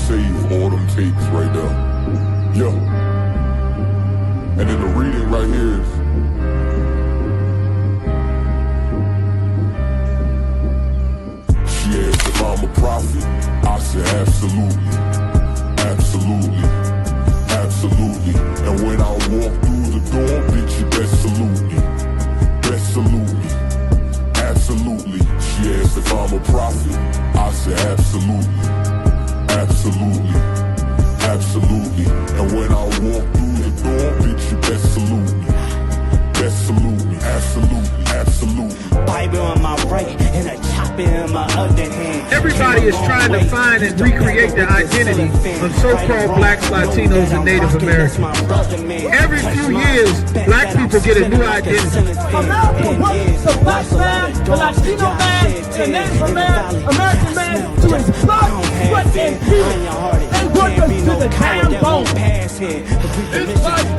save all them tapes right there. Yo. And then the reading right here is, she asked if I'm a prophet. I said absolutely, absolutely, absolutely. And when I walk through the door, bitch, you best salute me, best salute me, absolutely. She asked if I'm a prophet. I said absolutely, absolutely, absolutely. And when I walk through the door, bitch, you best salute me, best salute me, absolutely, absolutely. Bible in my right and a chopper in my other hand. Everybody is trying to find and recreate their identity of so-called blacks, Latinos, and Native Americans. Every few years, black people get a new identity. America wants the black man, the Latino man, the Native American man to his blood, sweat, and tears. They work us to the damn bone.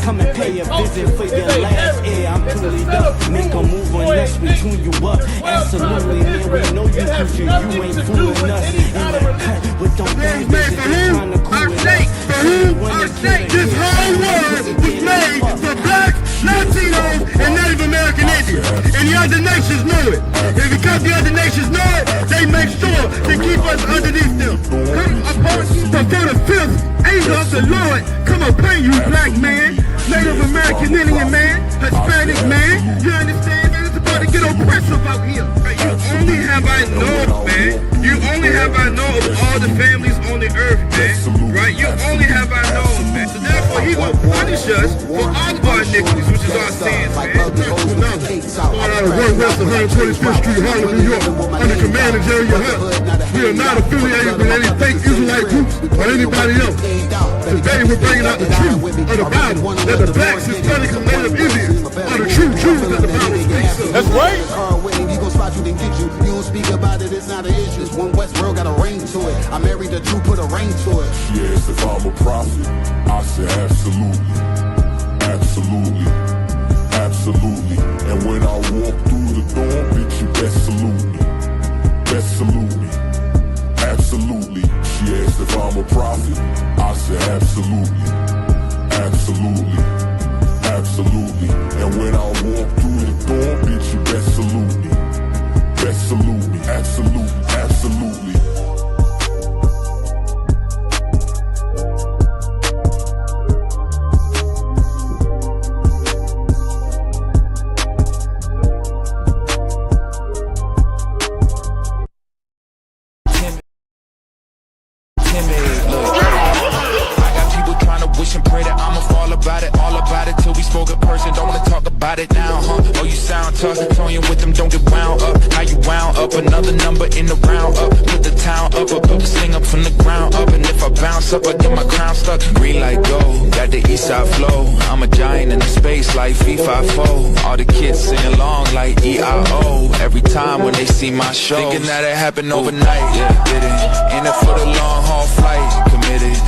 Come and pay a visit for your last year. I'm truly up. Make a move unless we tune you up. Absolutely, man. We know you cause you ain't fooling us. But don't think this is trying to cool us. This whole world was made for blacks, Latinos, and Native American Indians. And the other nations know it. And because the other nations know it, they make sure to keep us underneath them. Come upon you before the fifth angel of the Lord come upon you, black man, Native American Indian man, Hispanic man. You understand, man? It's about to get oppressive out here. You only have I know, man. You only have I know of all the families on the earth, man. Right? You only have I know, man. So therefore, he will punish us for all of our iniquities, which is our sins, man. Going out of 1 West 125th Street, Harlem, New York, under command of Jerry Hunt. We are not affiliated with any fake Israelite groups or anybody else. Today we're bringing out the truth of the Bible, that the blacks, Hispanics, and Native Indians are the true Jews that the Bible speaks of. That's right. He gon' spot you, then get you. You don't speak about it, it's not an issue. This one West world got a ring to it. I married the Jew, put a ring to it. She asked if I'm a prophet. I said absolutely, absolutely, absolutely. And when I walk through the door, bitch, you best salute me, best salute me, absolutely. She asked if I'm a prophet. I said absolutely, absolutely, absolutely. And when I walk through the door, bitch, you best salute me, best salute me, absolutely, absolutely. Another number in the round up, put the town up, a book sing up from the ground up. And if I bounce up, I get my crown stuck. Green like gold, got the east side flow. I'm a giant in the space like FIFA4. All the kids sing along like EIO. Every time when they see my show, thinking that it happened overnight. Yeah, did it. In it for the long haul flight, committed.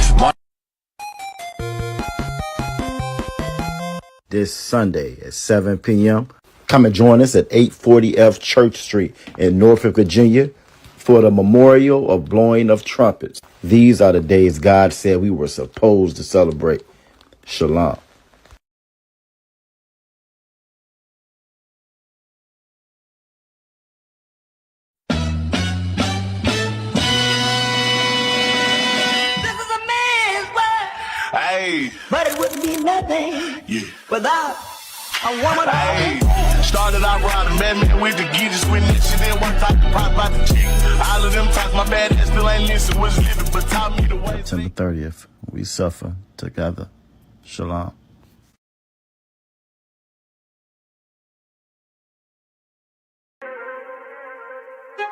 This Sunday at 7 p.m. Come and join us at 840 F Church Street in Norfolk, Virginia for the memorial of blowing of trumpets. These are the days God said we were supposed to celebrate. Shalom. This is a man's world. Hey, But it wouldn't be nothing without a woman. hey. Started out riding man with the geezers when that shit didn't work out the prop about the chick. All of them talk my bad ass still ain't listen, was living, but taught me the way. September 30th, we suffer together. Shalom.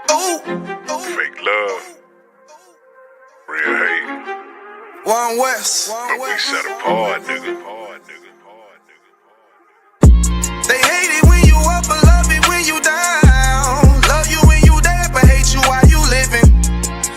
Fake love, real hate. One West. But we set apart, nigga. They hate it when you up, but love it when you down. Love you when you dead, but hate you while you living.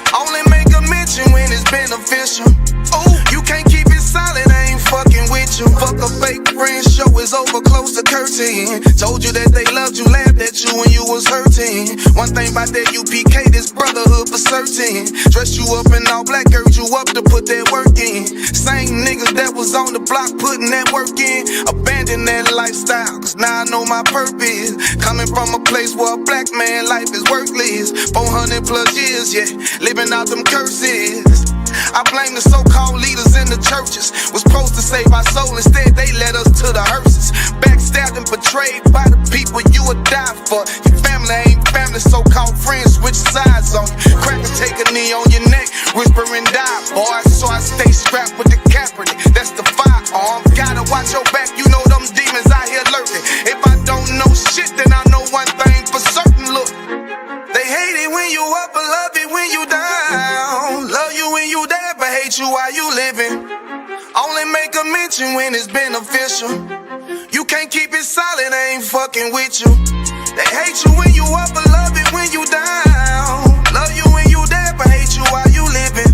Only make a mention when it's beneficial. Oh, you can't keep it silent, I ain't fucking with you. Fuck a fake friend, show is over, close the curtain. Told you that they loved you, laughed at you when you was hurting. One thing about that UPK, this brotherhood for certain. Dress you up in all black, urge you up to put that work in. Same niggas that was on the block putting that work in. Abandon that lifestyle, cause now I know my purpose. Coming from a place where a black man life is worthless. 400 plus years, yeah, living out them curses. I blame the so-called leaders in the churches. Was supposed to save our soul, instead they led us to the hearses. Backstabbed and betrayed by the people you would die for. Your family ain't family, so-called friends switch sides on you. Crackers take a knee on your neck, whisper and die, boy. So I stay strapped with the Kaepernick, that's the firearm. Gotta watch your back, you know them demons out here lurking. If I don't know shit, then I know one thing for certain, look. They hate it when you up, but love it when you down. Love you when you dead, but hate you while you living. Only make a mention when it's beneficial. You can't keep it solid, I ain't fucking with you. They hate you when you up, but love it when you down. Love you when you dead, but hate you while you living.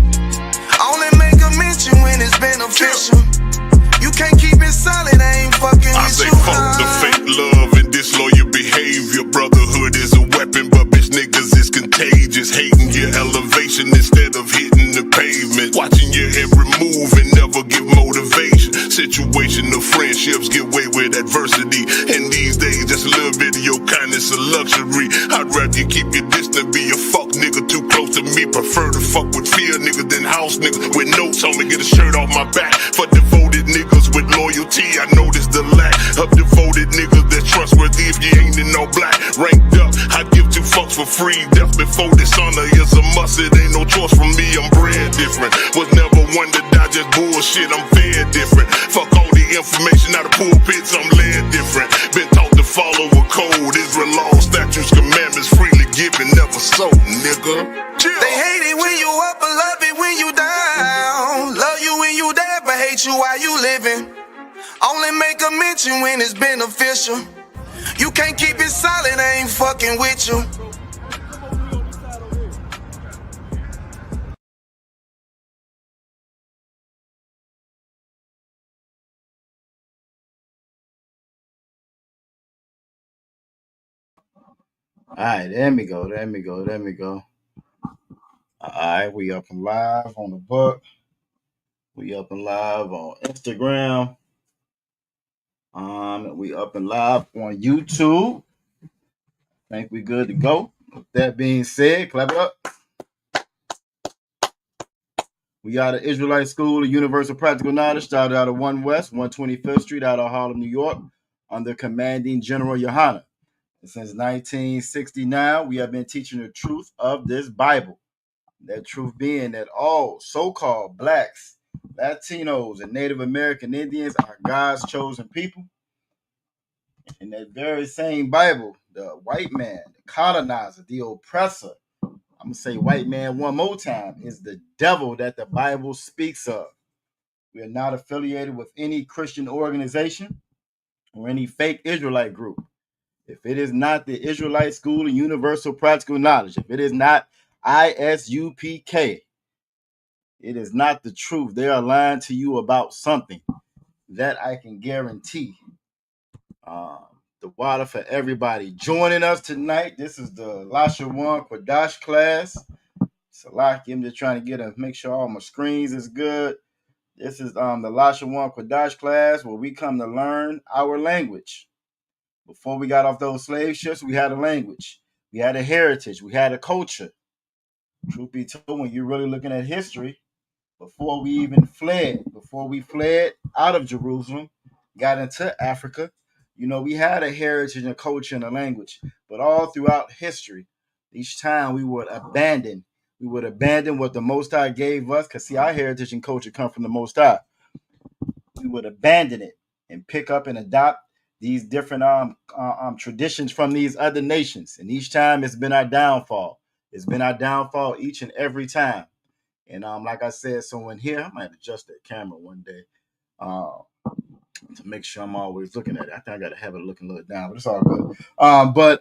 Only make a mention when it's beneficial. You can't keep it solid, I ain't fucking with you. I say fuck the fake love and disloyal behavior. Brotherhood is a weapon, but bitch niggas is contagious. Hating your elevation instead of hitting the pavement. Watching your every move and never give motivation. Situational friendships get away with adversity. And these days, just a little bit of your kindness a luxury. I'd rather you keep your distance, be a fuck nigga too close to me. Prefer to fuck with fear niggas than house niggas with notes on me. Get a shirt off my back for devoted niggas with loyalty. I noticed the lack of devoted niggas that's trustworthy if you ain't in no black. Ranked up, I give 2 fucks for free. Death before dishonor is a must. It ain't no choice from me, I'm bred different. Was never one to die, just bullshit, I'm fed different. Fuck all the information out of pulpits, I'm led different. Been taught to follow a code. Israel law, statutes, commandments, freely given, never sold, nigga. Chill. They hate it when you up, but love it when you down. Love you when you dead, but hate you while you living. Only make a mention when it's beneficial. You can't keep it solid, I ain't fucking with you. All right, there we go. All right, we up and live on the book. We up and live on Instagram. We up and live on YouTube. Think we good to go. With that being said, clap it up. We are the Israelite School of Universal Practical Knowledge, started out of 1 West, 125th Street, out of Harlem, New York, under Commanding General Yohana. And since 1969, we have been teaching the truth of this Bible. That truth being that all so-called blacks, Latinos, and Native American Indians are God's chosen people. In that very same Bible, the white man, the colonizer, the oppressor, I'm going to say white man one more time, is the devil that the Bible speaks of. We are not affiliated with any Christian organization or any fake Israelite group. If it is not the Israelite School of Universal Practical Knowledge, if it is not ISUPK, it is not the truth. They are lying to you about something. That I can guarantee. The water for everybody joining us tonight. This is the Lashawan Qadash class. Salaki, I'm just trying to make sure all my screens is good. This is the Lashawan Qadash class where we come to learn our language. Before we got off those slave ships, we had a language. We had a heritage. We had a culture. Truth be told, when you're really looking at history, before we fled out of Jerusalem, got into Africa, we had a heritage and a culture and a language. But all throughout history, each time we would abandon what the Most High gave us, because see, our heritage and culture come from the Most High. We would abandon it and pick up and adopt these different traditions from these other nations. And each time it's been our downfall. It's been our downfall each and every time. And like I said, so in here, I might adjust that camera one day to make sure I'm always looking at it. I think I got to have it looking a little down, but it's all good. But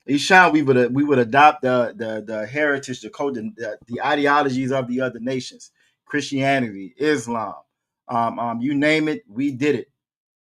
each time we would adopt the heritage, the code, the ideologies of the other nations, Christianity, Islam, you name it, we did it.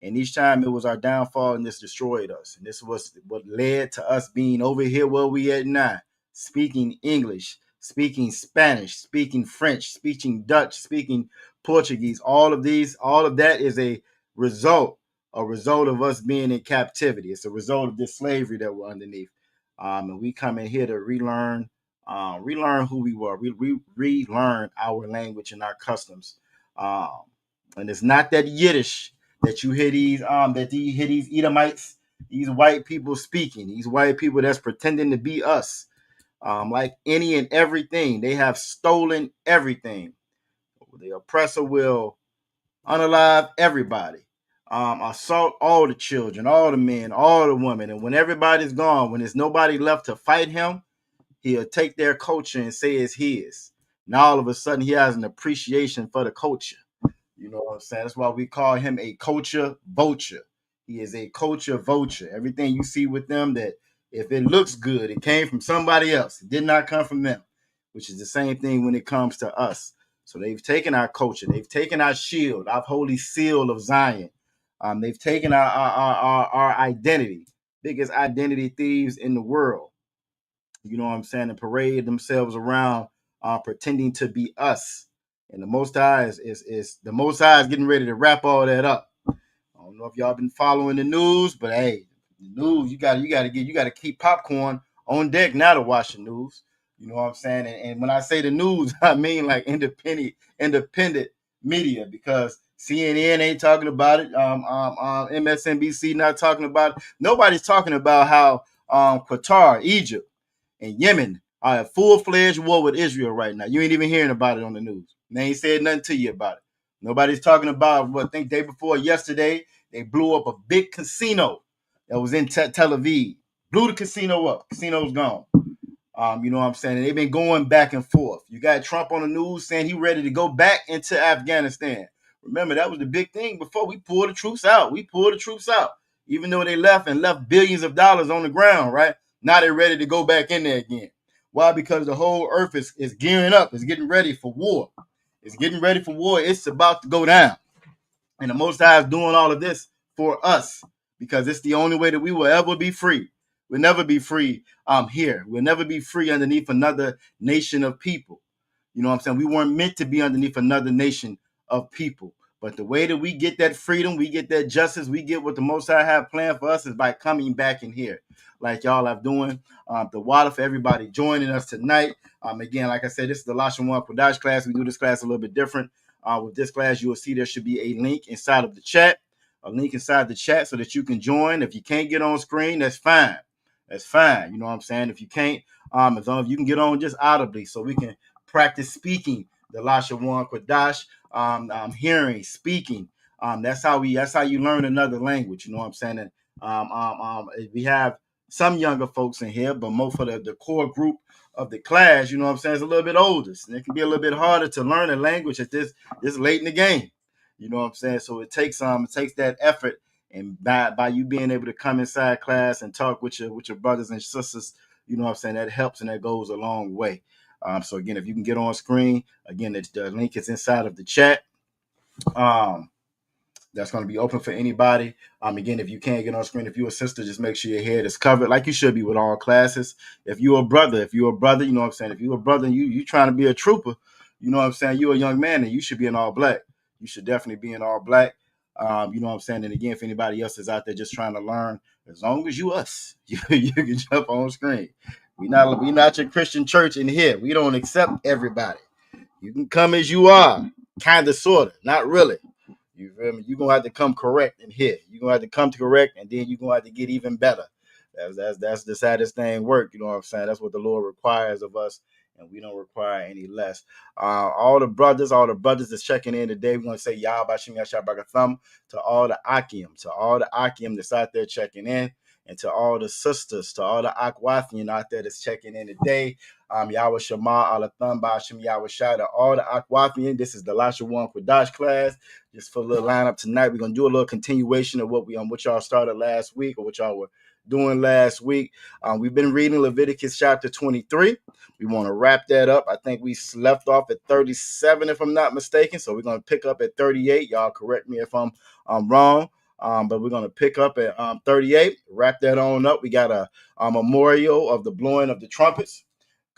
And each time it was our downfall, and this destroyed us. And this was what led to us being over here where we at now, speaking English, speaking Spanish, speaking French, speaking Dutch, speaking Portuguese. All of that is a result of us being in captivity. It's a result of this slavery that we're underneath. And we come in here to relearn who we were. We relearn our language and our customs. And it's not that Yiddish that you hear these Edomites, these white people speaking, these white people that's pretending to be us. Like any and everything, they have stolen everything. The oppressor will unalive everybody, assault all the children, all the men, all the women. And when everybody's gone, when there's nobody left to fight him, he'll take their culture and say it's his. Now all of a sudden he has an appreciation for the culture. You know what I'm saying? That's why we call him a culture vulture. He is a culture vulture. Everything you see with them, that if it looks good, it came from somebody else. It did not come from them, which is the same thing when it comes to us. So they've taken our culture. They've taken our shield, our holy seal of Zion. They've taken our identity, biggest identity thieves in the world. You know what I'm saying? And parade themselves around pretending to be us. And the Most High is the Most High is getting ready to wrap all that up. I don't know if y'all been following the news, but hey, the news, you gotta keep popcorn on deck now to watch the news. You know what I'm saying? And when I say the news, I mean like independent media, because CNN ain't talking about it. MSNBC not talking about it. Nobody's talking about how Qatar, Egypt, and Yemen are at full-fledged war with Israel right now. You ain't even hearing about it on the news. They ain't said nothing to you about it. Nobody's talking about what I think day before yesterday, they blew up a big casino that was in Tel Aviv. Blew the casino up. Casino's gone. You know what I'm saying? And they've been going back and forth. You got Trump on the news saying he ready to go back into Afghanistan. Remember, that was the big thing before we pulled the troops out. Even though they left billions of dollars on the ground, right? Now they're ready to go back in there again. Why? Because the whole earth is gearing up. It's getting ready for war. It's about to go down. And the Most High is doing all of this for us, because it's the only way that we will ever be free. We'll never be free here. We'll never be free underneath another nation of people. You know what I'm saying? We weren't meant to be underneath another nation of people. But the way that we get that freedom, we get that justice, we get what the Most High have planned for us is by coming back in here, like y'all are doing. The water for everybody joining us tonight. Again, like I said, this is the Lashawan Qadash class. We do this class a little bit different. With this class, you will see there should be a link inside of the chat, so that you can join. If you can't get on screen, that's fine. You know what I'm saying? If you can't, as long as you can get on just audibly, so we can practice speaking the Lashawan Qadash, hearing, speaking. That's how you learn another language. You know what I'm saying? And we have some younger folks in here, but most of the core group of the class, you know what I'm saying, is a little bit older. And it can be a little bit harder to learn a language at this late in the game. You know what I'm saying? So it takes that effort, and by you being able to come inside class and talk with your brothers and sisters, you know what I'm saying, that helps and that goes a long way. So again, if you can get on screen, again, the link is inside of the chat. That's going to be open for anybody. Again, if you can't get on screen, if you're a sister, just make sure your head is covered like you should be with all classes. If you're a brother, you know what I'm saying, if you're a brother and you trying to be a trooper, you know what I'm saying, you're a young man and you should be in all black. You should definitely be in all black. You know what I'm saying? And again, if anybody else is out there just trying to learn, as long as you can jump on screen. We not your Christian church in here. We don't accept everybody. You can come as you are, kind of, sort of, not really. You feel me? You're going to have to come correct in here. You're going to have to come to correct, and then you're going to have to get even better. That's the saddest thing work. You know what I'm saying? That's what the Lord requires of us, and we don't require any less. All the brothers that's checking in today, we're going to say Yah Bashim Yashabagatham to all the Akim that's out there checking in, and to all the sisters, to all the Akwathian out there that's checking in today. Yahweh Shema, Alatham, Bashim Yahweh Shai, to all the Akwathian. This is the Lashawan Qadash class. Just for a little lineup tonight, we're going to do a little continuation of what y'all started last week, or what y'all were doing last week. We've been reading Leviticus chapter 23. We want to wrap that up. I think we left off at 37, if I'm not mistaken. So we're going to pick up at 38. Y'all correct me if I'm wrong. But we're going to pick up at 38, wrap that on up. We got a memorial of the blowing of the trumpets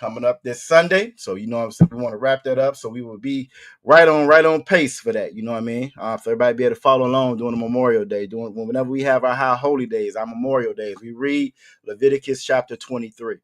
coming up this Sunday. So you know what I'm saying, we want to wrap that up. So we will be right on pace for that. You know what I mean? So everybody be able to follow along during the Memorial Day, doing whenever we have our high holy days, our Memorial Days. We read Leviticus chapter 23.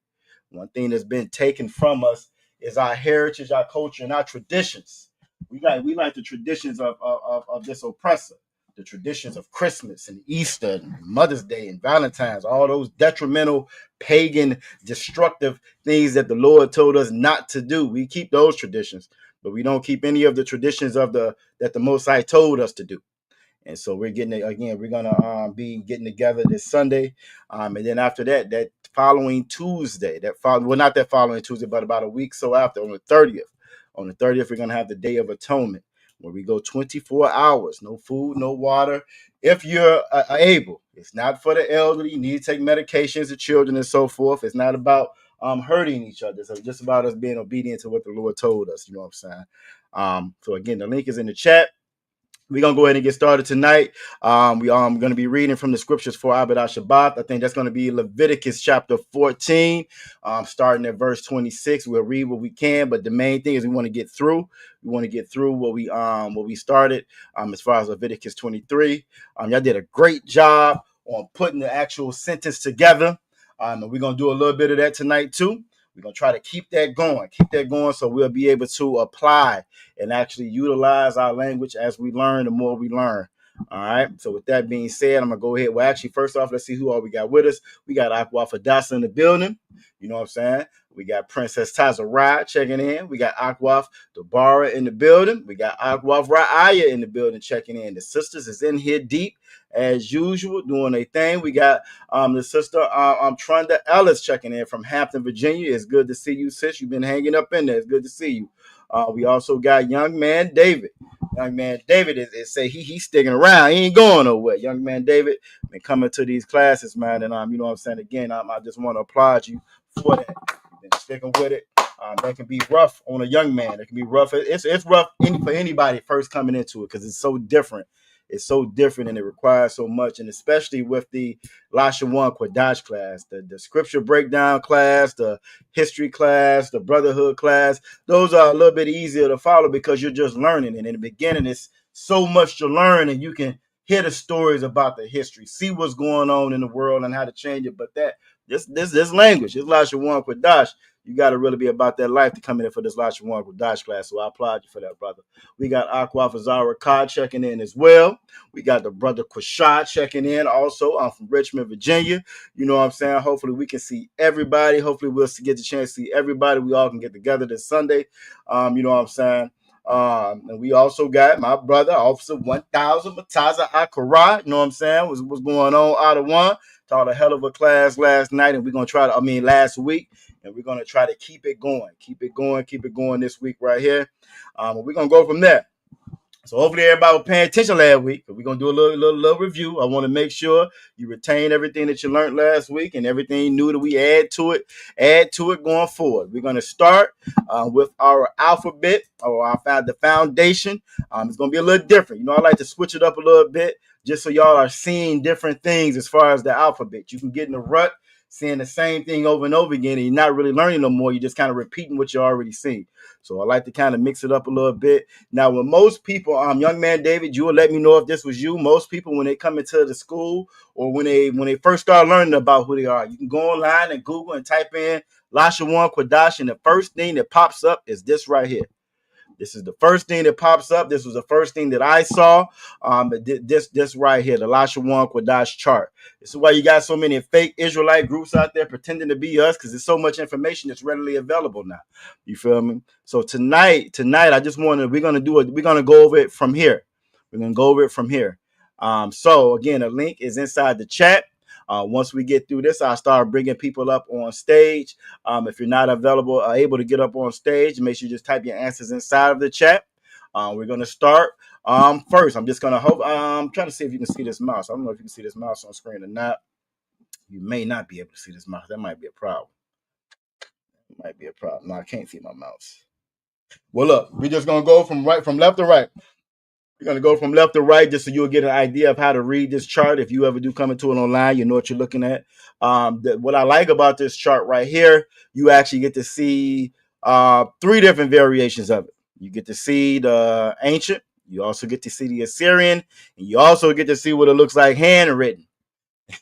One thing that's been taken from us is our heritage, our culture, and our traditions. We like the traditions of this oppressor, the traditions of Christmas and Easter and Mother's Day and Valentine's, all those detrimental, pagan, destructive things that the Lord told us not to do. We keep those traditions, but we don't keep any of the traditions of that the Most High told us to do. And so we're getting it again. We're gonna be getting together this Sunday, and then after that, that following Tuesday, not that following Tuesday, but about a week so after, on the 30th. On the 30th, we're gonna have the Day of Atonement, where we go 24 hours, no food, no water, if you're able. It's not for the elderly. You need to take medications, the children, and so forth. It's not about hurting each other. It's just about us being obedient to what the Lord told us. You know what I'm saying? So again, the link is in the chat. We're going to go ahead and get started tonight. We are going to be reading from the scriptures for Abed Shabbat. I think that's going to be Leviticus chapter 14, starting at verse 26. We'll read what we can, but the main thing is we want to get through. We want to get through what we started as far as Leviticus 23. Y'all did a great job on putting the actual sentence together. And we're going to do a little bit of that tonight too. We're going to try to keep that going so we'll be able to apply and actually utilize our language as we learn, the more we learn. All right. So with that being said, I'm going to go ahead. Well, actually, first off, let's see who all we got with us. We got Aqua Fadasa in the building. You know what I'm saying? We got Princess Tazarah checking in. We got Aqua Dabara in the building. We got Aqua Ra'aya in the building checking in. The sisters is in here deep as usual, doing a thing. We got the sister Trunda Ellis checking in from Hampton, Virginia. It's good to see you, sis. You've been hanging up in there. It's good to see you. We also got young man David. Young man David is say he's sticking around. He ain't going nowhere. Young man David been coming to these classes, man. And you know what I'm saying? Again, I just want to applaud you for that. You've been sticking with it. That can be rough on a young man. It can be rough. It's rough for anybody first coming into it because it's so different. It's so different and it requires so much, and especially with the Lashawan Qadash class, the scripture breakdown class, the history class, the brotherhood class. Those are a little bit easier to follow because you're just learning. And in the beginning, it's so much to learn, and you can hear the stories about the history, see what's going on in the world and how to change it. But this language, this Lashawan Qadash, you got to really be about that life to come in for this Lashawan Qadash class. So I applaud you for that, brother. We got Aqua Fazara Khan checking in as well. We got the brother Quashad checking in also. I'm from Richmond, Virginia. You know what I'm saying? Hopefully we can see everybody. Hopefully we'll get the chance to see everybody. We all can get together this Sunday. You know what I'm saying? And we also got my brother, Officer 1000 Mataza Akara. You know what I'm saying? What's going on out of one. Taught a hell of a class last night, and we're going to try to, last week, and we're going to try to keep it going this week right here. We're going to go from there. So hopefully everybody was paying attention last week. We're going to do a little review. I want to make sure you retain everything that you learned last week and everything new that we add to it going forward. We're going to start with our alphabet or the foundation. It's going to be a little different. You know, I like to switch it up a little bit just so y'all are seeing different things as far as the alphabet. You can get in a rut saying the same thing over and over again, and you're not really learning no more. You're just kind of repeating what you already seen. So I like to kind of mix it up a little bit. Now, when most people, young man David, you will let me know if this was you. Most people, when they come into the school or when they first start learning about who they are, you can go online and Google and type in Lashawan Qadash, and the first thing that pops up is this right here. This is the first thing that pops up. This was the first thing that I saw. This right here, the Lashawan Qadash chart. This is why you got so many fake Israelite groups out there pretending to be us, because there's so much information that's readily available now. You feel me? So tonight, I just wanted, we're gonna go over it from here. We're gonna go over it from here. So again, a link is inside the chat. Once we get through this, I'll start bringing people up on stage. If you're not able to get up on stage, make sure you just type your answers inside of the chat. We're going to start first. I'm just going to hope. I'm trying to see if you can see this mouse. I don't know if you can see this mouse on screen or not. You may not be able to see this mouse. That might be a problem. No, I can't see my mouse. Well, look, we're just going to go from left to right. We're going to go from left to right just so you'll get an idea of how to read this chart. If you ever do come into it online, you know what you're looking at. What I like about this chart right here, you actually get to see three different variations of it. You get to see the ancient, you also get to see the Assyrian, and you also get to see what it looks like handwritten.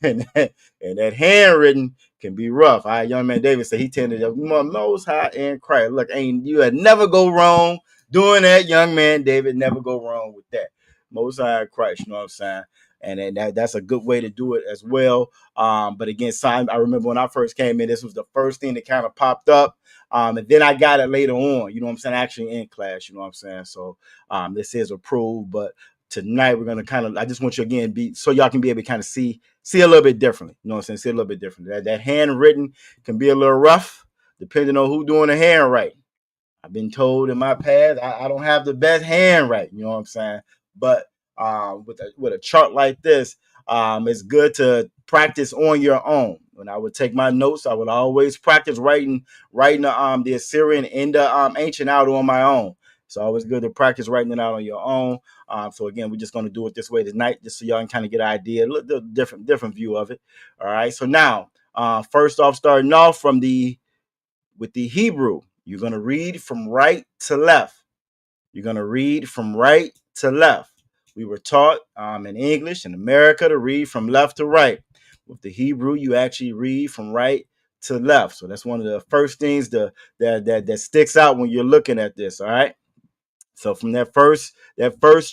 And that handwritten can be rough. All right, young man David said he tended to most high and Christ. Look, ain't you had never go wrong doing that, young man David. Never go wrong with that. Most high Christ, you know what I'm saying? And that's a good way to do it as well. But again, sign. I remember when I first came in, this was the first thing that kind of popped up. And then I got it later on, you know what I'm saying, actually in class, you know what I'm saying? So this is approved, but tonight we're gonna kind of, I just want you again so y'all can be able to kind of see a little bit differently. You know what I'm saying? See a little bit differently. That handwritten can be a little rough, depending on who doing the handwriting. I've been told in my past I don't have the best handwriting. You know what I'm saying? But with a chart like this, it's good to practice on your own. When I would take my notes, I would always practice writing the Assyrian and the ancient out on my own. It's always good to practice writing it out on your own. So again, we're just going to do it this way tonight, just so y'all can kind of get an idea, a little different view of it. All right. So now, first off, starting off with the Hebrew, you're going to read from right to left. You're going to read from right to left. We were taught in English in America to read from left to right. With the Hebrew, you actually read from right to left. So that's one of the first things that sticks out when you're looking at this. All right. So from that first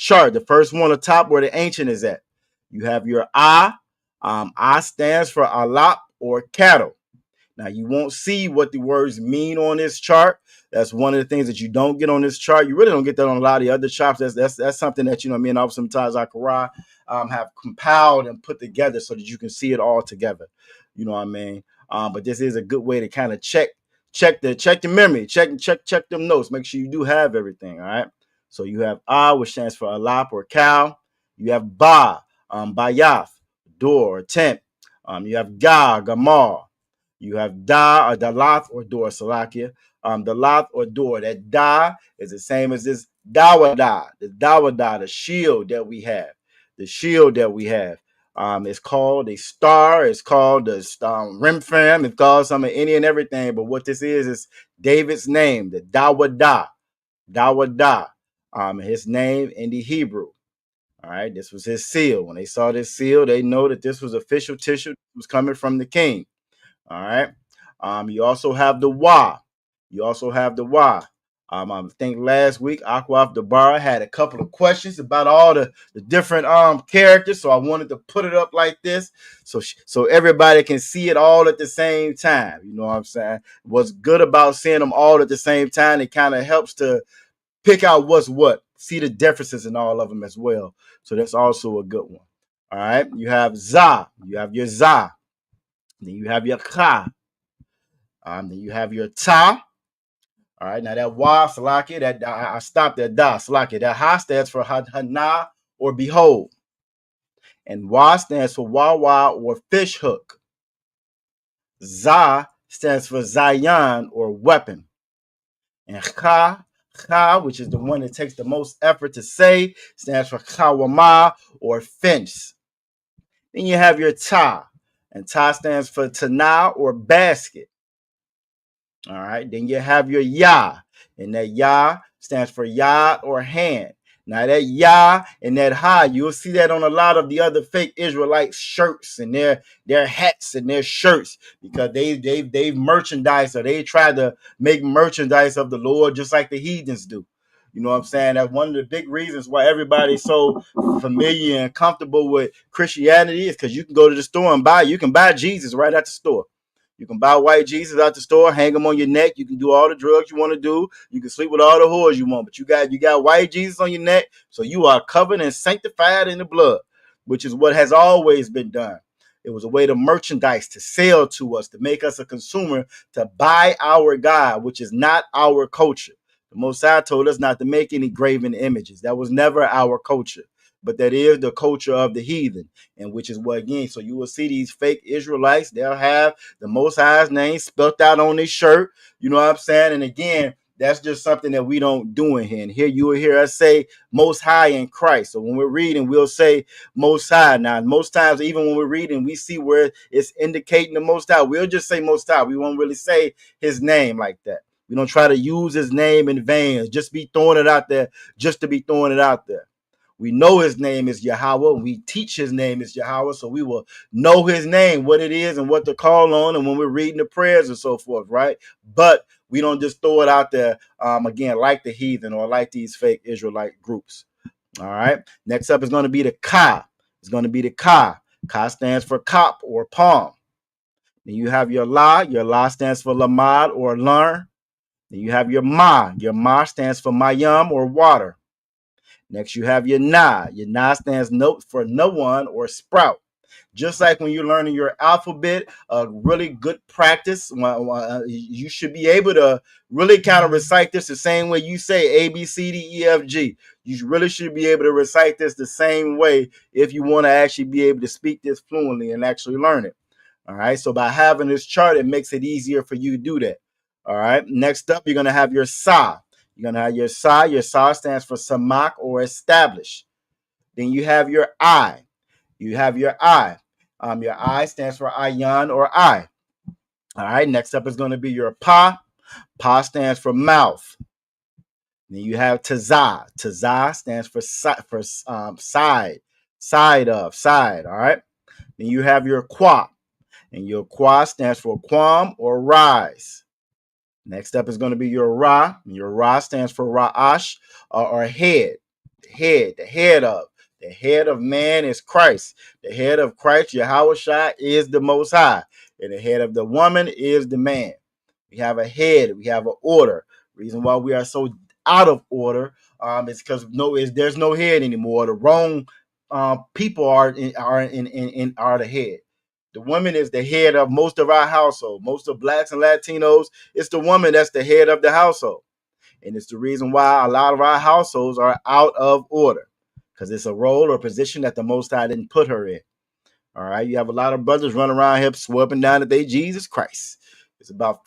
chart, the first one on top where the ancient is at, you have your I. I stands for alap or cattle. Now you won't see what the words mean on this chart. That's one of the things that you don't get on this chart. You really don't get that on a lot of the other charts. That's something that, you know, me and Officer sometimes Zachariah have compiled and put together so that you can see it all together. You know what I mean? But this is a good way to kind of check the memory, check them notes. Make sure you do have everything. All right. So you have Ah, which stands for alap or cow. You have Ba, Bayaf, door or tent. You have Ga, Gamar. You have Da or Dalath or door, Salakia. Dalath or door. That Da is the same as this Dawada, the shield that we have. The shield that we have. It's called a star. It's called the Rimfam. It's called some of any and everything. But what this is David's name, the Dawada. Dawada. His name in the Hebrew. All right, this was his seal. When they saw this seal, they know that this was official tissue that was coming from the king. All right. You also have the Wa. I think last week Aquaf Dabara had a couple of questions about all the different characters, so I wanted to put it up like this, so everybody can see it all at the same time. You know what I'm saying? What's good about seeing them all at the same time? It kind of helps to pick out what's what, see the differences in all of them as well. So that's also a good one. All right. You have Za. You have your Za. Then you have your Ka. Then you have your Ta. All right, now that Wa, Salaki, that I stopped at Da, Salaki. That Ha stands for Hana or behold. And Wa stands for Wawa or fish hook. Za stands for Zion or weapon. And Cha, which is the one that takes the most effort to say, stands for Chawama or fence. Then you have your Ta. And Ta stands for Tana or basket. All right. Then you have your Yah. And that Yah stands for Yah or hand. Now that Yah and that Ha, you'll see that on a lot of the other fake Israelite shirts and their hats and their shirts, because they've merchandise, or they try to make merchandise of the Lord just like the heathens do. You know what I'm saying? That's one of the big reasons why everybody's so familiar and comfortable with Christianity, is because you can go to the store and you can buy Jesus right at the store. You can buy white Jesus out the store, hang them on your neck. You can do all the drugs you want to do. You can sleep with all the whores you want, but you got white Jesus on your neck, so you are covered and sanctified in the blood, which is what has always been done. It was a way to merchandise, to sell to us, to make us a consumer, to buy our God, which is not our culture. The Most High told us not to make any graven images. That was never our culture. But that is the culture of the heathen, and which is what, again, so you will see these fake Israelites, they'll have the Most High's name spelt out on their shirt, you know what I'm saying? And again, That's just something that we don't do in here. And here you will hear us say most high in Christ. So when we're reading, we'll say most high. Now, most times, even when we're reading, we see where it's indicating the most high. We'll just say most high. We won't really say his name like that. We don't try to use his name in vain. Just be throwing it out there just to be throwing it out there. We know his name is Yahweh. We teach his name is Yahweh, so we will know his name, what it is, and what to call on, and when we're reading the prayers and so forth, right? But we don't just throw it out there, again, like the heathen or like these fake Israelite groups. All right. Next up is going to be the Ka. It's going to be the Ka. Ka stands for cop or palm. Then you have your La. Your La stands for lamad or learn. Then you have your Ma. Your Ma stands for mayam or water. Next, you have your Na. Your Na stands for no one or sprout. Just like when you're learning your alphabet, a really good practice. You should be able to really kind of recite this the same way you say A, B, C, D, E, F, G. You really should be able to recite this the same way if you want to actually be able to speak this fluently and actually learn it. All right. So by having this chart, it makes it easier for you to do that. All right. Next up, you're going to have your Sa. You're going to have your Sa. Your Sa stands for Samak or establish. Then you have your I. You have your I. Your I stands for Ayan or I. All right. Next up is going to be your Pa. Pa stands for mouth. Then you have Tazah. Tazah stands for side. Side of. Side. All right. Then you have your Qua. And your Qua stands for quam or rise. Next up is going to be your Ra. Your Ra stands for Ra'ash or head. The head of. The head of man is Christ. The head of Christ, Yahweh Shai, is the Most High. And the head of the woman is the man. We have a head. We have an order. Reason why we are so out of order is because there's no head anymore. The wrong people are the head. The woman is the head of most of our household. Most of blacks and Latinos, it's the woman that's the head of the household. And it's the reason why a lot of our households are out of order. Because it's a role or position that the Most High didn't put her in. All right. You have a lot of brothers running around here swapping down that they Jesus Christ. It's about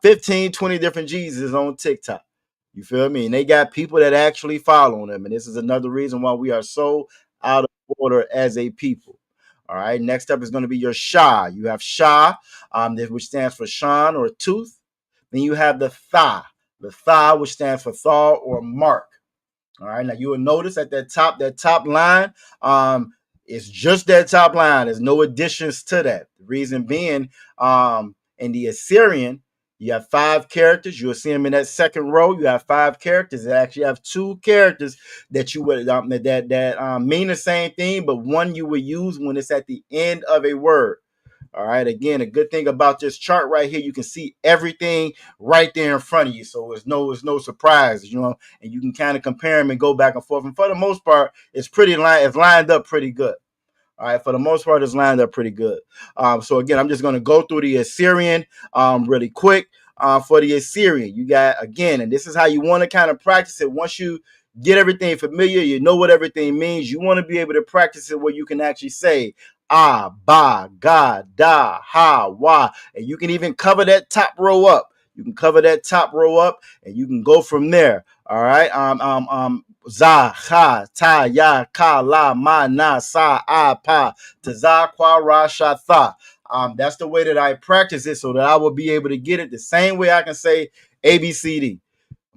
15, 20 different Jesus on TikTok. You feel me? And they got people that actually follow them. And this is another reason why we are so out of order as a people. All right. Next up is going to be your Shah. You have Shah, which stands for Shan or tooth. Then you have the Tha, which stands for Thaw or mark. All right. Now you will notice at that top line, it's just that top line. There's no additions to that. The reason being, in the Assyrian, you have 5 characters. You'll see them in that second row. You have 5 characters. They actually have 2 characters that you would that mean the same thing, but one you would use when it's at the end of a word. All right. Again, a good thing about this chart right here, you can see everything right there in front of you. So it's no surprises, and you can kind of compare them and go back and forth. And for the most part, it's lined up pretty good. All right, for the most part, it's lined up pretty good. So again, I'm just going to go through the Assyrian really quick. For the Assyrian, you got, again, and this is how you want to kind of practice it. Once you get everything familiar, you know what everything means. You want to be able to practice it where you can actually say ah, ba, ga, da, ha, wa. And you can even cover that top row up. You can cover that top row up and you can go from there. All right. Za, ha, ta, ya, ka, la, ma, na, sa, a, pa, ta, za, qua, ra, sha, tha. That's the way that I practice it so that I will be able to get it the same way I can say A, B, C, D.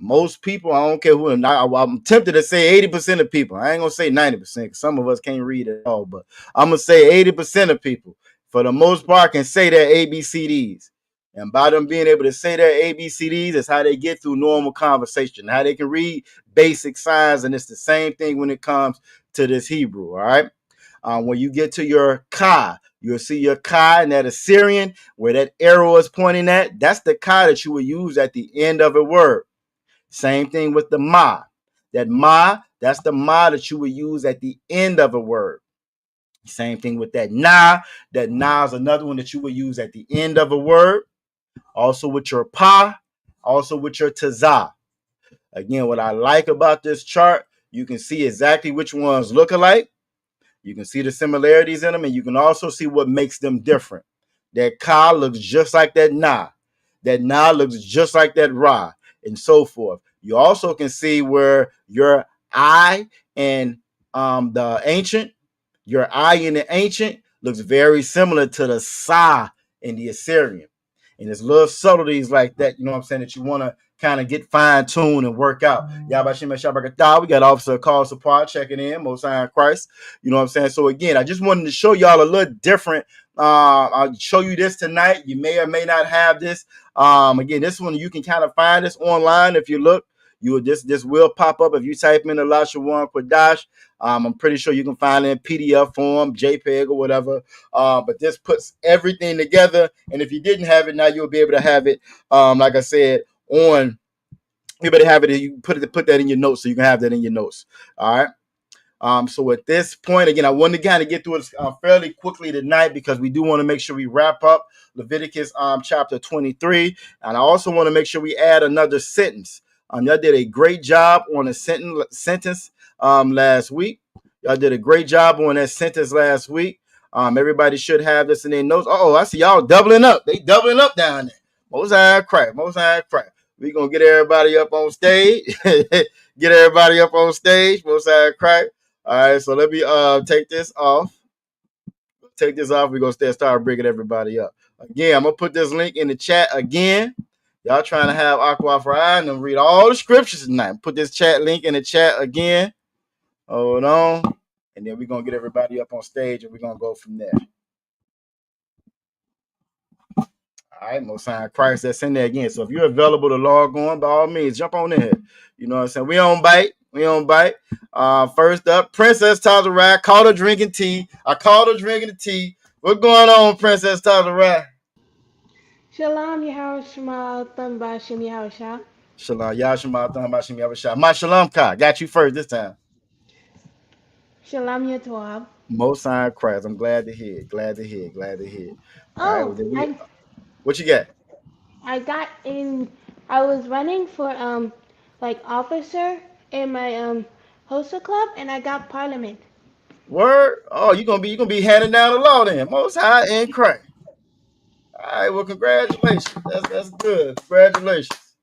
Most people, I don't care who, I'm tempted to say 80% of people. I ain't going to say 90% because some of us can't read at all, but I'm going to say 80% of people, for the most part, can say their ABCDs. And by them being able to say their ABCDs is how they get through normal conversation, how they can read basic signs. And it's the same thing when it comes to this Hebrew, all right? When you get to your Ka, you'll see your Ka in that Assyrian, where that arrow is pointing at. That's the Ka that you will use at the end of a word. Same thing with the Ma. That Ma, that's the Ma that you would use at the end of a word. Same thing with that Na. That Na is another one that you would use at the end of a word. Also with your Pa. Also with your Tazah. Again, what I like about this chart, you can see exactly which ones look alike. You can see the similarities in them, and you can also see what makes them different. That Ka looks just like that Na. That Na looks just like that Ra. and so forth. You also can see where your eye and the ancient, your eye in the ancient looks very similar to the Sa in the Assyrian. And there's little subtleties like that, you know what I'm saying, that you want to kind of get fine-tuned and work out. Yabashim Shabakatah, we got Officer Call Support checking in, Most High in Christ. You know what I'm saying? So again, I just wanted to show y'all a little different. I'll show you this tonight. You may or may not have this. Again, this one you can kind of find this online if you look. You will this will pop up if you type in the Lashawan Qadash. I'm pretty sure you can find it in PDF form, JPEG or whatever. But this puts everything together. And if you didn't have it, now you'll be able to have it. Like I said, on you better have it. You put that in your notes so you can have that in your notes. All right. So at this point, again, I wanted to kind of get through it fairly quickly tonight because we do want to make sure we wrap up Leviticus chapter 23. And I also want to make sure we add another sentence. Y'all did a great job on a sentence last week. Y'all did a great job on that sentence last week. Everybody should have this in their notes. Oh, I see y'all doubling up. They doubling up down there. Most High crap. Most High crap. We're going to get everybody up on stage. Get everybody up on stage. Most High crap. All right, so let me take this off. Take this off. We're going to start bringing everybody up. Again, I'm going to put this link in the chat again. Y'all trying to have Aqua for eye and read all the scriptures tonight. Put this chat link in the chat again. Hold on. And then we're going to get everybody up on stage and we're going to go from there. All right, Most High Christ, that's in there again. So if you're available to log on, by all means, jump on in here. You know what I'm saying? We don't bite. We don't bite. First up, Princess Tazarai. Called her drinking tea. I called her drinking the tea. What's going on, Princess Tazarai? Shalom, Yahweh Shema, Thumba, Shem Yahweh. Shalom. Yashima, Thambashim, Yabashah. My Shalom Ka. Got you first this time. Shalom, Yatoab. Most High Christ. I'm glad to hear it. Glad to hear it. Glad to hear it. All right. Oh, Well, what you got? I got in. I was running for like officer in my HOSA club, and I got parliament. Word? Oh, you gonna be handing down the law then. Most High in Christ. All right, well, congratulations. That's good. Congratulations.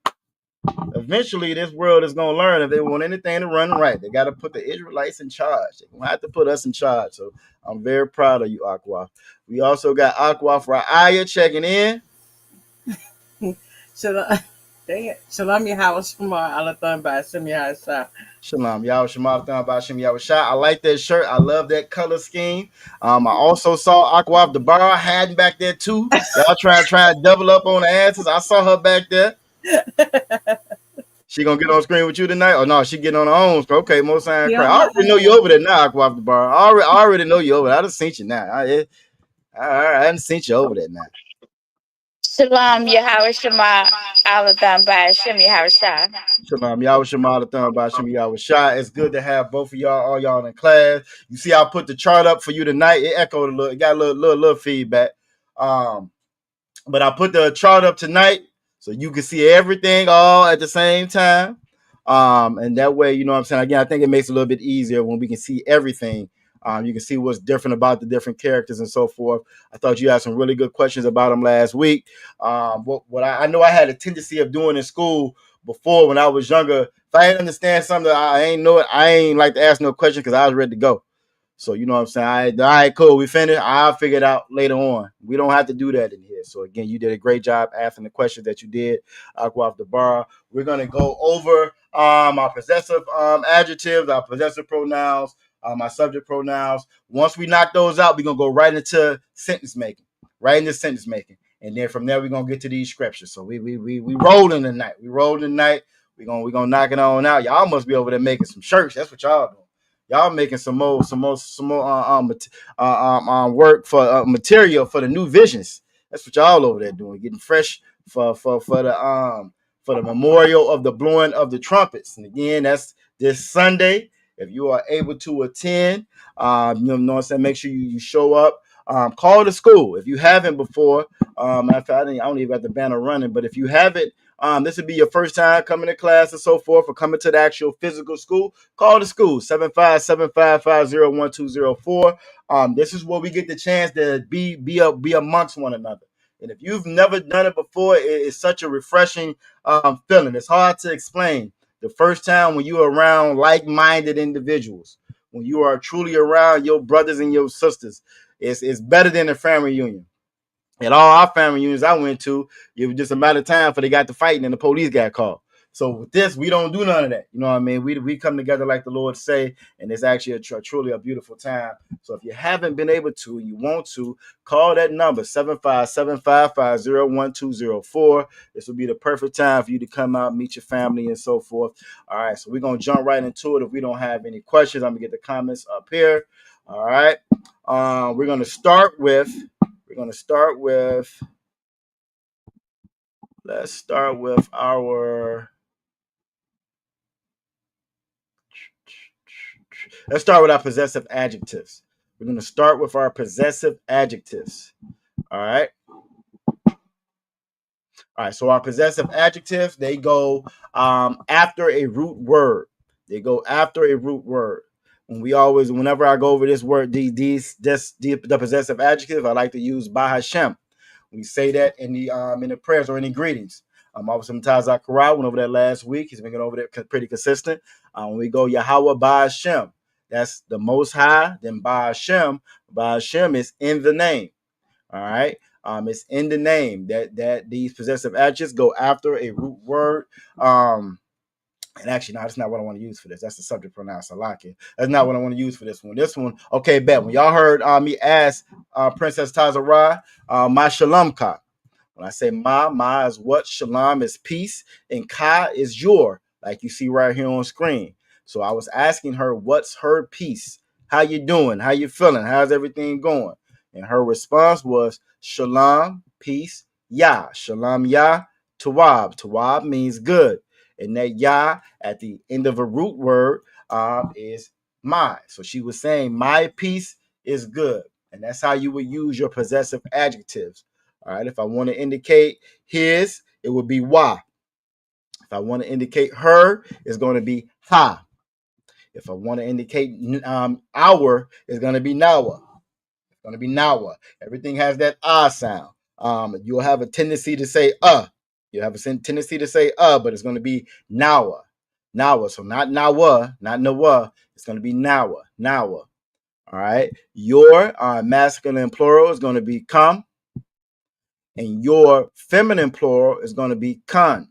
Eventually, this world is gonna learn if they want anything to run right. They gotta put the Israelites in charge. They gonna have to put us in charge. So I'm very proud of you, Aqua. We also got Aqua for Aya checking in. Shalom, Shalom Yahweh Shema, Alathon by Shem Yahweh. Shalom, Yahweh Shema, Bashim Yahweh Shah. I like that shirt. I love that color scheme. I also saw Aqua the bar hiding back there too. Y'all try to double up on the answers. I saw her back there. She gonna get on screen with you tonight? Oh no, she getting on her own. Okay, Most High Christ. I already know you over there now, Aqua the bar. I already know you over there. I done seen you now. I done seen you over there now. Shalom, Yahweh Shema, Alatham by Shem Yahweh Shah. Shalom, Yahweh Shema, Bashim Yahweh Shah. It's good to have both of y'all, all y'all in class. You see, I put the chart up for you tonight. It echoed a little, it got a little feedback. But I put the chart up tonight so you can see everything all at the same time. And that way, you know what I'm saying? Again, I think it makes it a little bit easier when we can see everything. You can see what's different about the different characters and so forth. I thought you had some really good questions about them last week. What I know I had a tendency of doing in school before when I was younger, if I didn't understand something, I ain't know it. I ain't like to ask no question because I was ready to go. So, you know what I'm saying? All right, cool. We finished. I'll figure it out later on. We don't have to do that in here. So, again, you did a great job asking the questions that you did. Aqua off the bar. We're going to go over our possessive adjectives, our possessive pronouns, my subject pronouns. Once we knock those out, we're going to go right into sentence making. Right into sentence making. And then from there, we're going to get to these scriptures. So, we rolling tonight. We rolling tonight. We're gonna knock it on out. Y'all must be over there making some shirts. That's what y'all doing. Y'all making some more work for material for the new visions. That's what y'all over there doing, getting fresh for the memorial of the blowing of the trumpets. And again, that's this Sunday. If you are able to attend, you know what I'm saying. Make sure you show up. Call the school if you haven't before. I don't even got the banner running, but if you haven't. This would be your first time coming to class and so forth, or coming to the actual physical school. Call the school 75755012004. This is where we get the chance to be amongst one another. And if you've never done it before, it's such a refreshing feeling. It's hard to explain. The first time when you're around like-minded individuals, when you are truly around your brothers and your sisters, it's better than a family reunion. And all our family reunions I went to, it was just a matter of time for they got to fighting and the police got called. So with this, we don't do none of that. You know what I mean? We come together like the Lord say, and it's actually truly a beautiful time. So if you haven't been able to and you want to, call that number, 75755012004. This will be the perfect time for you to come out, meet your family, and so forth. All right, so we're going to jump right into it. If we don't have any questions, I'm going to get the comments up here. All right. We're going to start with, let's start with our possessive adjectives. We're going to start with our possessive adjectives. All right. All right. So our possessive adjectives, they go after a root word. They go after a root word. Whenever I go over this word, the possessive adjective, I like to use Bahashem. We say that in the prayers or in the greetings. Officer Mataz Zachariah went over that last week. He's been going over there pretty consistent. When we go Yahweh Bahashem, that's the Most High. Then Bahashem is in the name. All right. It's in the name that these possessive adjectives go after a root word. And actually, no, that's not what I want to use for this. That's the subject pronoun, Salaki. That's not what I want to use for this one. This one, okay, bet. When y'all heard me ask Princess Tazarah, my shalom ka. When I say ma is what, shalom is peace, and ka is your, like you see right here on screen. So I was asking her, what's her peace? How you doing? How you feeling? How's everything going? And her response was shalom, peace, yah. Shalom, yah, tawab. Tawab means good. And that yah at the end of a root word is my. So she was saying my peace is good. And that's how you would use your possessive adjectives. All right. If I want to indicate his, it would be wa. If I want to indicate her, it's going to be ha. If I want to indicate our, it's going to be nawa. It's going to be nawa. Everything has that ah sound. You'll have a tendency to say You have a tendency to say but it's going to be nawa. Nawa. So not nawa, not nawa. It's going to be nawa. Nawa. All right. Your masculine plural is going to be come. And your feminine plural is going to be kan.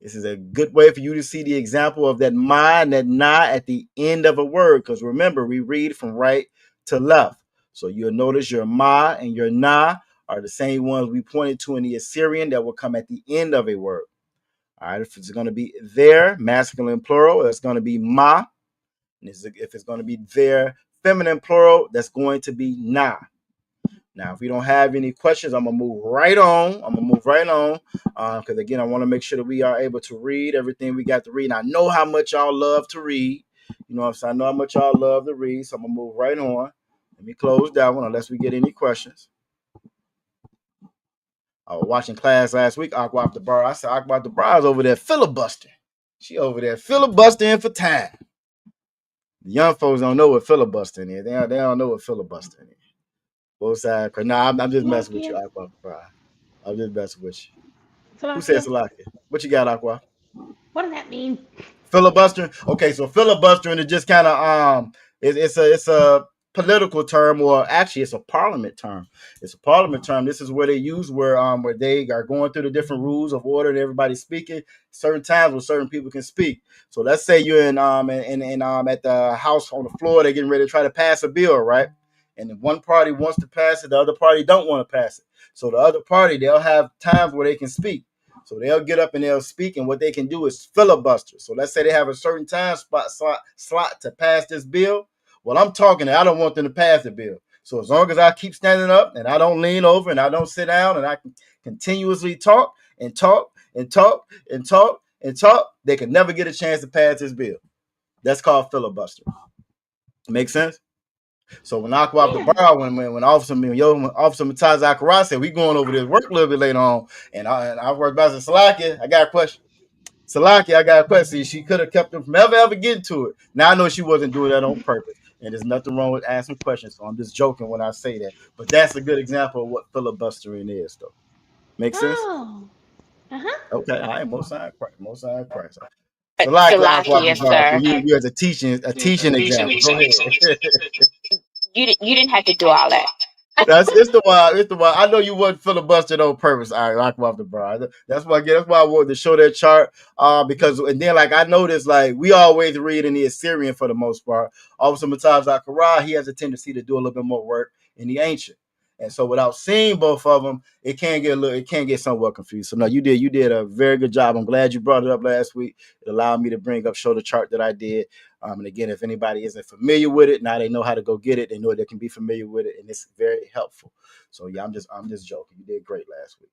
This is a good way for you to see the example of that ma and that na at the end of a word. Because remember, we read from right to left. So you'll notice your ma and your na are the same ones we pointed to in the Assyrian that will come at the end of a word. All right, if it's going to be their masculine plural, that's going to be ma. And if it's going to be their feminine plural, that's going to be na. Now, if we don't have any questions, I'm going to move right on. Because, again, I want to make sure that we are able to read everything we got to read. And I know how much y'all love to read. You know what I'm saying? I know how much y'all love to read. So I'm going to move right on. Let me close that one unless we get any questions. I was watching class last week, Aqua After Bar. I said, Aqua After Bar is over there filibustering. She over there filibustering for time. The young folks don't know what filibustering is. They don't know what filibustering is. Both sides. Nah, I'm just messing with you, Aqua. I'm just messing with you. Salakia. Who said Salakia? What you got, Aqua? What does that mean? Filibustering. Okay, so filibustering is just kind of it's a political term, or actually it's a parliament term. It's a parliament term. This is where they use where they are going through the different rules of order and everybody's speaking certain times where certain people can speak. So let's say you're in at the house on the floor, they're getting ready to try to pass a bill, right? And if one party wants to pass it, the other party don't want to pass it. So the other party, they'll have times where they can speak. So they'll get up and they'll speak, and what they can do is filibuster. So let's say they have a certain time slot to pass this bill. Well, I'm talking, I don't want them to pass the bill. So as long as I keep standing up and I don't lean over and I don't sit down and I can continuously talk, they can never get a chance to pass this bill. That's called filibuster. Make sense? So when Aqua off the bar, when Officer Mataz Zachariah said we going over this work a little bit later on, and I worked by Salakia, I got a question. Salakia, I got a question. See, she could have kept him from ever getting to it. Now I know she wasn't doing that on purpose. and there's nothing wrong with asking questions. So I'm just joking when I say that, but that's a good example of what filibustering is, though. Make sense? Oh. Uh-huh. Okay, all right, most high Christ, most high Christ. So like Salakia, so sir. you as a teaching example. Go ahead. You didn't have to do all that. That's it's the one. It's the one. I know you wasn't filibustered on purpose. All right, lock him off the bro. That's why. That's why I wanted to show that chart. Because and then like I noticed, like we always read in the Assyrian for the most part. Also, Mataz Zachariah, he has a tendency to do a little bit more work in the ancient. And so, without seeing both of them, it can get somewhat confused. So, no, you did a very good job. I'm glad you brought it up last week. It allowed me to show the chart that I did. And again, if anybody isn't familiar with it, now they know how to go get it. They know they can be familiar with it, and it's very helpful. So, yeah, I'm just joking. You did great last week.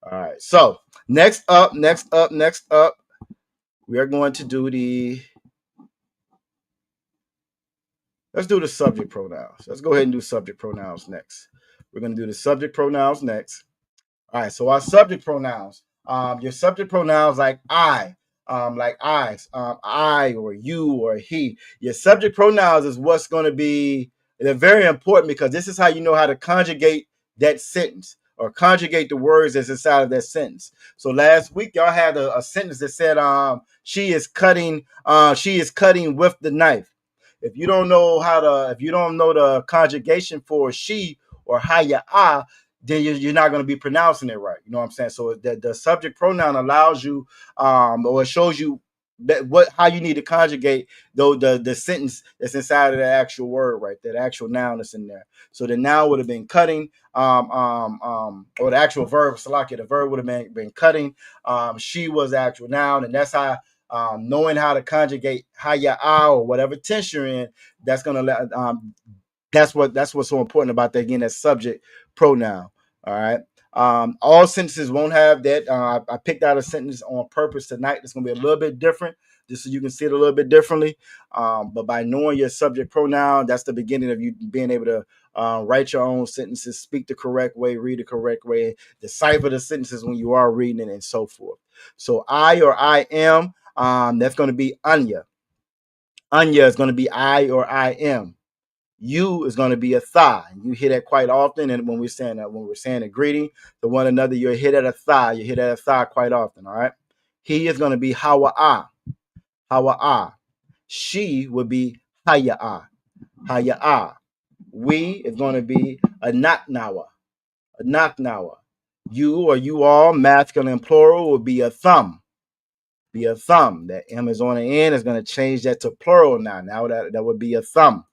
All right. So, next up, we are going to do let's do the subject pronouns. Let's go ahead and do subject pronouns next. We're going to do the subject pronouns next. All right, so our subject pronouns. Your subject pronouns like I or you or he. Your subject pronouns is what's going to be. They're very important because this is how you know how to conjugate that sentence or conjugate the words that's inside of that sentence. So last week y'all had a sentence that said she is cutting with the knife. If you don't know the conjugation for she or haya, then you're not going to be pronouncing it right. You know what I'm saying? So the subject pronoun allows you, or it shows you how you need to conjugate the sentence that's inside of the actual word, right? That actual noun that's in there. So the noun would have been cutting, or the actual verb, Salakia, the verb would have been cutting. She was the actual noun, and that's how. Knowing how to conjugate haya or whatever tense you're in, that's gonna let that's what's so important about that. Again, that subject pronoun. All right. All sentences won't have that. I picked out a sentence on purpose tonight. It's gonna be a little bit different, just so you can see it a little bit differently. But by knowing your subject pronoun, that's the beginning of you being able to write your own sentences, speak the correct way, read the correct way, decipher the sentences when you are reading it, and so forth. So I or I am. That's going to be Anya. Anya is going to be I or I am. You is going to be a thigh. You hear that quite often, and when we're saying a greeting to one another, you'll hit at a thigh. You hit at a thigh quite often. All right. He is going to be Hawa'a. Hawa'a. She would be Haya'a. Haya'a. We is going to be a Naknawa. A Naknawa. You or you all, masculine and plural, would be a thumb. Be a thumb. That M is on the end is going to change that to plural now. Now that would be a thumb.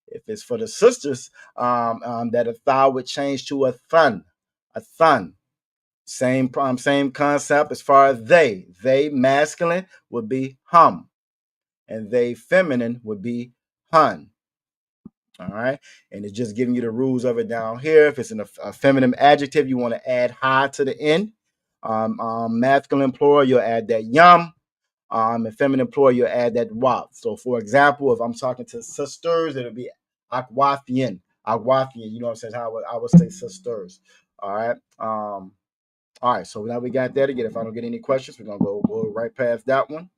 If it's for the sisters, that a thigh would change to a thun. A thun. Same concept as far as they. They masculine would be hum. And they feminine would be hun. All right. And it's just giving you the rules of it down here. If it's a feminine adjective, you want to add ha to the end. Masculine plural, you'll add that yum. And feminine plural, you add that waf. So, for example, if I'm talking to sisters, it'll be akwafian. Akwafian, you know what I'm saying? How I would say sisters. All right. All right. So now we got that again. If I don't get any questions, we're gonna go right past that one.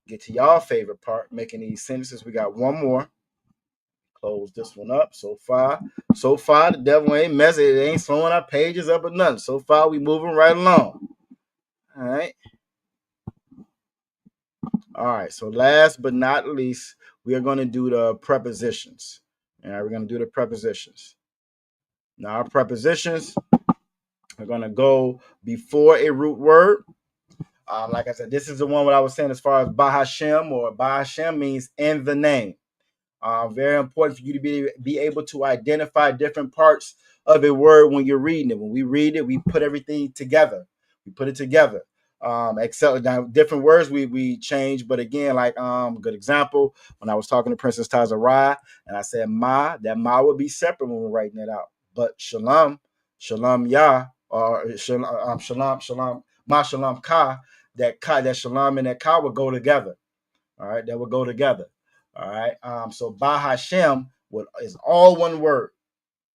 Get to y'all favorite part, making these sentences. We got one more. Close this one up. So far, the devil ain't messing. It ain't slowing our pages up or nothing. So far, we moving right along. All right. All right, so last but not least, we are going to do the prepositions. All right, we're going to do the prepositions. Now, our prepositions are going to go before a root word. Like I said, this is the one what I was saying as far as Bahashem, or Bahashem means in the name. Very important for you to be able to identify different parts of a word when you're reading it. When we read it, we put everything together. We put it together. Except now different words we change, but again, like good example, when I was talking to Princess Tazariah and I said ma, that ma would be separate when we're writing it out. But shalom ya, or shalom ma shalom ka, that shalom and that ka would go together. All right, that would go together. All right. So Ba Hashem is all one word.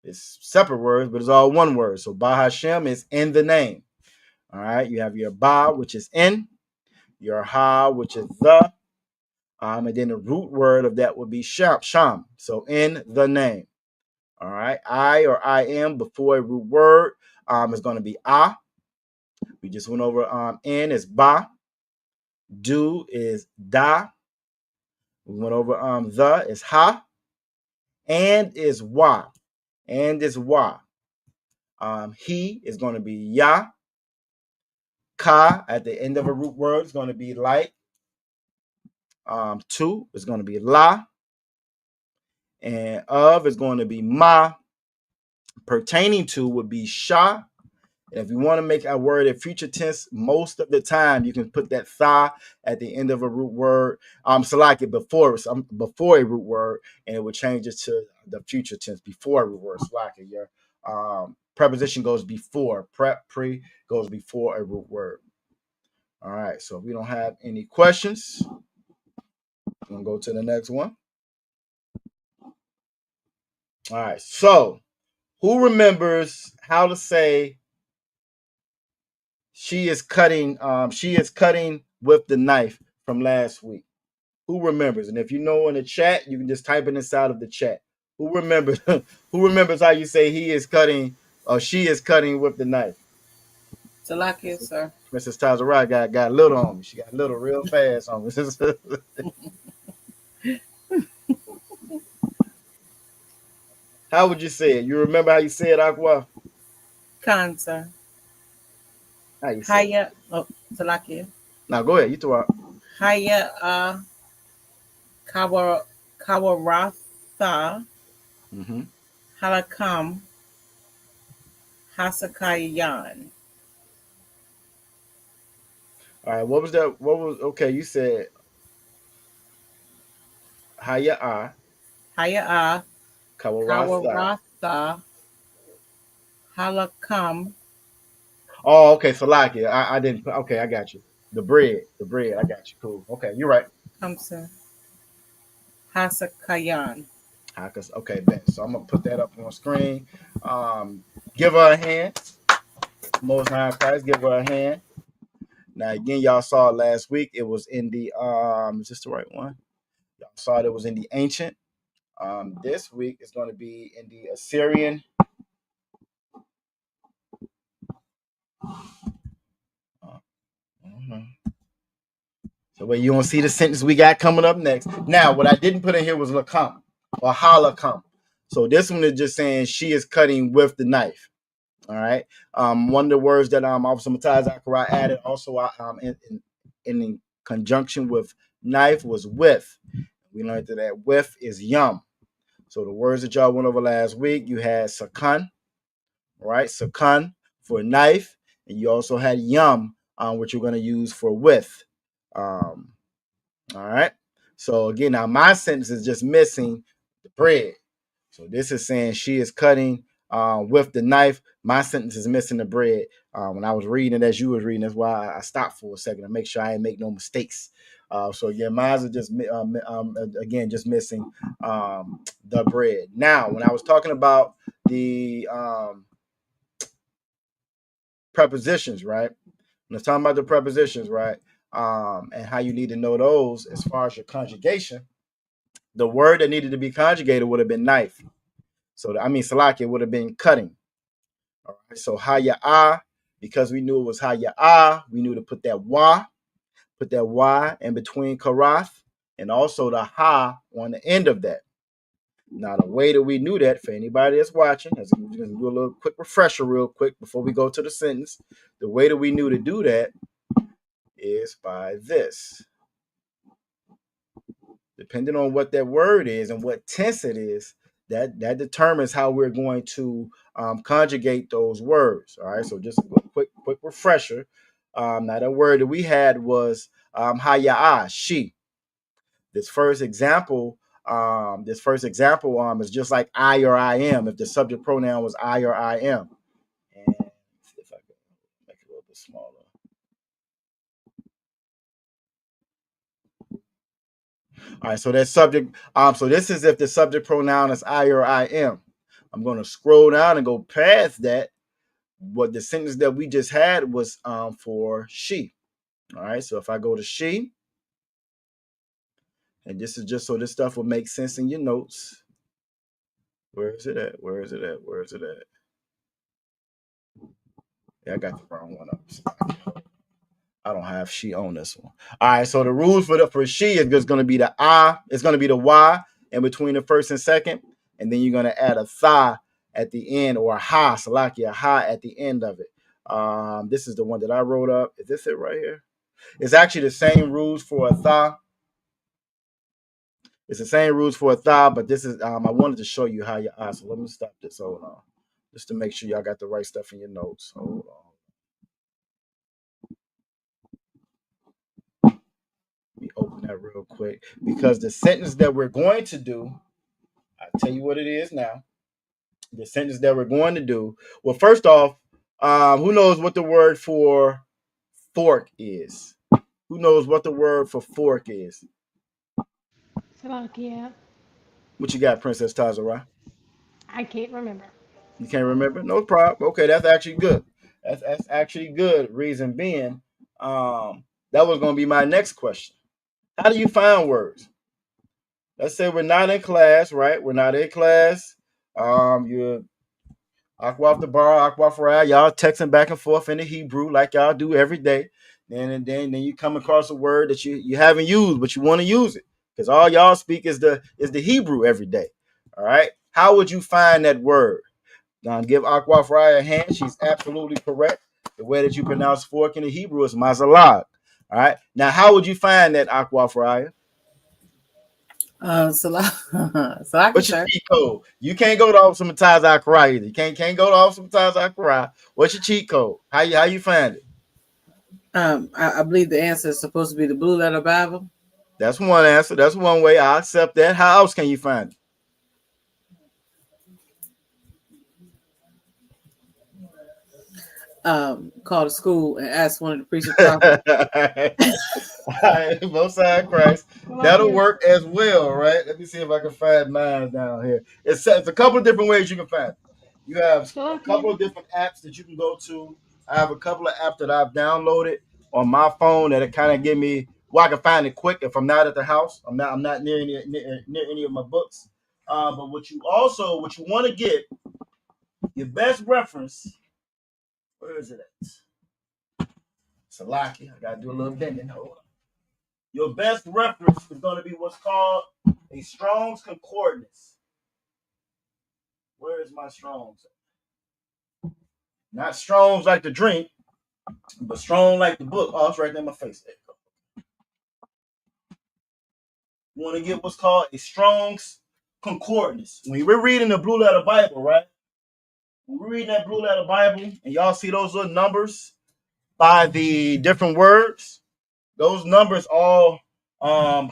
It's separate words, but it's all one word. So Ba Hashem is in the name. All right. You have your Ba, which is in, your Ha, which is the, And then the root word of that would be sham. So in the name. All right. I or I am before a root word is going to be ah. We just went over in is ba. Do is da. We went over the is ha. And is wa. And is wa. He is going to be ya. Ka at the end of a root word is going to be like. To is going to be la. And of is going to be ma. Pertaining to would be sha. And if you want to make a word in future tense, most of the time you can put that tha at the end of a root word. Select it before a root word, and it would change it to the future tense before a root word. Select it. Your preposition goes before. Pre goes before a root word. All right. So if we don't have any questions, I'm gonna go to the next one. All right. So who remembers how to say she is cutting with the knife from last week? Who remembers? And if you know in the chat, you can just type it inside of the chat. Who remembers? Who remembers how you say he is cutting or she is cutting with the knife? Salakia, sir. Mrs. Tazarah got little on me. She got little real fast on me. How would you say it? You remember how you say it, Aqua? Khan, sir. How you say it? Haya, Salakia. Now go ahead. You throw out. Haya Kawaratha Halakam Hasakayan. All right. What was that? What was okay? You said Haya Kawarasa. Kawaratha Halakam. Oh, okay. Salaki. I didn't. Okay, I got you. The bread. I got you. Cool. Okay, you're right. Sir. Hasakayan. Okay, Ben. So I'm gonna put that up on screen. Give her a hand. Most High Christ, give her a hand. Now again, y'all saw it last week. It was in the is this the right one? Y'all saw it was in the ancient. This week is going to be in the Assyrian. So where you don't see the sentence we got coming up next. Now, what I didn't put in here was lakam or halakam. So this one is just saying she is cutting with the knife. All right. One of the words that Officer Mataz Zachariah added also in conjunction with knife was with. We learned that with is yum. So the words that y'all went over last week, you had sakan, right? Sakan for knife, and you also had yum, which you're going to use for with. All right. So again, now my sentence is just missing the bread. So this is saying she is cutting with the knife. My sentence is missing the bread. When I was reading it as you was reading, that's why I stopped for a second to make sure I didn't make no mistakes. So yeah, mine are just again just missing the bread. Now, when I was talking about the prepositions, right? When I was talking about the prepositions, right, and how you need to know those as far as your conjugation, the word that needed to be conjugated would have been knife. So Salaki would have been cutting. All right. So haya'ah, because we knew it was haya'ah, we knew to put that y in between karath, and also the ha on the end of that. Now, the way that we knew that, for anybody that's watching, as we're going to do a little quick refresher real quick before we go to the sentence, the way that we knew to do that is by this. Depending on what that word is and what tense it is, that determines how we're going to conjugate those words. All right, so just a quick refresher. Now, the word that we had was haya'ah, she. This first example is just like I or I am. If the subject pronoun was I or I am, and if I can make it a little bit smaller. All right, so that subject. So this is if the subject pronoun is I or I am. I'm going to scroll down and go past that. What the sentence that we just had was for she. All right, so if I go to she, And this is just so this stuff will make sense in your notes. Where is it at? Where is it at? Where is it at? Yeah, I got the wrong one up. I don't have she on this one. All right, so the rules for she is just going to be the I. It's going to be the Y in between the first and second, and then you're going to add a tha at the end, or a ha, salaki, a ha at the end of it. This is the one that I wrote up. Is this it right here? It's actually the same rules for a tha. It's the same rules for a tha, but this is I wanted to show you how you ah. So let me stop this. Hold on, just to make sure y'all got the right stuff in your notes. Hold on. Let me open that real quick because the sentence that we're going to do, I'll tell you what it is now. The sentence that we're going to do. Well, first off, who knows what the word for fork is? Who knows what the word for fork is? Salakia. What you got, Princess Tazara? I can't remember. You can't remember? No problem. Okay, that's actually good. That's actually good. Reason being, that was going to be my next question. How do you find words? Let's say we're not in class, right? We're not in class. You're Aqua off the bar, Aqua off ride. Y'all texting back and forth in the Hebrew like y'all do every day. Then you come across a word that you haven't used, but you want to use it because all y'all speak is the Hebrew every day. All right. How would you find that word? Give Aqua Frya a hand. She's absolutely correct. The way that you pronounce fork in the Hebrew is mazalag. All right. Now, how would you find that Aqua Frya? So I can What's your share. cheat code? You can't go to Awesome Taz Akara either. You can't go to Awesome Taz Akara. What's your cheat code? How you find it? I believe the answer is supposed to be the Blue Letter Bible. That's one answer. That's one way. I accept that. How else can you find it? Call the school and ask one of the preacher prophets. Both sides Christ. That'll work as well, right? Let me see if I can find mine down here. It's a couple of different ways you can find it. You have a couple of different apps that you can go to. I have a couple of apps that I've downloaded on my phone that kind of give me I can find it quick if I'm not at the house. I'm not near any of my books. But what you want to get, your best reference. Where is it at? Salaki. I gotta do a little bending. Hold on. Your best reference is going to be what's called a Strong's Concordance. Where is my Strong's? Not Strong's like the drink, but Strong like the book. Oh, it's right there in my face. There you go. You want to get what's called a Strong's Concordance. When we're reading the Blue Letter Bible, right? When we're reading that Blue Letter Bible, and y'all see those little numbers by the different words, those numbers all are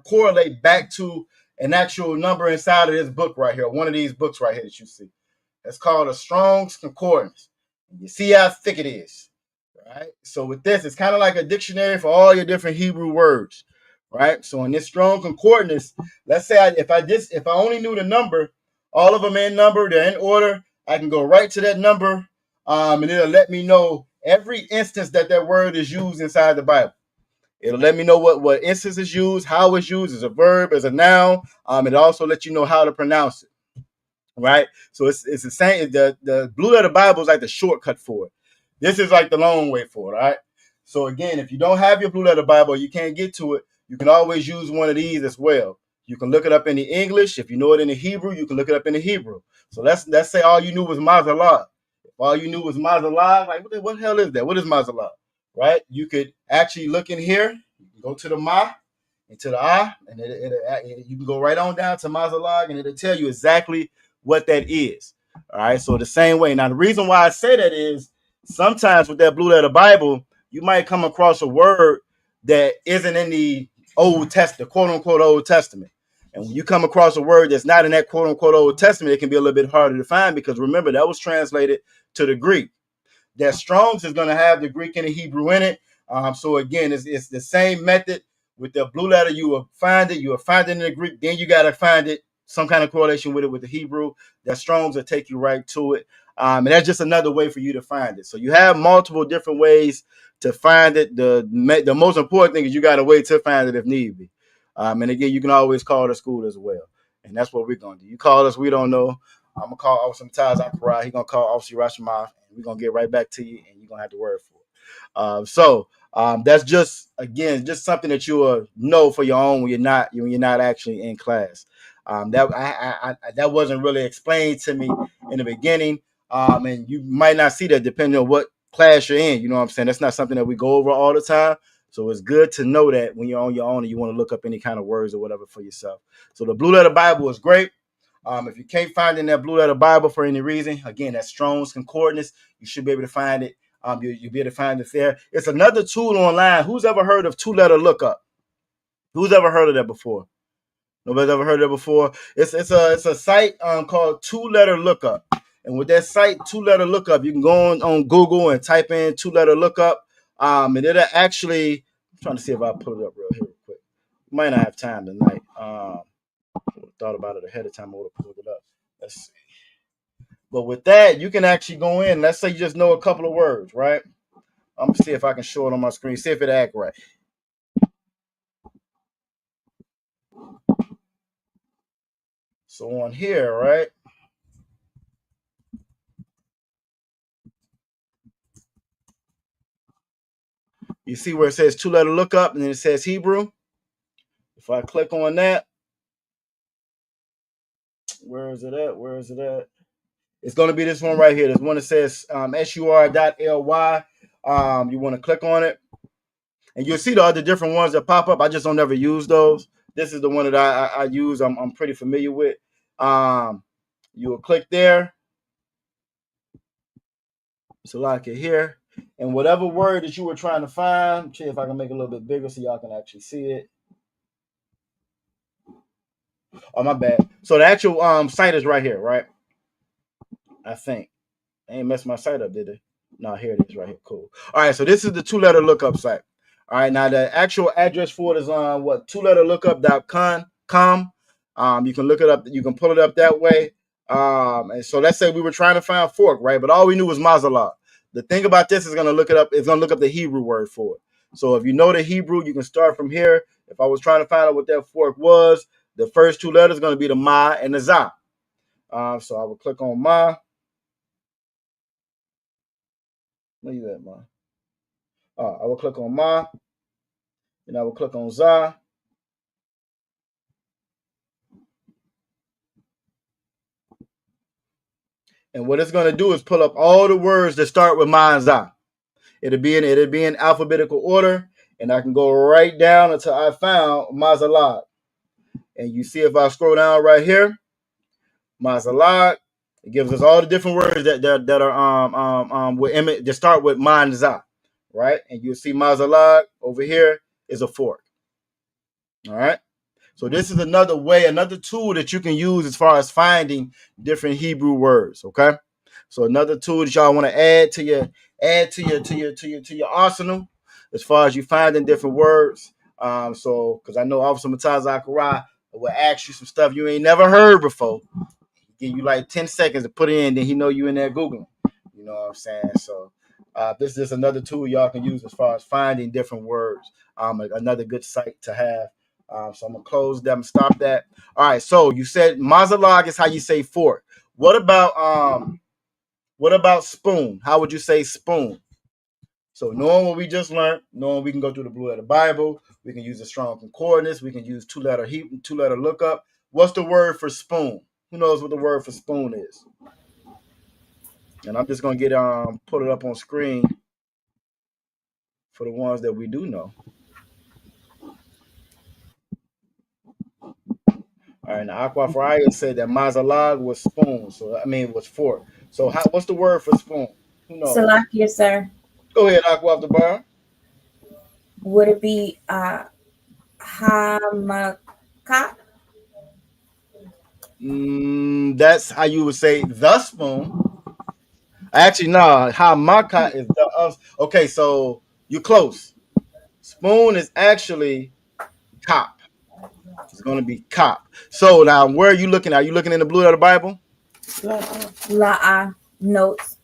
correlate back to an actual number inside of this book right here, one of these books right here that you see. It's called a Strong's Concordance. You see how thick it is, right? So with this, it's kind of like a dictionary for all your different Hebrew words, right? So in this Strong Concordance, let's say if I only knew the number, all of them in number, they're in order, I can go right to that number, and it'll let me know every instance that word is used inside the Bible. It'll let me know what instance is used, how it's used as a verb, as a noun. It also lets you know how to pronounce it, right? So it's the same. The Blue Letter Bible is like the shortcut for it. This is like the long way for it, all right? So again, if you don't have your Blue Letter Bible, you can't get to it, you can always use one of these as well. You can look it up in the English. If you know it in the Hebrew, you can look it up in the Hebrew. So let's say all you knew was Mazalah. If all you knew was Mazalah, like what the hell is that? What is Mazalah? Right? You could actually look in here. You can go to the Ma and to the Ah, and you can go right on down to Mazalah, and it'll tell you exactly what that is. All right. So the same way. Now, the reason why I say that is sometimes with that Blue Letter Bible, you might come across a word that isn't in the Old Testament, quote unquote Old Testament. And when you come across a word that's not in that quote unquote Old Testament, it can be a little bit harder to find because remember, that was translated to the Greek. That Strong's is going to have the Greek and the Hebrew in it. So again, it's the same method with the Blue Letter. You will find it in the Greek. Then you got to find it, some kind of correlation with it with the Hebrew. That Strong's will take you right to it. And that's just another way for you to find it. So you have multiple different ways to find it. The most important thing is you got a way to find it if need be. And again, you can always call the school as well. And that's what we're going to do. You call us, we don't know. I'm going to call Officer Mataz Akarai. He's going to call Officer Rashomon. And we're going to get right back to you, and you're going to have to work for it. That's just, again, just something that you will know for your own when you're not actually in class. That wasn't really explained to me in the beginning. And you might not see that depending on what class you're in. You know what I'm saying? That's not something that we go over all the time. So it's good to know that when you're on your own and you want to look up any kind of words or whatever for yourself. So the Blue Letter Bible is great. If you can't find in that Blue Letter Bible for any reason, again, that's Strong's Concordance. You should be able to find it. You'll be able to find it there. It's another tool online. Who's ever heard of two-letter lookup? Who's ever heard of that before? Nobody's ever heard of it before. It's a site called Two-Letter Lookup. And with that site, Two-Letter Lookup, you can go on Google and type in Two-Letter Lookup. And it'll actually, I'm trying to see if I put it up real quick. Might not have time tonight. Thought about it ahead of time. I would have pulled it up. Let's see. But with that, you can actually go in. Let's say you just know a couple of words, right? I'm going to see if I can show it on my screen. See if it act right. So on here, right? You see where it says two-letter lookup and then it says Hebrew. If I click on that, where is it at? It's going to be this one right here. There's one that says sur.ly. You want to click on it. And you'll see the other different ones that pop up. I just don't ever use those. This is the one that I use. I'm pretty familiar with. You will click there. So like it here. And whatever word that you were trying to find, see if I can make it a little bit bigger so y'all can actually see it. Oh, my bad. So the actual site is right here, right? I think. I ain't messed my site up, did they? No, here it is right here. Cool. All right, so this is the two-letter lookup site. All right, now the actual address for it is on twoletterlookup.com. You can look it up. You can pull it up that way. And so let's say we were trying to find fork, right? But all we knew was mazalah. The thing about this is going to look it up. It's going to look up the Hebrew word for it. So if you know the Hebrew, you can start from here. If I was trying to find out what that fork was, the first two letters are going to be the ma and the za. So I will click on ma. Where you at, ma? I will click on ma. And I will click on za. And what it's going to do is pull up all the words that start with ma and za. It'll be in alphabetical order, and I can go right down until I found mazalag. And you see if I scroll down right here, mazalag, it gives us all the different words that are that start with ma and za, right? And you'll see mazalag over here is a fork. All right. So this is another tool that you can use as far as finding different Hebrew words. Okay. So another tool that y'all want to add to your arsenal as far as you finding different words. So because I know Officer Mataz Akarai will ask you some stuff you ain't never heard before. Give you like 10 seconds to put it in, then he know you in there Googling. You know what I'm saying? So this is another tool y'all can use as far as finding different words. Another good site to have. So I'm gonna close them, stop that. All right. So you said mazalag is how you say fork. What about spoon? How would you say spoon? So knowing what we just learned, knowing we can go through the Blue Letter Bible, we can use the Strong Concordance, we can use two-letter lookup. What's the word for spoon? Who knows what the word for spoon is? And I'm just gonna get put it up on screen for the ones that we do know. All right, now Aqua Fryer said that mazalag was spoon, was fork. So what's the word for spoon? Who knows? Salakia, sir. Go ahead, Aqua off the bar. Would it be hamakat? That's how you would say the spoon. Actually, no, hamakat is the us. Okay, so you're close. Spoon is actually cop. It's going to be cop. So now, where are you looking? Are you looking in the Blue Letter Bible? La'a notes.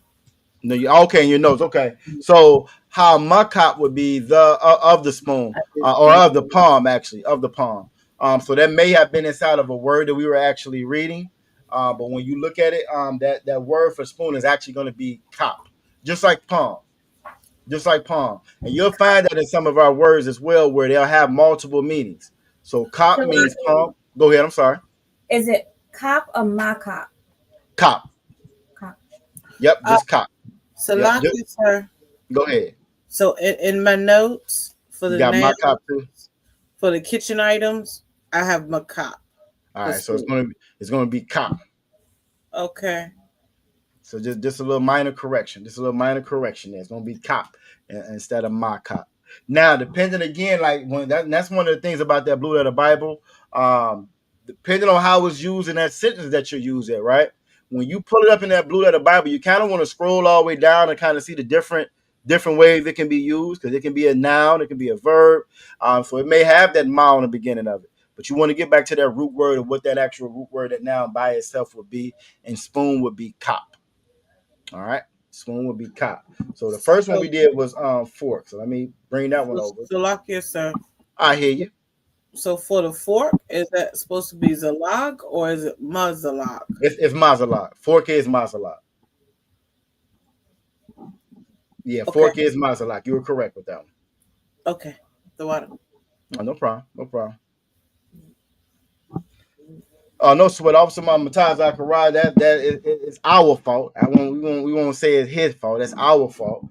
No, okay, in your notes. Okay, so how makap would be the of the spoon or of the palm, actually of the palm. So that may have been inside of a word that we were actually reading. But when you look at it, that word for spoon is actually going to be kop, just like palm, just like palm. And you'll find that in some of our words as well, where they'll have multiple meanings. So kop means Salakia, palm. Go ahead. I'm sorry. is it cop or my cop? Kop. Cop. Yep, just kop. Yep. Salakia, sir. Go ahead. So in my notes for You the got my nail, kop too. for the kitchen items, I have my cop. All right. So it's gonna be kop. Okay. So just a little minor correction. Just a little minor correction there. It's gonna be cop instead of my cop. Now, depending again, like that's one of the things about that blue letter Bible. Depending on how it's used in that sentence that you're using, right? When you pull it up in that blue letter Bible, you kind of want to scroll all the way down and kind of see the different ways it can be used, because it can be a noun, it can be a verb. So it may have that ma in the beginning of it. But you want to get back to that root word of what that actual root word that noun by itself would be, and spoon would be cop. All right, spoon would be cop. So the first one we did was fork. So let me bring that one over. Salakia, sir. I hear you. So for the fork, is that supposed to be zalag or is it mazalag? It's mazalag. Fork is mazalag. Yeah, Okay. fork is mazalag. You were correct with that one. Okay. The water. Oh, no problem. No problem. No sweat, Officer Mataz Zachariah. It's our fault. We won't say it's his fault. That's our fault.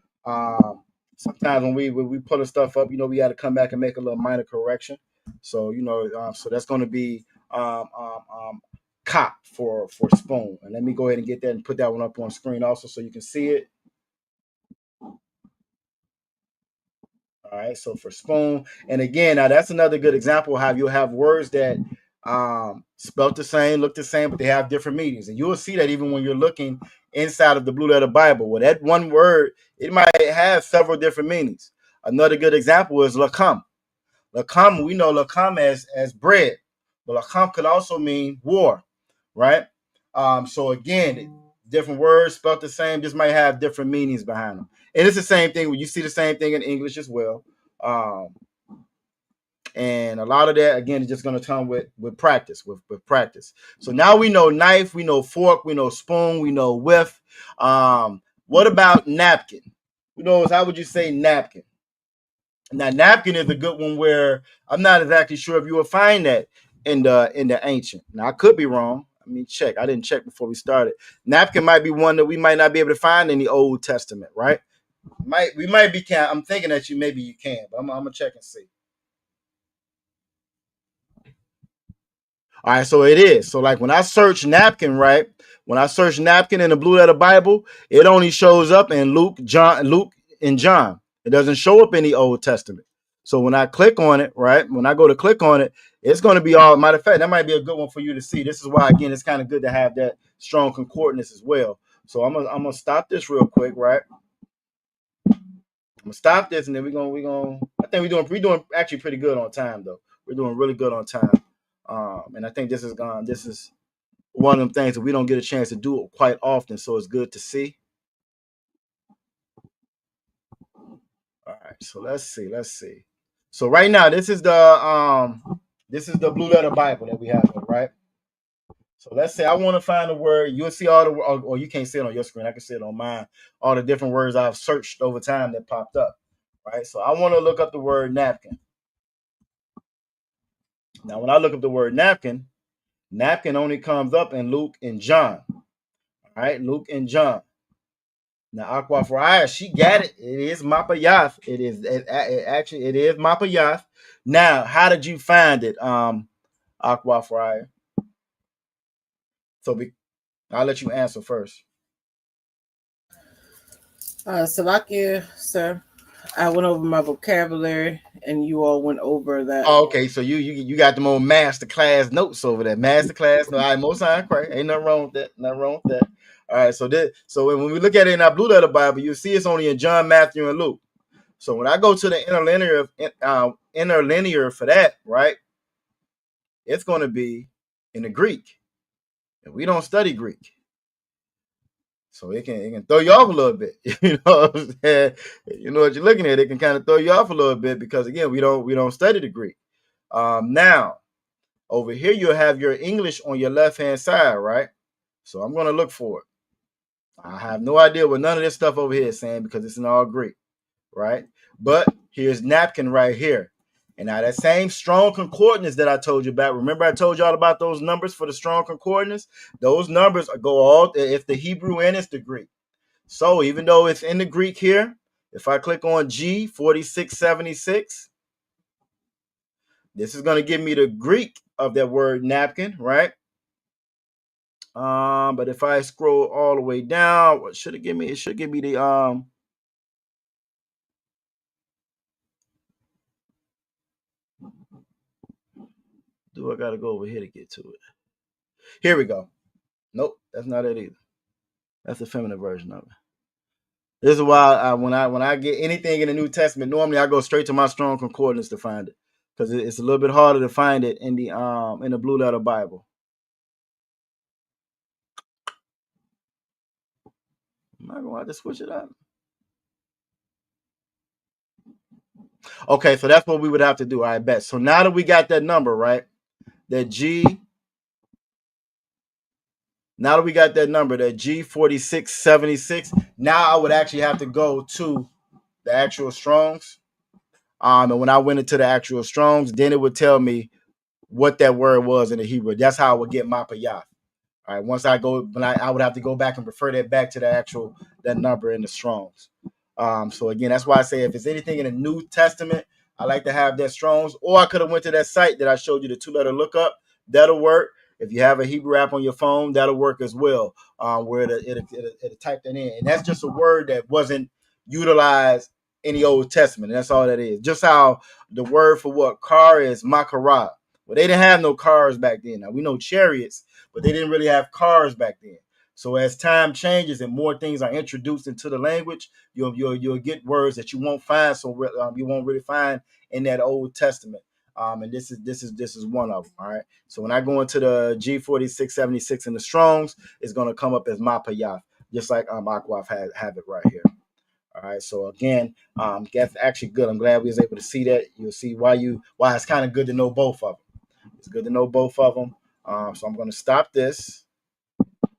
Sometimes when we put stuff up, we got to come back and make a little minor correction. So so that's going to be cop for spoon. And let me go ahead and get that and put that one up on screen also so you can see it. All right, so for spoon, and again, now that's another good example of how you'll have words that spelt the same, look the same, but they have different meanings. And you will see that even when you're looking inside of the blue letter Bible. Well, that one word, it might have several different meanings. Another good example is lakam. Lakam, we know lakam as bread, but lakam could also mean war, right? So again, different words spelt the same, just might have different meanings behind them. And it's the same thing when you see the same thing in English as well. And a lot of that, again, is just going to come with practice, with practice. So now we know knife, we know fork, we know spoon, we know whiff. What about napkin? How would you say napkin? Now, napkin is a good one where I'm not exactly sure if you will find that in the ancient. Now, I could be wrong. I mean, check. I didn't check before we started. Napkin might be one that we might not be able to find in the Old Testament, right? We might be. I'm thinking that maybe you can, but I'm gonna check and see. All right, so it is. So like when I search napkin, right? When I search napkin in the blue letter Bible, it only shows up in Luke, and John. It doesn't show up in the Old Testament. So when I click on it, right? When I go to click on it, it's going to be all. Matter of fact, that might be a good one for you to see. This is why, again, it's kind of good to have that strong concordance as well. So I'm gonna stop this real quick, right? I'm gonna stop this, and then we're gonna. I think we're doing actually pretty good on time, though. We're doing really good on time. And I think this is one of them things that we don't get a chance to do quite often, so it's good to see. All right, so let's see. So right now, this is the blue letter Bible that we have, right? So let's say I want to find a word. You'll see all the, or you can't see it on your screen. I can see it on mine. All the different words I've searched over time that popped up, right? So I want to look up the word napkin. Now, when I look up the word napkin only comes up in Luke and John. All right, Luke and John. Now, Aqua Faraya, she got it. It is Mapayath. It is Mapayath. Now, how did you find it, Aqua Faraya? So I'll let you answer first. Salakia, sir. I went over my vocabulary, and you all went over that. Oh, okay, so you got them old master class notes over there. Master class. No, all right, most time correct. Ain't nothing wrong with that. All right, so when we look at it in our blue letter Bible, you see it's only in John, Matthew, and Luke. So when I go to the interlinear for that, right, it's going to be in the Greek, and we don't study Greek. So it can throw you off a little bit. You know what I'm saying? You know what you're looking at. It can kind of throw you off a little bit because again, we don't study the Greek. Now, Over here, you'll have your English on your left-hand side, right? So I'm going to look for it. I have no idea what none of this stuff over here is saying because it's in all Greek, right? But here's napkin right here. And now that same strong concordance that I told you about, remember I told y'all about those numbers for the strong concordance? Those numbers go all, if the Hebrew and it's the Greek. So even though it's in the Greek here, if I click on G4676, this is going to give me the Greek of that word napkin, right? But if I scroll all the way down, what should it give me? It should give me the do I gotta go over here to get to it? Here we go. Nope, that's not it either. That's the feminine version of it. This is why when I get anything in the New Testament, normally I go straight to my strong concordance to find it, because it's a little bit harder to find it in the Blue Letter Bible. Am I gonna have to switch it up? Okay, so that's what we would have to do. I bet. So now that we got that number, right? That G. Now that we got that number, that G4676, now I would actually have to go to the actual Strong's. And when I went into the actual Strong's, then it would tell me what that word was in the Hebrew. That's how I would get Mapayath. All right. Once I go, but I would have to go back and refer that back to that number in the Strong's. So again, that's why I say if it's anything in the New Testament, I like to have that Strong's. Or I could have went to that site that I showed you, the 2-letter lookup. That'll work. If you have a Hebrew app on your phone, that'll work as well. Where it'll type that in, and that's just a word that wasn't utilized in the Old Testament. And that's all that is. Just how the word for what car is makarah. Well, they didn't have no cars back then. Now we know chariots, but they didn't really have cars back then. So as time changes and more things are introduced into the language, you'll get words that you won't find. You won't really find in that Old Testament. And this is one of them. All right. So when I go into the G4676 in the Strong's, it's going to come up as Mapayath, just like Aquaf have it right here. All right. So again, that's actually good. I'm glad we was able to see that. You'll see why it's kind of good to know both of them. It's good to know both of them. So I'm going to stop this.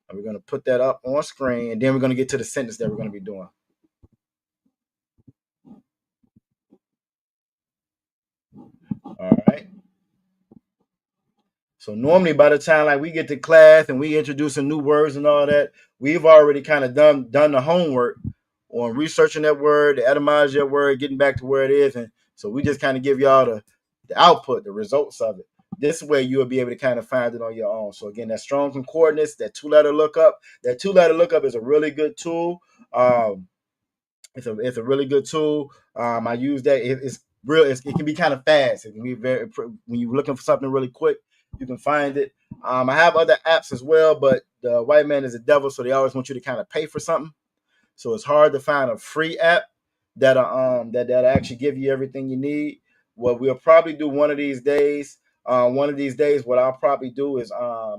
And we're going to put that up on screen, and then we're going to get to the sentence that we're going to be doing. All right. So normally by the time like we get to class and we introducing new words and all that, we've already kind of done the homework on researching that word, the etymology of that word, getting back to where it is. And so we just kind of give y'all the output, the results of it. This way you'll be able to kind of find it on your own. So again, that strong concordance, that 2-letter lookup, is a really good tool. It's a really good tool. I use that. It's real. It can be kind of fast. It can be very, when you're looking for something really quick, you can find it. I have other apps as well, but the white man is a devil, so they always want you to kind of pay for something. So it's hard to find a free app that'll actually give you everything you need. What we'll probably do one of these days, what I'll probably do is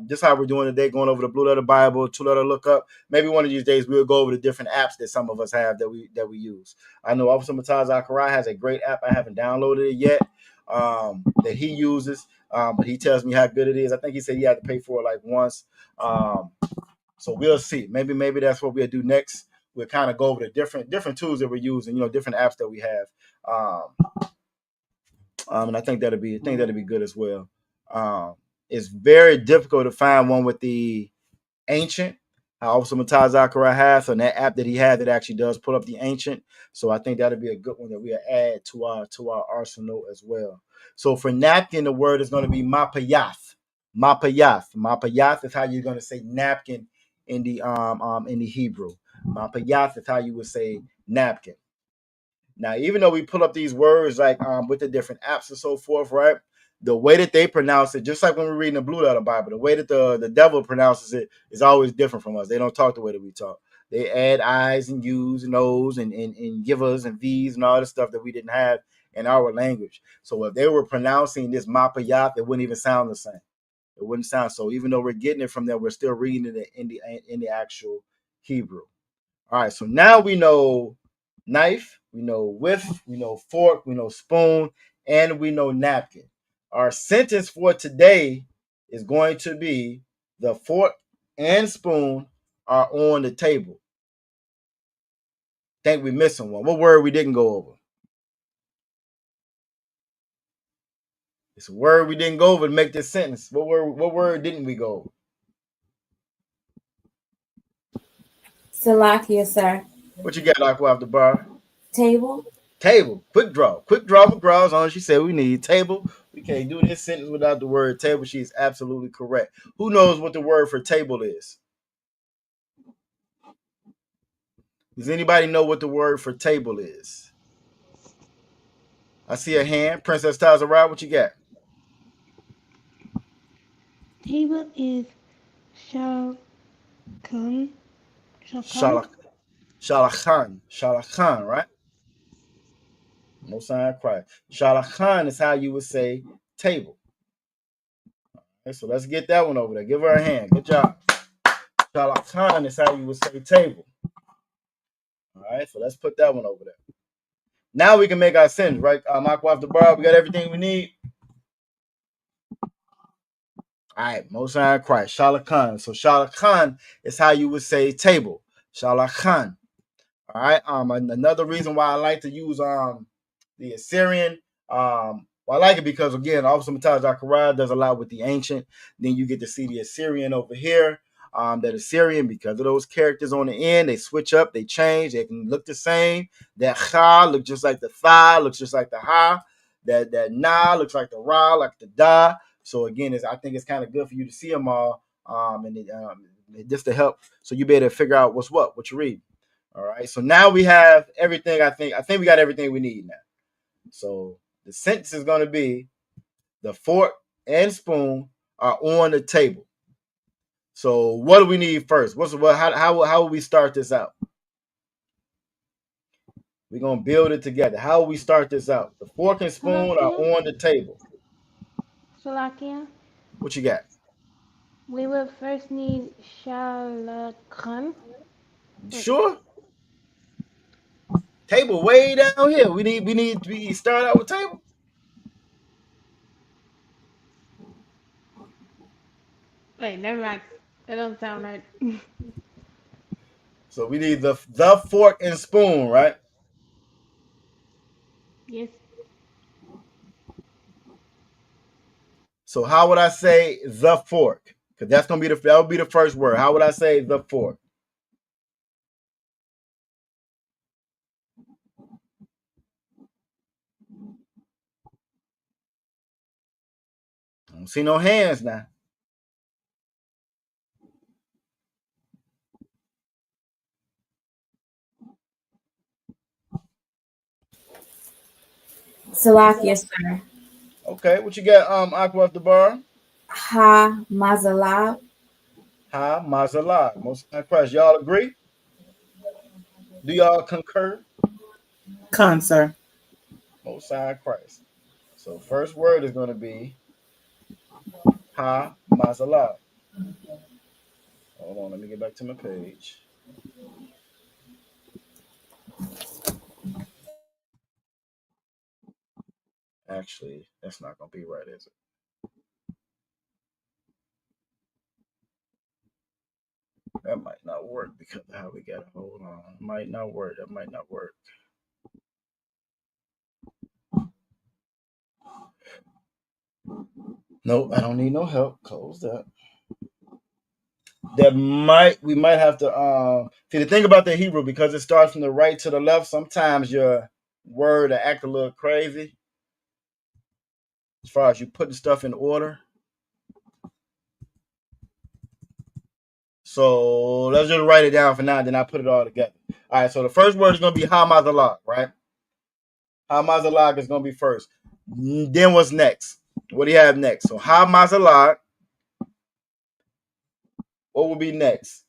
just how we're doing today, going over the Blue Letter Bible, 2-letter lookup. Maybe one of these days we'll go over the different apps that some of us have that we use. I know Officer Mataz Zakarai has a great app. I haven't downloaded it yet that he uses, but he tells me how good it is. I think he said he had to pay for it like once. So we'll see. Maybe that's what we'll do next. We'll kind of go over the different tools that we're using, different apps that we have. And I think that'll be good as well. It's very difficult to find one with the ancient. Also, Mataz Zakarai has on that app that he had that actually does pull up the ancient. So I think that'll be a good one that we'll add to our arsenal as well. So for napkin, the word is going to be mapayath. Mapayath. Mapayath is how you're going to say napkin in the Hebrew. Mapayath is how you would say napkin. Now, even though we pull up these words like with the different apps and so forth, right? The way that they pronounce it, just like when we're reading the Blue Letter Bible, the way that the devil pronounces it is always different from us. They don't talk the way that we talk. They add I's and U's and O's and givers and V's and all the stuff that we didn't have in our language. So if they were pronouncing this Mapayath, it wouldn't even sound the same. It wouldn't sound so. Even though we're getting it from them, we're still reading it in the actual Hebrew. All right, so now we know knife, we know whisk, we know fork, we know spoon, and we know napkin. Our sentence for today is going to be the fork and spoon are on the table. Think we're missing one. What word we didn't go over? It's a word we didn't go over to make this sentence. What word didn't we go over? Salakia, sir. What you got, Aqua, off the bar? Table. Table. Quick draw. Quick draw McGraw's on. She said we need table. We can't do this sentence without the word table. She's absolutely correct. Who knows what the word for table is? Does anybody know what the word for table is? I see a hand. Princess Tazara, what you got? Table is shalakhan. Shalakhan, right? No sign of Christ. Shalakhan is how you would say table. Okay, so let's get that one over there. Give her a hand. Good job. Shalakhan is how you would say table. All right, so let's put that one over there. Now we can make our sentence, right? Aqua off the bar. We got everything we need. All right, Most High Christ, Shalakhan. So Shalakhan is how you would say table. Shalakhan. All right. Another reason why I like to use the Assyrian. Well, I like it because again, Officer Mataj Zachariah does a lot with the ancient. Then you get to see the Assyrian over here. That Assyrian, because of those characters on the end, they switch up, they change, they can look the same. That cha looks just like the tha, looks just like the ha. That na looks like the ra, like the da. So again, I think it's kind of good for you to see them all, just to help, so you be able to figure out what's what you read. All right. So now we have everything. I think we got everything we need now. So the sentence is going to be the fork and spoon are on the table. So what do we need first? How will we start this out? We're going to build it together. How will we start this out? The fork and spoon are on the table. Salakia. What you got? We will first need shalakhan. Sure. Table way down here. We start out with table. Wait, never mind. That don't sound right. So we need the fork and spoon, right? Yes. So how would I say the fork? Because that would be the first word. How would I say the fork? I don't see no hands now. Salakia, sir. Okay, what you got, Aqua off the bar? Ha Mazalab. Ha Mazalah. Most High Christ. Y'all agree? Do y'all concur? Sir. Most High Christ. So first word is going to be Ha Mazalah. Hold on, let me get back to my page. Actually, that's not going to be right, is it? That might not work because of how we got it. Hold on. Might not work. That might not work. Nope, I don't need no help. Close that. We might have to see the thing about the Hebrew, because it starts from the right to the left, sometimes your word will act a little crazy as far as you putting stuff in order. So let's just write it down for now, then I put it all together. All right, so the first word is going to be Hamazalag, right? Hamazalag is going to be first. Then what's next? What do you have next? So Hamazalag, what will be next?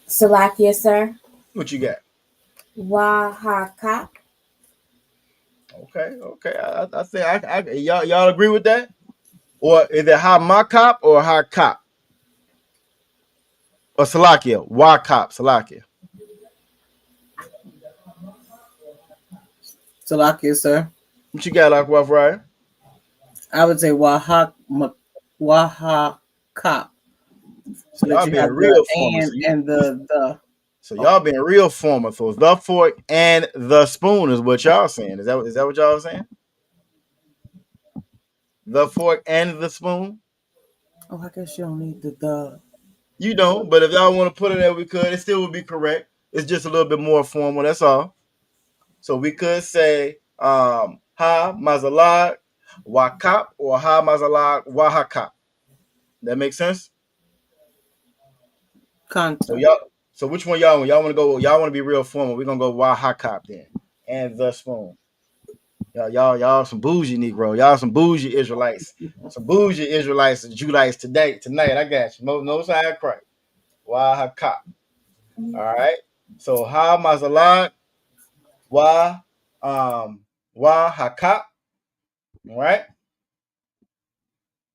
Salakia, sir. What you got? Wahaka. Okay. I say y'all agree with that? Or is it ha makap or ha kap? Or Salakia? Wa kap, Salakia. Salakia, sir. What you got, Aqua Friday? I would say Wahakap. So that Y'all you being have the real formal. and the. So y'all being real formal. So it's the fork and the spoon is what y'all saying. Is that what y'all saying? The fork and the spoon? Oh, I guess you don't need the. You don't, but if y'all want to put it there, we could. It still would be correct. It's just a little bit more formal. That's all. So we could say ha mazalag wakap or ha mazalag wahakap. That makes sense. So Contact. y'all. So which one y'all want? Y'all want to go? Y'all want to be real formal? We're gonna go wahakap then, and the spoon. Y'all some bougie Negro. Y'all some bougie Israelites. Some bougie Israelites and Judites tonight. I got you. No side crack. Wahakap. All right. So ha mazalag wa hakap. All right.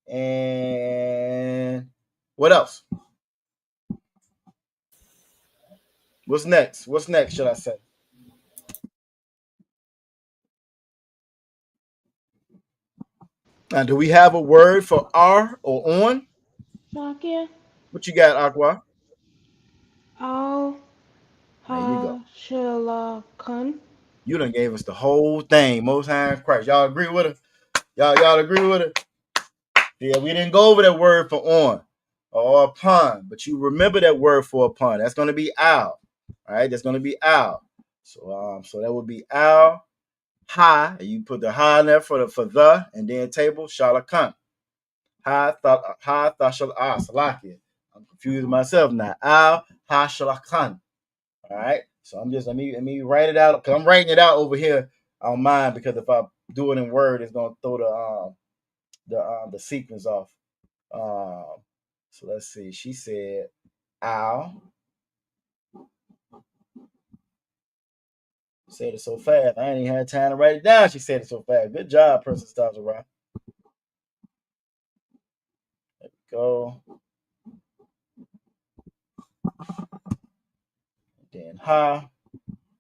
And what else? What's next? What's next, should I say? Now, do we have a word for R or on? Salakia. What you got, Aqua? Al There you go. Hashalakan. You done gave us the whole thing. Most High in Christ. Y'all agree with her? Y'all agree with her? Yeah, we didn't go over that word for on or upon, but you remember that word for upon. That's going to be al. All right, that's going to be al. So that would be al ha. And you put the ha in there for the and then table shalakan. Ha thashal salakia. I'm confused myself now. Al ha shalakan. All right. So I'm just let me write it out because I'm writing it out over here on mine because if I do it in word, it's gonna throw the sequence off. So let's see. She said, "Ow." Said it so fast. I ain't even had time to write it down. She said it so fast. Good job, Princess Tazara. There we go. And then ha,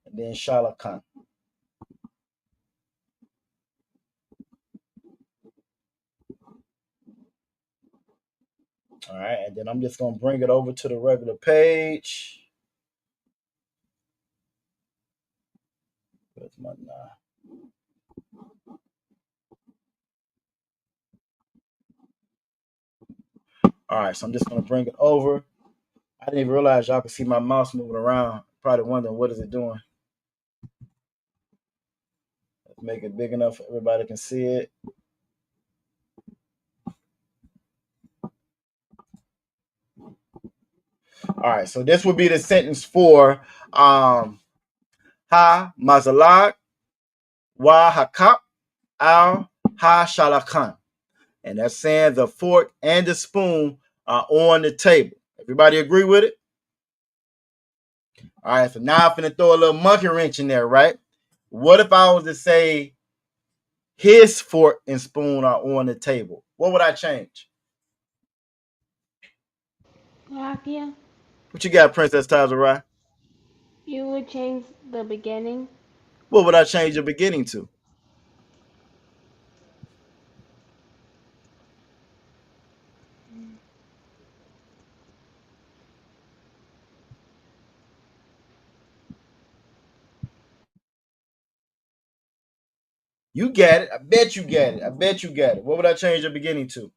and then shalakan. All right, and then I'm just gonna bring it over to the regular page. Where's my All right, so I'm just gonna bring it over. I didn't even realize y'all could see my mouse moving around. Probably wondering what is it doing. Let's make it big enough so everybody can see it. All right, so this would be the sentence for ha mazalag wa hakap al ha shalakan. And that's saying the fork and the spoon are on the table. Everybody agree with it? All right, so now I'm finna throw a little monkey wrench in there, right? What if I was to say his fork and spoon are on the table? What would I change? Salakia. What you got, Princess Tazarai? You would change the beginning. What would I change the beginning to? You got it. I bet you got it. I bet you got it. What would I change the beginning to?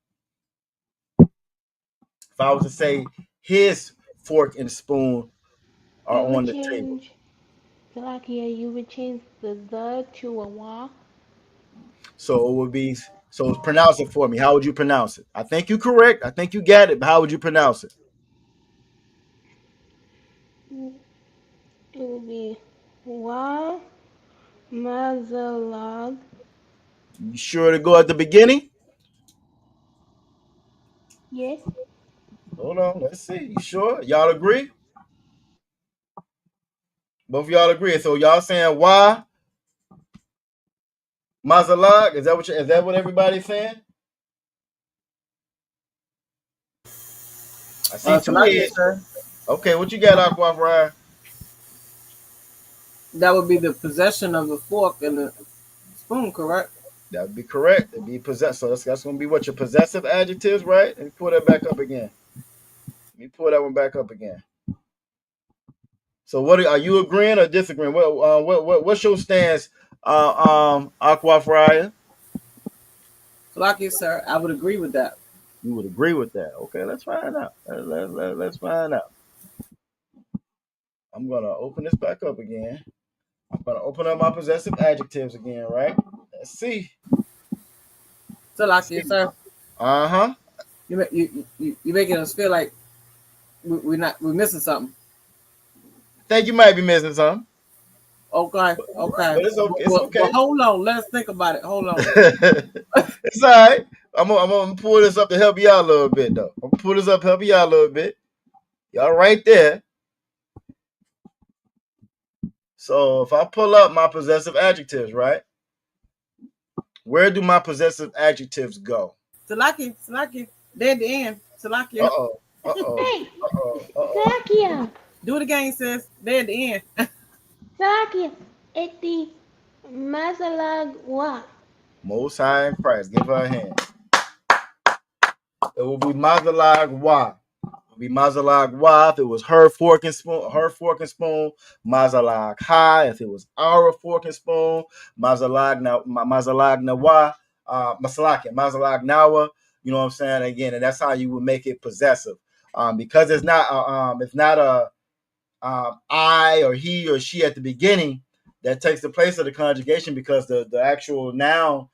If I was to say his fork and spoon are You on would the table. change. Salakia. You would change the to a wa. So it would be, so pronounce it for me. How would you pronounce it? I think you're correct. I think you got it, but how would you pronounce it? It would be wa mazalag. You sure to go at the beginning? Yes. Hold on, let's see. You sure? Y'all agree? Both of y'all agree. So y'all saying why Mazalag? Is that what everybody's saying? I see two Salakia, heads. sir. Okay, what you got, Aqua Fry? That would be the possession of the fork and the spoon, correct? That would be correct. It'd be possessed. So that's going to be what your possessive adjectives, right? Let me pull that back up again. Let me pull that one back up again. So what are you agreeing or disagreeing? What's your stance, Aqua Fry? Salakia, sir. I would agree with that. You would agree with that. Okay, let's find out. Let's find out. I'm going to open this back up again. I'm going to open up my possessive adjectives again, right? Let's see. Salakia, sir. Uh-huh. You making us feel like we're missing something. I think you might be missing something. Okay. But it's okay. It's okay. But hold on. Let us think about it. Hold on. It's all right. I'm gonna pull this up to help you out a little bit, though. I'm gonna pull this up to help you out a little bit. Y'all right there. So if I pull up my possessive adjectives, right? Where do my possessive adjectives go? Salakia. They're at the end. Salakia. Hey, Salakia. Do it again, sis. They're at the end. Salakia. It's the Mazalagwa. Most High in Christ. Give her a hand. It will be Mazalag Wa. It will be Mazalag Wa if it was her fork and spoon. Mazalag Ha if it was our fork and spoon. Mazalag Nawa. Mazalag Nawa. You know what I'm saying? Again, and that's how you would make it possessive. Because it's not a I or he or she at the beginning that takes the place of the conjugation, because the actual noun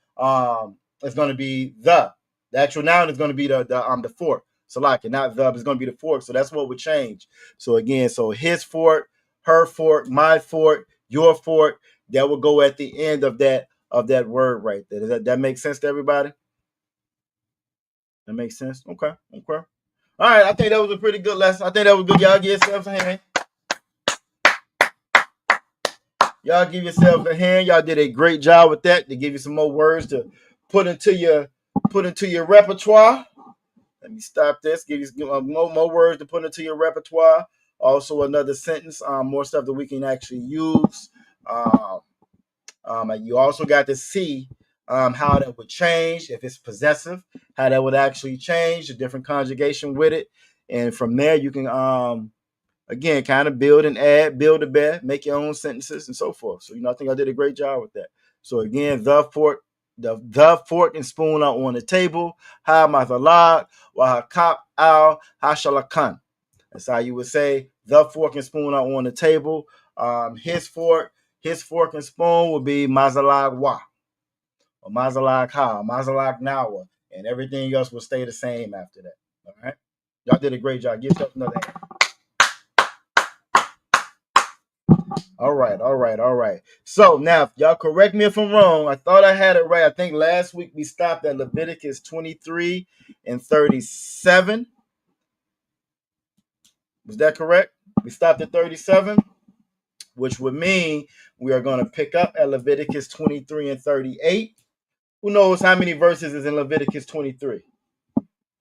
is going to be the actual noun is going to be the fork. So like it, not the, it's going to be the fork. So that's what would change. So again, so his fork, her fork, my fork, your fork, that will go at the end of that word right there. Does that make sense to everybody? That makes sense. Okay. All right. I think that was a pretty good lesson. I think that was good. Y'all give yourselves a hand. Y'all give yourselves a hand. Y'all did a great job with that. To give you some more words to put into your repertoire. Let me stop this. Give you more words to put into your repertoire. Also, another sentence. More stuff that we can actually use. You also got to see how that would change if it's possessive. How that would actually change, the different conjugation with it, and from there you can again, kind of build and add, build a bear, make your own sentences and so forth. So, I think I did a great job with that. So again, the fork and spoon are on the table. Ha mathalag, wa hakap al hashalakan. That's how you would say the fork and spoon are on the table. His fork and spoon would be mazalag wa, or mazalag ha, mazalag nawa, and everything else will stay the same after that. All right. Y'all did a great job. Give yourself another hand. All right. So now, if y'all correct me if I'm wrong. I thought I had it right. I think last week we stopped at Leviticus 23 and 37. Was that correct? We stopped at 37, which would mean we are going to pick up at Leviticus 23 and 38. Who knows how many verses is in Leviticus 23?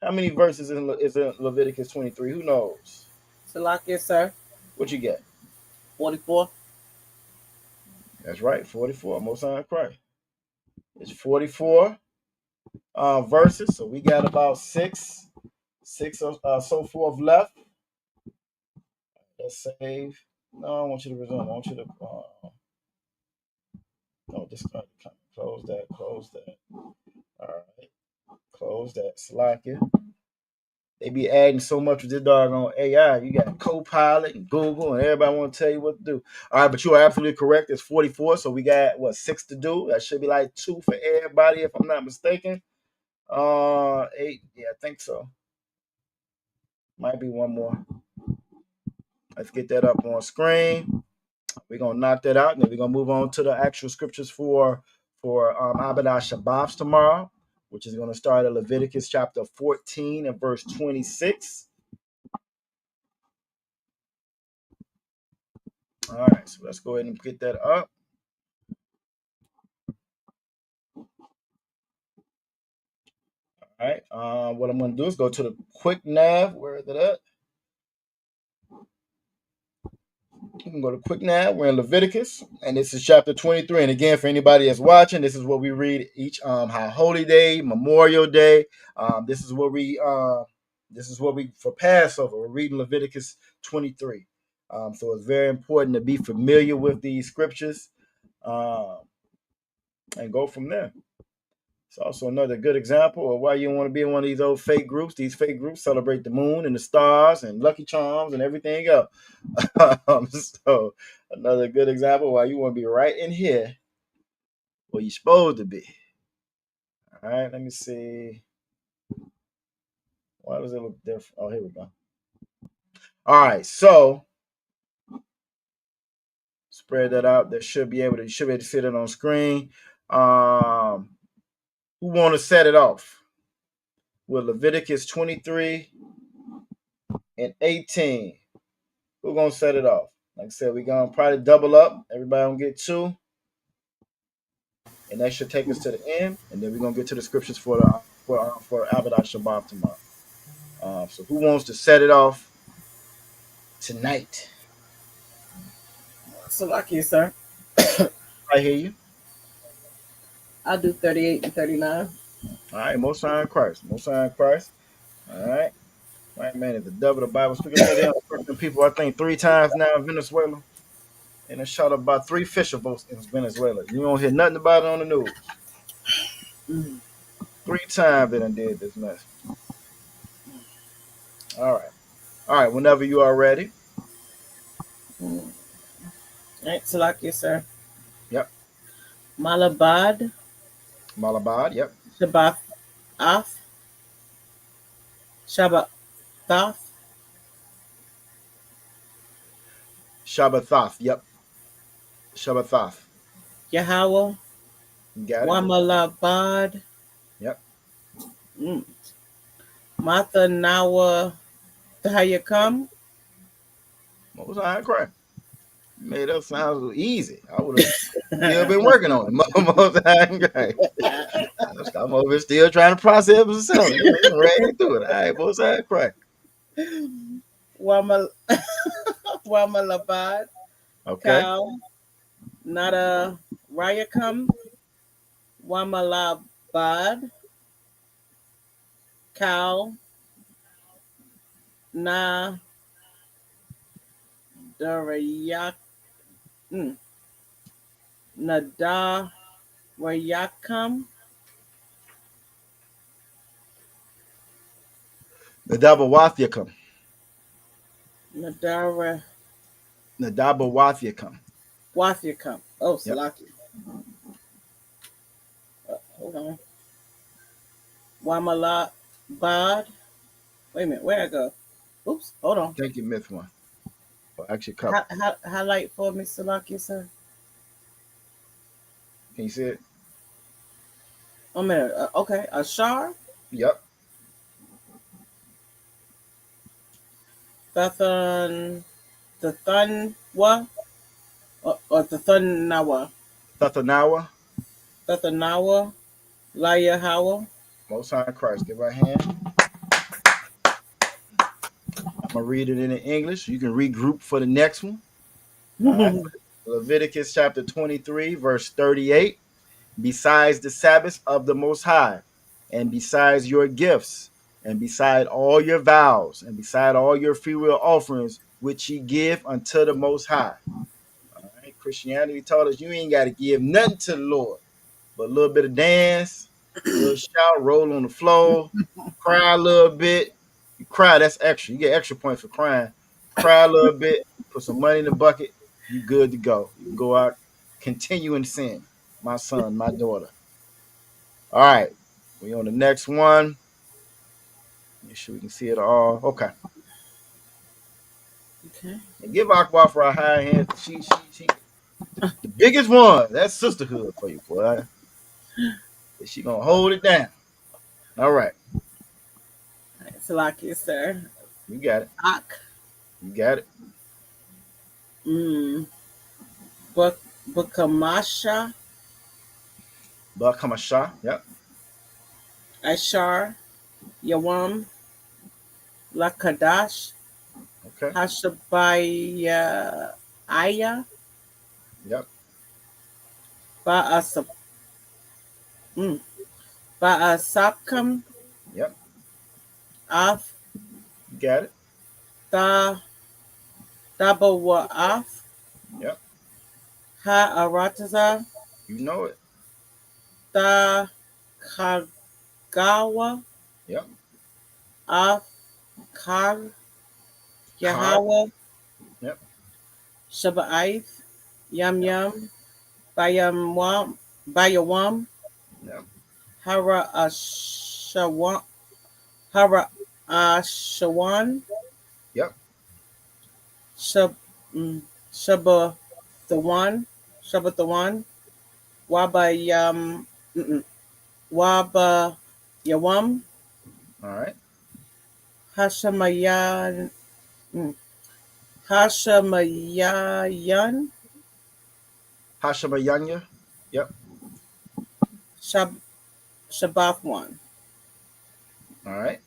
How many verses is in Leviticus 23? Who knows? Salakia, sir. What you get? 44. That's right, 44. Most High Christ. It's 44 verses. So we got about six so forth left. Let's save. No, I want you to resume. I want you to discard the comment. Close that. All right. Close that. Slack it. They be adding so much with this doggone AI. You got Copilot and Google, and everybody want to tell you what to do. All right, but you are absolutely correct. It's 44, so we got 6 to do. That should be like 2 for everybody, if I'm not mistaken. 8, yeah, I think so. Might be one more. Let's get that up on screen. We're gonna knock that out, and then we're gonna move on to the actual scriptures for Abadah Shabbat tomorrow, which is gonna start at Leviticus chapter 14 and verse 26. All right, so let's go ahead and get that up. All right. What I'm going to do is go to the quick nav. Where is it at? You can go to quick nav. We're in Leviticus, and this is chapter 23. And again, for anybody that's watching, this is what we read each High Holy Day, Memorial Day. This is what we for Passover. We're reading Leviticus 23. So it's very important to be familiar with these scriptures and go from there. It's also another good example of why you don't want to be in one of these old fake groups. These fake groups celebrate the moon and the stars and Lucky Charms and everything else. So another good example why you want to be right in here where you're supposed to be. All right, let me see. Why does it look different? Oh, here we go. All right, so spread that out. You should be able to see it on screen. Who want to set it off with Leviticus 23 and 18? Who's gonna set it off? Like I said, we're gonna probably double up. Everybody gonna get 2, and that should take us to the end. And then we're gonna get to the scriptures for Avodah Shabbat tomorrow. So who wants to set it off tonight? Salakia, sir. I hear you. I'll do 38 and 39. All right, Most High in Christ. Most High in Christ. All right. Right, man, is the devil the Bible speaking? They don't hurt people, I think, 3 times now in Venezuela. And they shot up about 3 fisher boats in Venezuela. You don't hear nothing about it on the news. 3 times they done did this mess. All right, whenever you are ready. All right, Salakia, sir. Yep. Malabad. Yep. Shabbat Af. Shabbat Thaf. Shabbathath. Yep. Shabbathath. Yahweh. You got it. Wamalabad. Yep. Mathanawa Dayakam. What was I crying? Made that sound so easy. I would have still been working on it. I'm over here still trying to process myself. Ready to do it. All right, both sides crack. Wamalabad. Okay. Cow. Nada Rayakam. Wamalabad. Cow. Na Darayak. Nada Rayakam. Nadabawathyakam. Nadabawathyakam. Oh, Salaki. Yep. Hold on. Wamalabad. Wait a minute. Where'd I go? Oops. Hold on. Thank you, Myth One. Well, actually, highlight for me, Salaki, sir. Can you see it? Oh, man. Okay. Ashar. Yep. Tathanwa or Tathanawa. Tathanawa. Layahawa. Most High Christ. Give our hand. I'm gonna read it in English. You can regroup for the next one. Right. Leviticus chapter 23, verse 38. Besides the Sabbath of the Most High, and besides your gifts, and beside all your vows, and beside all your freewill offerings, which ye give unto the Most High. All right. Christianity taught us you ain't got to give nothing to the Lord, but a little bit of dance, a little shout, roll on the floor, cry a little bit. You cry, that's extra. You get extra points for crying. Cry a little bit, put some money in the bucket, you good to go. You can go out, continue in sin. My son, my daughter. All right. We on the next one. Make sure we can see it all. Okay. And give Akbar for a high hand. She the biggest one. That's sisterhood for you, boy. She gonna hold it down. All right. Salaki, sir. You got it. Ak. You got it. Bakamasha. Bakamasha. Yep. Ashar. Yawam, La Qadash, Okay. Hashabaya Aya, Yep. Ba'asap, Ba'asapkam, Yep. Af, You got it. Ta, Tabawa'af, Yep. Ha'arataza, You know it. Ta, Kagawa, Yep. Af, Kag, Cog. Yahweh, Yep. Shaba'ith, Yam Yep. Yam, Bayawam, Yep. Hara Ashawan, Hara Ashawan, Yep. Shab, Shaba Thawan, Shaba Thawan, Waba Yam, Waba Yawam, All right. Hashamayan, Hashamayayan, Hashabayanya. Yep. Shab, Shabathwan. All right.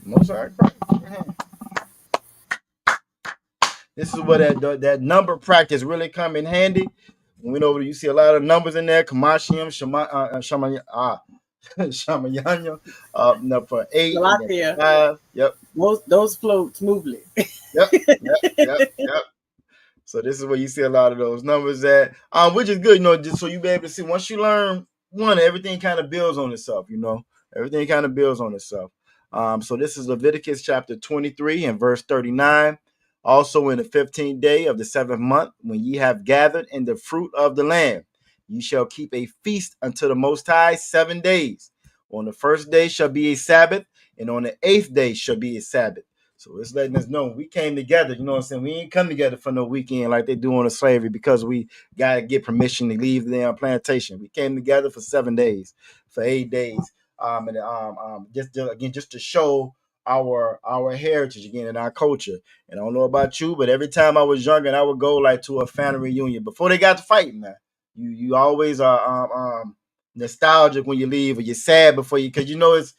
Most High Christ. This is where that number practice really come in handy. When we know you see a lot of numbers in there. Kamashim, Shamayanya, no, for 8 and then Salakia, 5. Yep. those flowed smoothly. Yep. Yep. Yep. Yep. So this is where you see a lot of those numbers at, which is good, just so you be able to see. Once you learn one, everything kind of builds on itself. Everything kind of builds on itself. So this is Leviticus chapter 23 and verse 39. Also in the 15th day of the 7th month, when ye have gathered in the fruit of the land, ye shall keep a feast unto the Most High 7 days. On the first day shall be a Sabbath, and on the 8th day shall be a Sabbath. So it's letting us know we came together. You know what I'm saying? We ain't come together for no weekend like they do on the slavery because we got to get permission to leave their plantation. We came together for 7 days, for 8 days. Just to show our heritage again and our culture. And I don't know about you, but every time I was younger, and I would go like to a family reunion before they got to fighting. Now, you always are nostalgic when you leave, or you're sad before you, because it's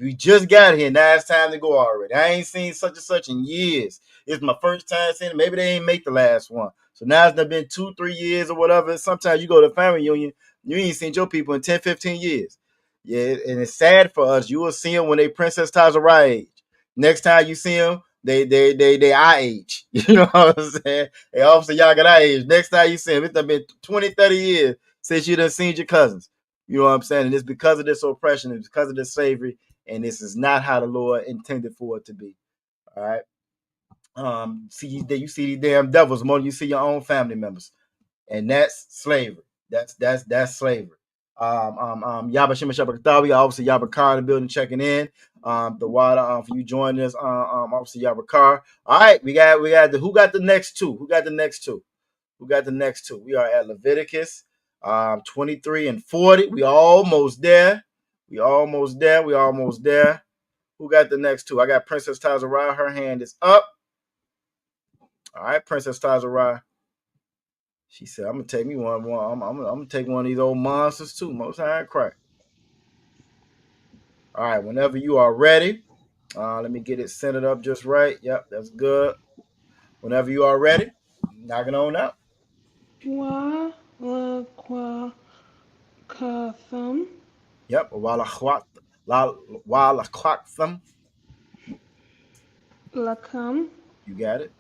we just got here. Now it's time to go already. I ain't seen such and such in years. It's my first time seeing it. Maybe they ain't make the last one. So now it's been 2-3 years or whatever. Sometimes you go to a family reunion, you ain't seen your people in 10, 15 years. Yeah, and it's sad for us. You will see them when they Princess Tazara age. Next time you see them, they our age. You know what I'm saying? Hey, Officer, y'all got our age. Next time you see them, it's been 20, 30 years since you done seen your cousins. You know what I'm saying? And it's because of this oppression. It's because of this slavery. And this is not how the Lord intended for it to be. All right. See, you see these damn devils more than you see your own family members, and that's slavery. That's slavery. Yabba Shimon Shabbat obviously Yabba Khan in the building checking in. The water for you joining us. Obviously Yabba Khan. All right, we got who got the next two? Who got the next two? Who got the next two? We are at Leviticus 23 and 40. We almost there. We almost there. We almost there. Who got the next two? I got Princess Tazara. Her hand is up. All right, Princess Tazara. She said, "I'm gonna take me one. I'm gonna take one of these old monsters too. Most High crack." All right, whenever you are ready. Let me get it centered up just right. Yep, that's good. Whenever you are ready, knock it on out. Wa la qua katham Yep, while I clock them. lakam You got it.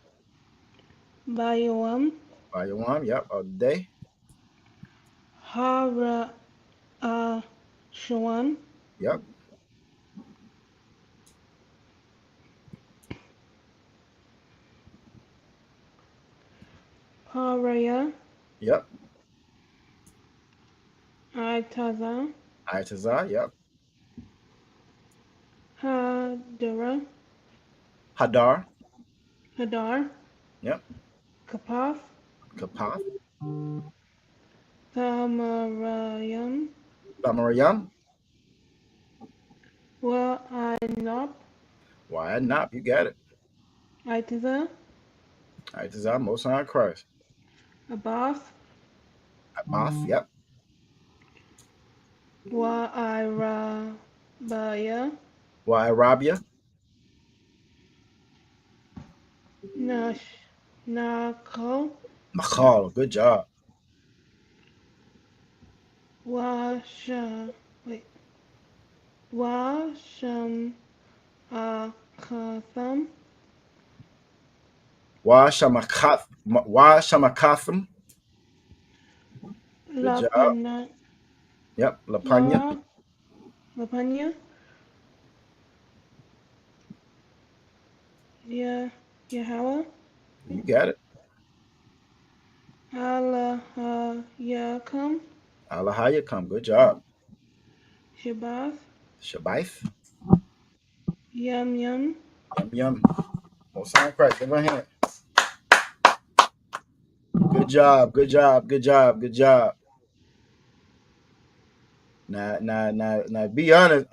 bayawam By your one. Yep, all day. hara shawan Yep, haraya yep. aitaza Itazar. Yep. hadara Hadar. hadar Yep. kapath Kapath. tamarayam Bamarayam. wa ainop Why not? You got it. aitaza Itazar. Most High Christ. abath Abath. Yep. wa irabaya Wa Arabia. Nako. Machal. Good job. Washa. Wait. Washam. Akatham. Wa Shamakath. Wa Shamakatham. Good job. Lapana. Yep. Lapanya. La. Lapanya. Yeah. Yahweh. You got it. Alahayakam. Alahayakam. Good job. Shabath. Shabaith. Yum yum. Yum yum. Most High Christ. Give her a hand. Good job. Good job. Good job. Good job. Now. Be honest.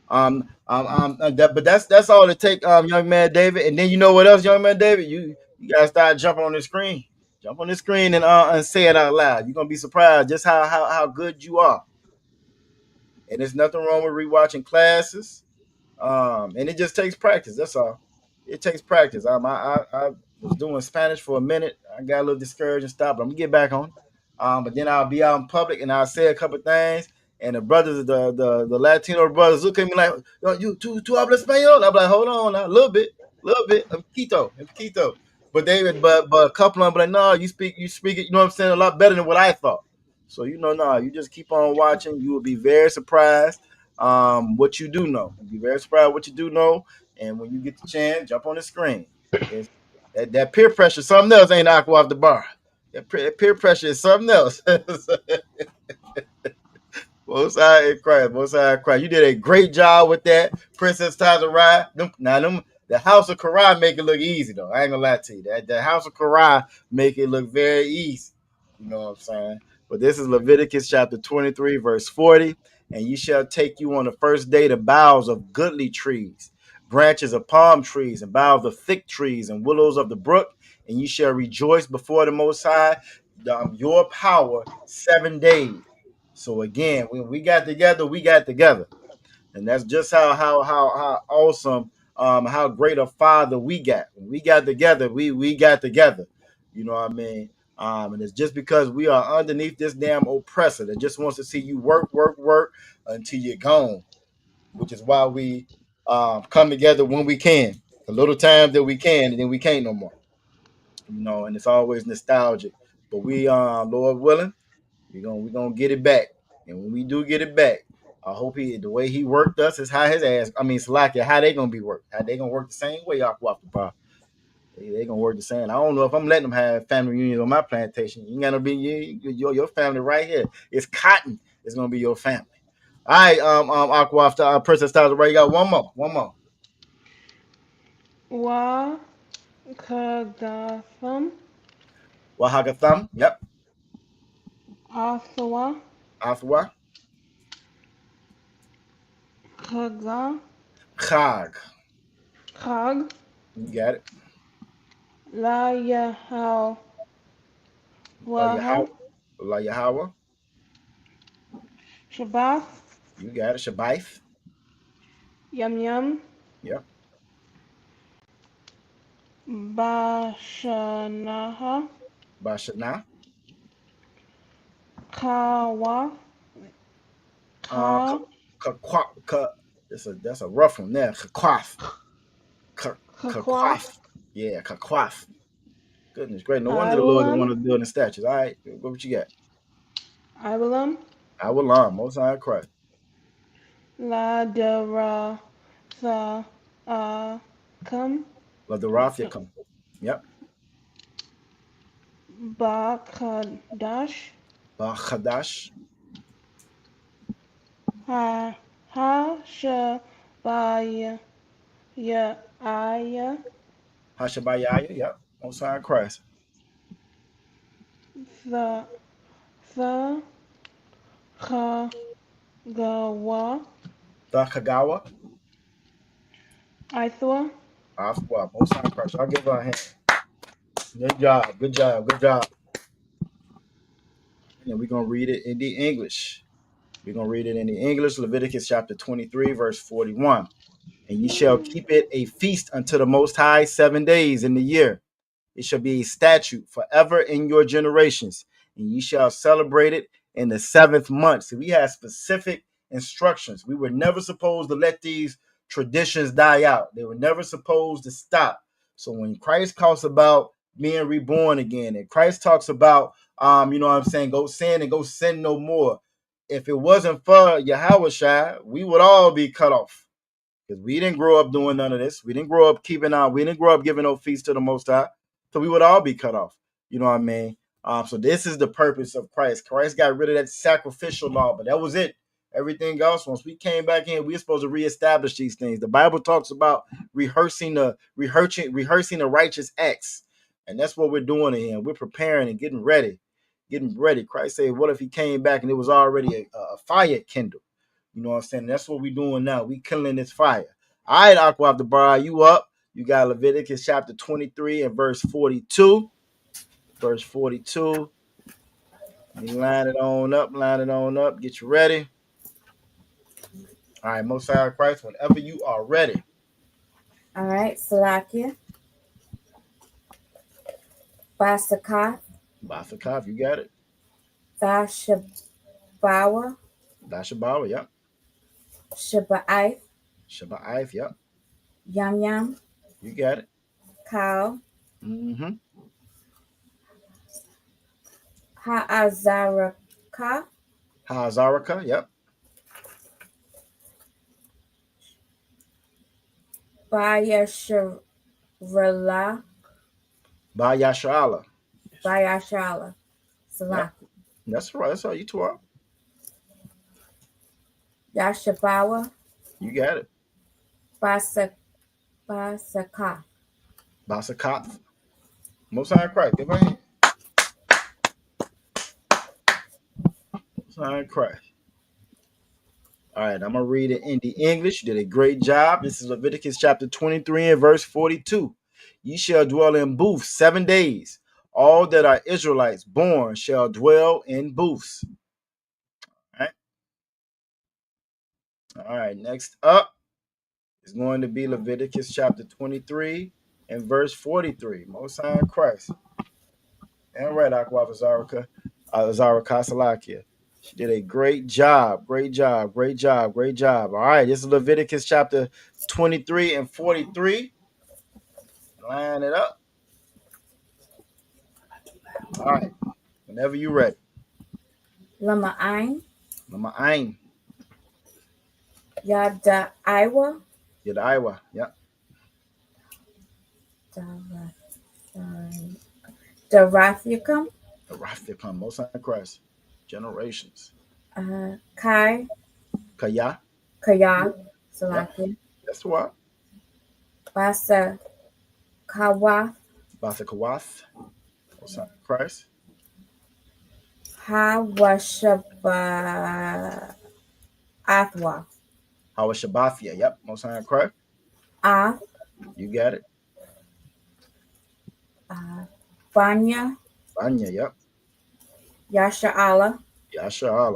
But that's all it take, young man David. And then you know what else, young man David? You gotta start jumping on the screen. Jump on the screen and say it out loud. You're gonna be surprised just how good you are. And there's nothing wrong with rewatching classes. And it just takes practice. That's all. It takes practice. I was doing Spanish for a minute. I got a little discouraged and stopped. But I'm gonna get back on it. But then I'll be out in public and I'll say a couple things. And the brothers, the Latino brothers, look at me like, "Yo, you tú hablas español?" I'm like, "Hold on, now, a little bit, I'm Quito." But a couple of them be like, "No, you speak it. You know what I'm saying? A lot better than what I thought." So no, you just keep on watching. You will be very surprised what you do know. You'll be very surprised what you do know. And when you get the chance, jump on the screen. It's, that peer pressure, something else ain't aqua off the bar. That peer pressure is something else. Most High in Christ, Most High in Christ. You did a great job with that. Princess Tazarai. The House of Karai make it look easy, though. I ain't gonna lie to you. The House of Karai make it look very easy. You know what I'm saying? But this is Leviticus chapter 23, verse 40. And ye shall take you on the first day the boughs of goodly trees, branches of palm trees, and boughs of thick trees, and willows of the brook, and ye shall rejoice before the Most High, your power 7 days. So again, when we got together, and that's just how awesome, how great a father we got. When we got together, we got together. You know what I mean? And it's just because we are underneath this damn oppressor that just wants to see you work until you're gone, which is why we come together when we can, the little time that we can, and then we can't no more. You know, and it's always nostalgic. But we, Lord willing, we're gonna get it back. And when we do get it back, I hope the way he worked us is how his ass. I mean, Salakia, how they gonna be worked? How they gonna work the same way off the bar? They gonna work the same. I don't know if I'm letting them have family reunions on my plantation. You gotta be your family right here. It's cotton. It's gonna be your family. All right, Aqua after Princess Tyler, right? You got one more. Wa. Kagatham. Wahagatham. Yep. Athawa. Afwa. Kaga. Chag. Kag. You got it. La Yahal. La Waha. Yahweh. Shabath. You got it. Shabaith. Yum yum. Yep. Bashanaha. Bashana. Kawa. Ka. That's a rough one there. Kakwaf. Kakwa. Yeah, kakwaf. Goodness great. No wonder the Lord didn't Iwalam. want to build in statues. All right, what you got? Iwalam. I will learn. Most High Christ. La Dara. Sa. Kam. Let the Raphia come. Yep. Qadash. Qadash. Ha Shabaya Aya. Hashabayaya. Yep. Most High Christ. The Kagawa. The Kagawa. Ithwa. Afwa. Most High Christ. I'll give her a hand. Good job. And we're gonna read it in the English. We're going to read it in the English, Leviticus chapter 23, verse 41. And ye shall keep it a feast unto the Most High 7 days in the year. It shall be a statute forever in your generations, and ye shall celebrate it in the 7th month. So we had specific instructions. We were never supposed to let these traditions die out. They were never supposed to stop. So when Christ talks about being reborn again, and Christ talks about, you know what I'm saying, go sin and go sin no more. If it wasn't for Yahweh, we would all be cut off. Because we didn't grow up doing none of this. We didn't grow up we didn't grow up giving no feast to the Most High. So we would all be cut off. You know what I mean? So this is the purpose of Christ. Christ got rid of that sacrificial law, but that was it. Everything else, once we came back in, we were supposed to reestablish these things. The Bible talks about rehearsing the righteous acts. And that's what we're doing here. We're preparing and getting ready. Christ said, what if he came back and it was already a fire kindled? You know what I'm saying? That's what we're doing now. We killing this fire. All right, Aqua, have to bar you up. You got Leviticus chapter 23 and verse 42. Verse 42. You line it on up. Get you ready. All right, Most High Christ, whenever you are ready. All right, Salakia. Basakath. Basakath, you got it. Dashabawa. Dashabawa, yep. Shaba'if. Yep. Yam. You got it. Cow. Mm-hmm. Ha'azaraka, yep. Bayashala. Salaki. Yep. That's right. That's all you two are. Yashabawa. You got it. Basakath. Most High Christ. Give my hand. Most High Christ. All right, I'm going to read it in the English. You did a great job. This is Leviticus chapter 23 and verse 42. Ye shall dwell in booths 7 days. All that are Israelites born shall dwell in booths. All right, next up is going to be Leviticus chapter 23 and verse 43. Most High Christ. And right, Aqua Zaraka Salakia. She did a great job. All right, this is Leviticus chapter 23 and 43. Line it up. All right, whenever you're ready. Lama'ain. Yadaiwa. Yep. Darathicum. Most High Christ. Generations. Kaya. Salakia. Yep. That's what. Basakawath. Most High Christ. Hawashabathia. Yep. Most High Christ. You got it. Banya. Yep. Yasha'Allah.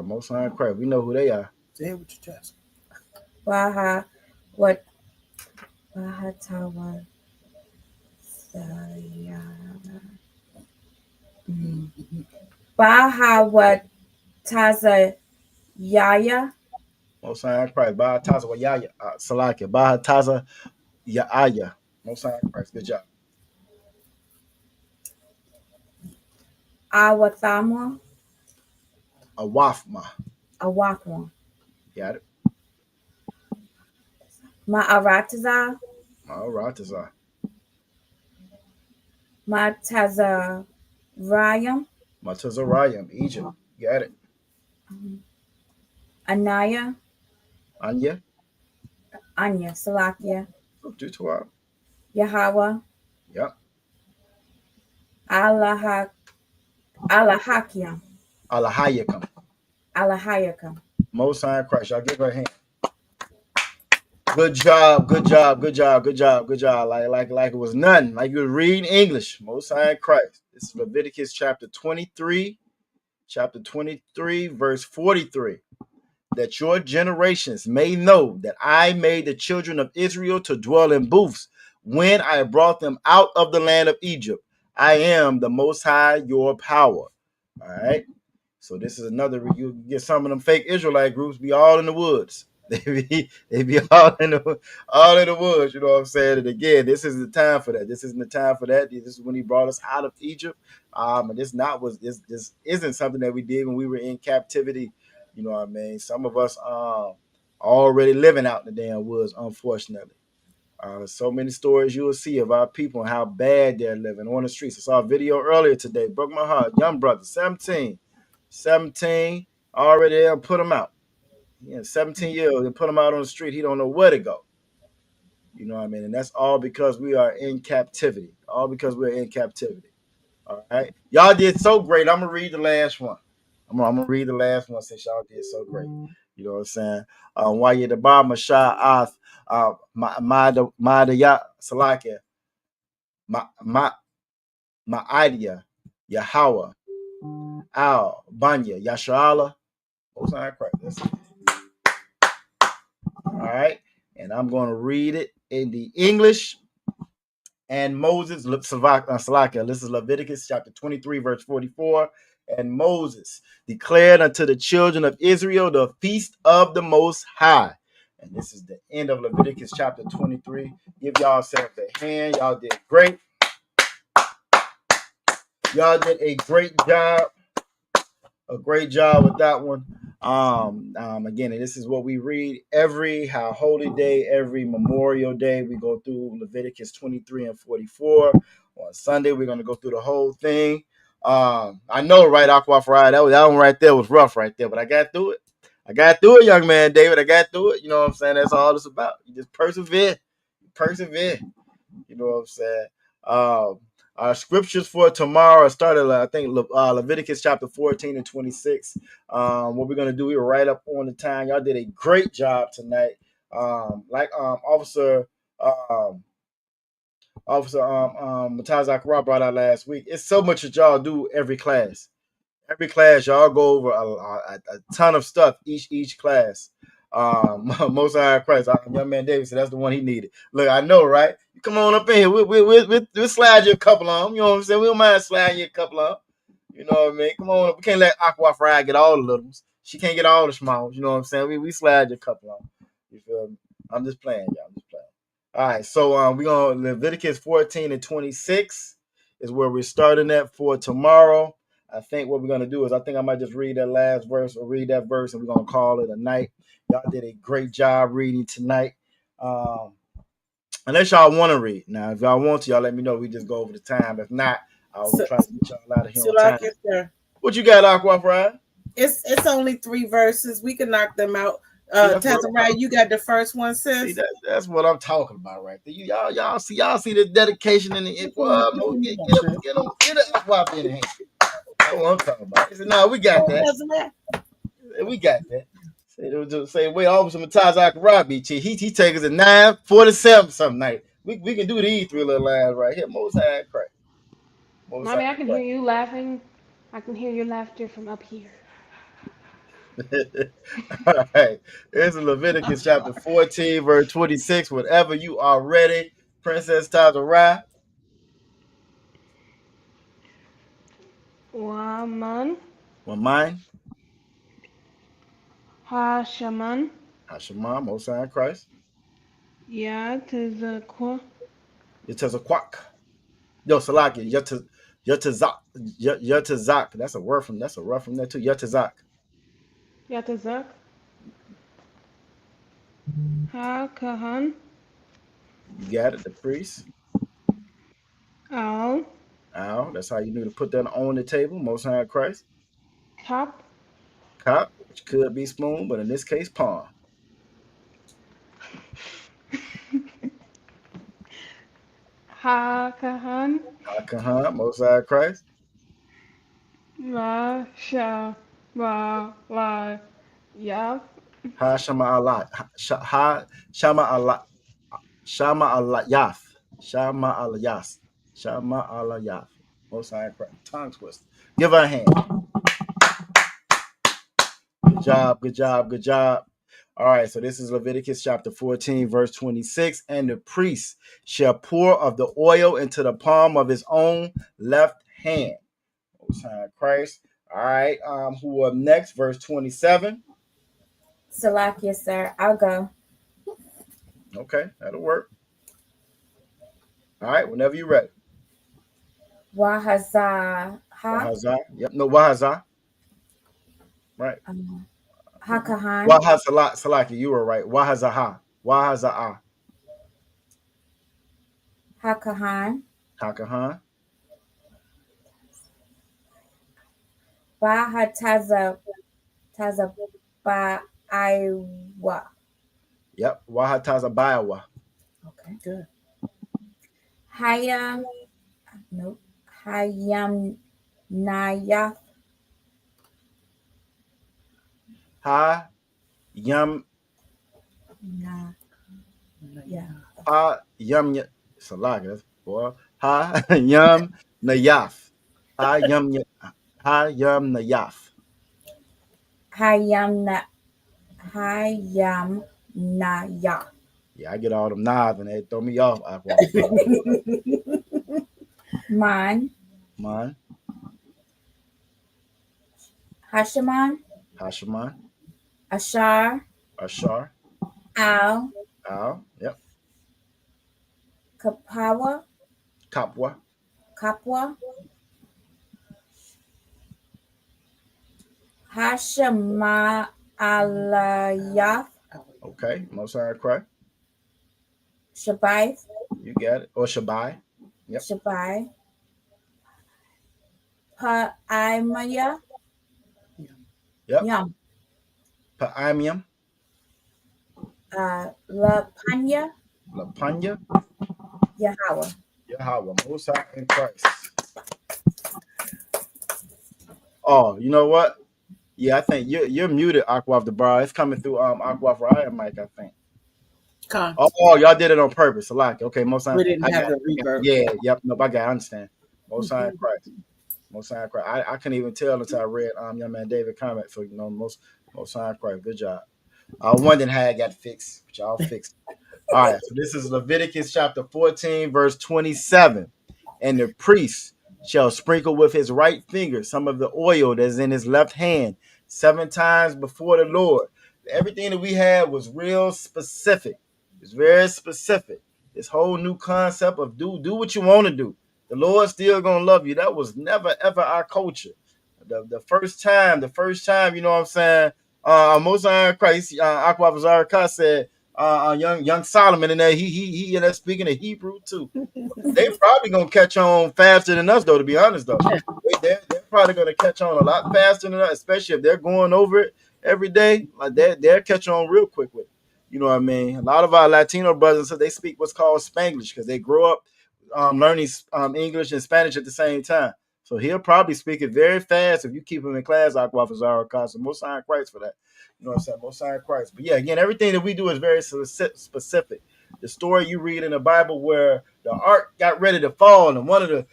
Most High Christ. We know who they are. Say it with your chest. Bahatawa. Bahawataza Yaya. Most High Christ. Bahataza Yaya. Salakia. Bahataza Yaya. Most High Christ. Good job. Awathamwa. Awafma. Got it. Ma'arataza. Matazarayam. Egypt. Got it. Anya. Anya. Salakia. Dutuar. Yahweh. Yep. Alahakiam. Alahayakam. Most High Christ. Y'all give her a hand. Good job. Like it was nothing. Like you were reading English. Most High Christ. This is Leviticus chapter 23, verse 43. that your generations may know that I made the children of Israel to dwell in booths when I brought them out of the land of Egypt. I am the Most High, your power. All right. So this is another. You get some of them fake Israelite groups be all in the woods. They be all in the woods. You know what I'm saying? And again, this isn't the time for that. This isn't the time for that. This is when he brought us out of Egypt. And this isn't something that we did when we were in captivity. You know what I mean? Some of us already living out in the damn woods, unfortunately. So many stories you will see of our people and how bad they're living on the streets. I saw a video earlier today, broke my heart. Young brother, 17, already there, put him out. 17 years old, and put him out on the street. He don't know where to go. You know what I mean? And that's all because we are in captivity. All because we're in captivity. All right. Y'all did so great. I'm going to read the last one. I'm going to read the last one since y'all did so great. You know what I'm saying? Why you the Bama Shah Ath, Madaya Salakia, my idea, Yahweh, Al, Banya, Yashala. All right. And I'm going to read it in the English. And Moses, Salakia, this is Leviticus chapter 23, verse 44. And Moses declared unto the children of Israel the feast of the Most High. And this is the end of Leviticus chapter 23. Give y'all self a hand. Y'all did great. Y'all did a great job. A great job with that one. Again, and this is what we read every holy day, every Memorial Day. We go through Leviticus 23 and 44. On Sunday, we're going to go through the whole thing. I know, right, Aqua Friday, that one right there was rough right there, but I got through it. I got through it, young man, David. I got through it. You know what I'm saying? That's all it's about. You just persevere. Persevere. You know what I'm saying? Our scriptures for tomorrow started, I think, Leviticus chapter 14 and 26. What we're going to do, we were right up on the time. Y'all did a great job tonight. Officer Mataz Akra brought out last week. It's so much that y'all do every class. Every class, y'all go over a ton of stuff each class. Most High Christ, young man David said that's the one he needed. Look, I know, right? You come on up in here. We'll slide you a couple of them. You know what I'm saying? We don't mind sliding you a couple of them. You know what I mean? Come on up. We can't let Aqua Fry get all the little ones. She can't get all the smalls. You know what I'm saying? We slide you a couple of them. You feel me? I'm just playing, y'all. I'm just playing. All right, so we're going to Leviticus 14 and 26 is where we're starting at for tomorrow. I think what we're going to do is I think I might just read that last verse or read that verse and we're going to call it a night. Y'all did a great job reading tonight. Unless y'all want to read. Now, if y'all want to, y'all let me know. We just go over the time. If not, I'll try to get y'all out of here on time. What you got, Aqua Friday? It's only 3 verses. We can knock them out. Tazariah, you got the first one, sis. See, that's what I'm talking about right there. Y'all see the dedication in the get up in the hand. That's what I'm talking about. He said, no, we got that. We got that. Say, wait, Officer Mataz Akarabi, he take us at 9:47 some night. We can do these 3 little lines right here. Most High Christ. Mommy, I can hear you laughing. I can hear your laughter from up here. All right. Here's Leviticus chapter 14, verse 26. Whenever you are ready, Princess Tazariah. Waman. Waman. Hashaman. Hashaman, Most High Christ. Yatazakwa. Yatazakwak. Yo, Salaki. Yatazak. That's a rough from there too. Yatazak. Yatazak. Ha-Kahan. You got it, the priest. Al. That's how you need to put that on the table. Most High Christ. Top. Cop, which could be spoon, but in this case, palm. Ha-Kahan. Ha-Kahan, Most High Christ. Lashawan. Yav. Ha Shama Allah. Ha Shama Allah. Shama Allah Yaf. Shama Allah Yas. Shama Allah Yaf. Most High Christ. Tongue twist. Give her a hand. Good job, good job, good job. All right, so this is Leviticus chapter 14, verse 26. And the priest shall pour of the oil into the palm of his own left hand. Most High Christ. All right, who up next? Verse 27. Salakia, sir. I'll go. Okay, that'll work. All right, whenever you're ready. Wahazah. Wahazah. Yep, no, Wahazah. Right. Hakahan. Salaki, you were right. Wahazaha. Wahazah. Hakahan. Hakahan. Bahataza. Tazabaiwa. Yep. Wahatazabayawa. Okay, good. Hayam. Nope. Hayam Nayath. Ha yum Nah. Yeah. ha yum Salaki. That's boy. Ha yum nayaf. Ha yum nayaf. Hayam Nayah. Yeah, I get all them knives and they throw me off. Man. Man. Hashaman. Hashaman. Ashar. Ashar. Al. Yep. Kapawa. Kapwa. Hashama Alayath. Okay. Most High Christ. Shabai. You got it. Or Shabai. Yep. Shabai. Pa'imaya. Yep. Yum. Pa'amium. Lapanya. Lapanya. Yahweh. Most High in Christ. Oh, you know what? Yeah, I think you're muted, Aqua of the Bar. It's coming through Aqua of Ryan mic, I think. Oh, y'all did it on purpose. Okay, most High. We didn't have the reverb. Yeah, yep. Nope, I understand. Most High in Christ. Most High in Christ. I couldn't even tell until I read young man David comment. So most High in Christ. Good job. One didn't have got fixed, but y'all fixed. All right, so this is Leviticus chapter 14, verse 27. And the priest shall sprinkle with his right finger some of the oil that's in his left hand 7 times before the Lord. Everything that we had was real specific. It's very specific. This whole new concept of do what you want to do. The Lord's still gonna love you. That was never ever our culture. The first time, you know what I'm saying? Most High Christ, Aqua Vazaraka said, young Solomon in there, he ended up speaking in Hebrew too. They probably gonna catch on faster than us, though. To be honest, though, they're probably gonna catch on a lot faster than us, especially if they're going over it every day. Like they'll catch on real quick with it. You know what I mean? A lot of our Latino brothers, so they speak what's called Spanglish because they grow up learning English and Spanish at the same time. So he'll probably speak it very fast if you keep him in class, Aqua Fazaro Casa. Most High Christ for that. You know what I'm saying? Most High Christ. But yeah, again, everything that we do is very specific. The story you read in the Bible where the ark got ready to fall and one of the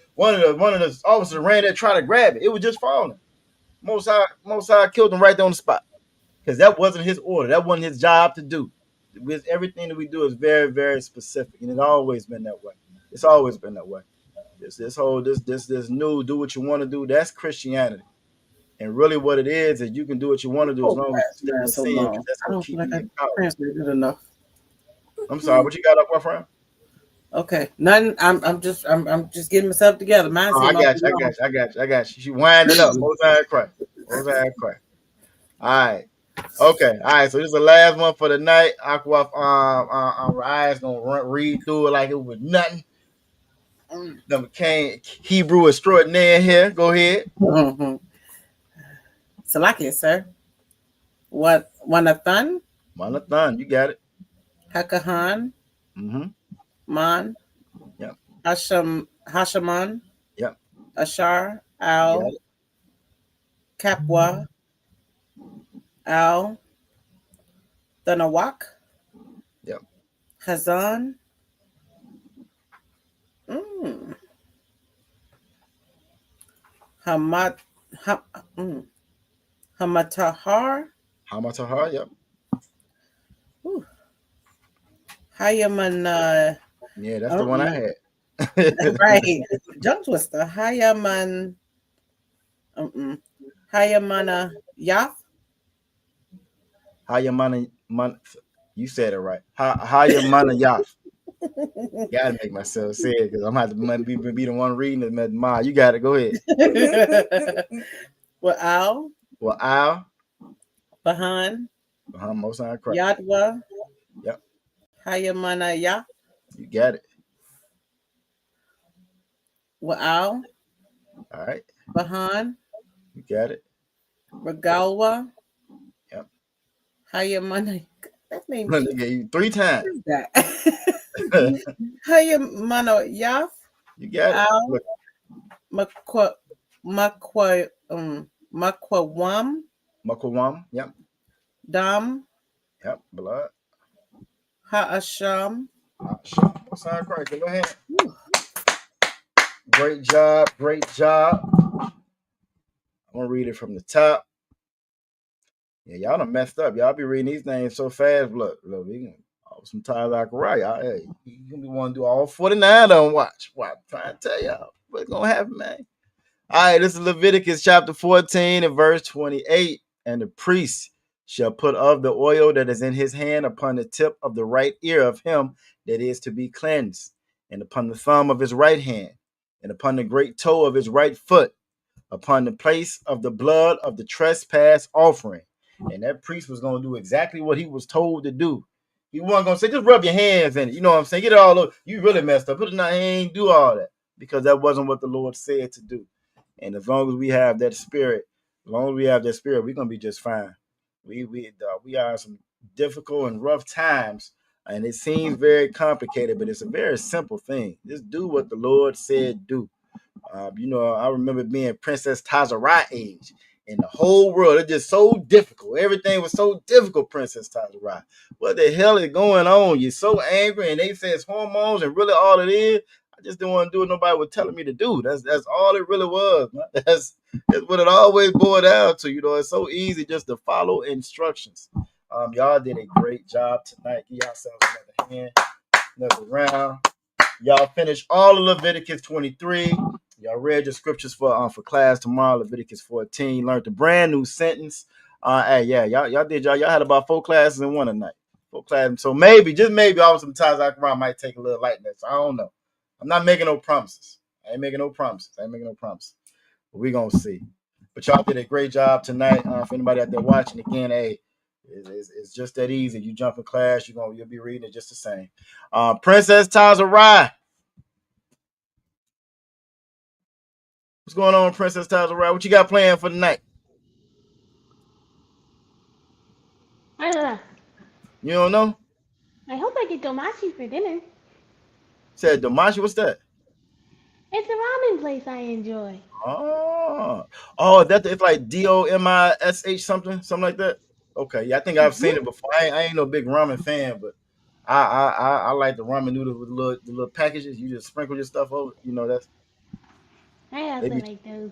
officers ran there to try to grab it. It was just falling. Most High killed him right there on the spot. Because that wasn't his order. That wasn't his job to do. With everything that we do is very, very specific. And it's always been that way. It's always been that way. This new do what you want to do, that's Christianity. And really what it is you can do what you want to do as long as you stay in sin. That's what keep you in power. Translated enough. I'm sorry, what you got up, my friend? Okay, nothing. I'm just getting myself together. I got you. She winding up. Most High Christ. All right. Okay. All right. So this is the last one for the night. Aqua Ryan's gonna read through it like it was nothing. The McCain Hebrew extraordinaire here. Go ahead. Mm-hmm. Salakia, sir. What? Wanathan? Wanathan, you got it. Hakahan. Mm-hmm. Man. Yep. Hashaman. Yep. Ashar. Al. Kapwa. Al. Danawak. Yep. Hazan. Hamatahar. Hamatahar, yep. Hayaman, Yeah, that's the one I had. right. Jump twister. Hayaman, Hayamana Yaf. Hayamana, you said it right. Hayamana Yaf. Gotta make myself say it because I'm going to be the one reading it. Ma, you got it. Go ahead. Wa'al, Well, Al, Bahan, Most High Christ. Yadwa, Yep, Hayamana Yaf, you got it. Wa'al, All right, Bahan, you got it. Regalwa, Yep. Hayamana. That name. Let me get you 3 times. That. Hayamana Yaf. You got it. Al, Look, Makwawam, Makwam. Yep. Dam, Yep. Blood. Ha'asham. Most High Christ. Go ahead. Great job. Great job. I'm gonna read it from the top. Yeah, y'all done messed up. Y'all be reading these names so fast. Look, we can some Tyler Zachariah. Hey, you gonna want to do all 49 of them. Watch. I'm trying to tell y'all what's gonna happen, man. All right, this is Leviticus chapter 14 and verse 28. And the priest shall put of the oil that is in his hand upon the tip of the right ear of him that is to be cleansed, and upon the thumb of his right hand, and upon the great toe of his right foot, upon the place of the blood of the trespass offering. And that priest was going to do exactly what he was told to do. He wasn't going to say, just rub your hands in it. You know what I'm saying? Get it all over. You really messed up. Put it in our hand, do all that. Because that wasn't what the Lord said to do. And as long as we have that spirit, we're going to be just fine. We are in some difficult and rough times. And it seems very complicated, but it's a very simple thing. Just do what the Lord said do. I remember being Princess Tazarah age, and the whole world, it's just so difficult. Everything was so difficult, Princess Tazarah. What the hell is going on? You're so angry, and they say it's hormones, and really all it is, I just didn't want to do what nobody was telling me to do. That's all it really was, man. That's what it always boiled down to. It's so easy just to follow instructions. Y'all did a great job tonight. Give yourselves another hand, another round. Y'all finished all of Leviticus 23. Y'all read your scriptures for class tomorrow. Leviticus 14. Learned a brand new sentence. Y'all did y'all had about 4 classes in one night. 4 classes. So maybe, just maybe, all sometimes I might take a little lightness. I don't know. I'm not making no promises. I ain't making no promises. But we gonna see. But y'all did a great job tonight. For anybody out there watching, again, hey, it's just that easy. You jump in class, you'll be reading it just the same. Princess Tazarah. What's going on, Princess Tazarah? What you got planned for the night? I don't know. You don't know? I hope I get domashi for dinner. Said Domashi, what's that? It's a ramen place I enjoy. Oh, it's like DOMISH something like that. Okay, yeah, I think I've seen it before. I ain't no big ramen fan, but I like the ramen noodles with the little packages. You just sprinkle your stuff over. That's I also like those.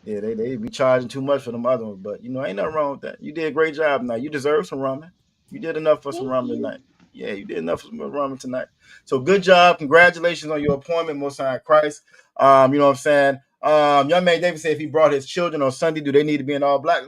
Yeah, they be charging too much for them other ones, but ain't nothing wrong with that. You did a great job tonight. You deserve some ramen. You did enough for some ramen tonight. Yeah, you did enough for some ramen tonight. So good job. Congratulations on your appointment, Most High Christ. You know what I'm saying? Young man David said if he brought his children on Sunday, do they need to be in all black?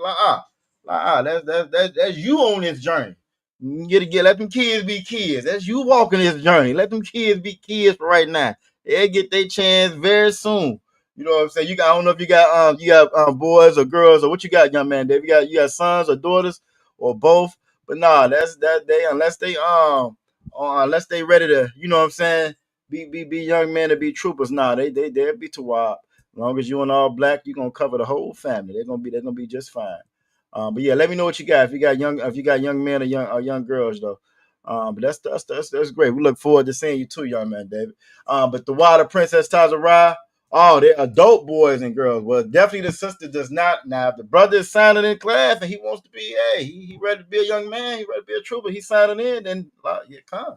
That's you on this journey. Let them kids be kids. That's you walking this journey. Let them kids be kids for right now. They'll get their chance very soon. You know what I'm saying? I don't know if you got boys or girls or what you got, young man. Dave, you got sons or daughters or both. But nah, that's that they unless they ready to, you know what I'm saying, be young men to be troopers. Nah, they'll be too wild. As long as you in all black, you're gonna cover the whole family. They're gonna be just fine. But yeah, let me know what you got. If you got young men or young girls though. But that's great. We look forward to seeing you too, young man, David. But the Wild Princess Tazarah. Oh, they're adult boys and girls. Well, definitely the sister does not. Now, if the brother is signing in class and he wants to be, he ready to be a young man, he ready to be a trooper, he's signing in, then come.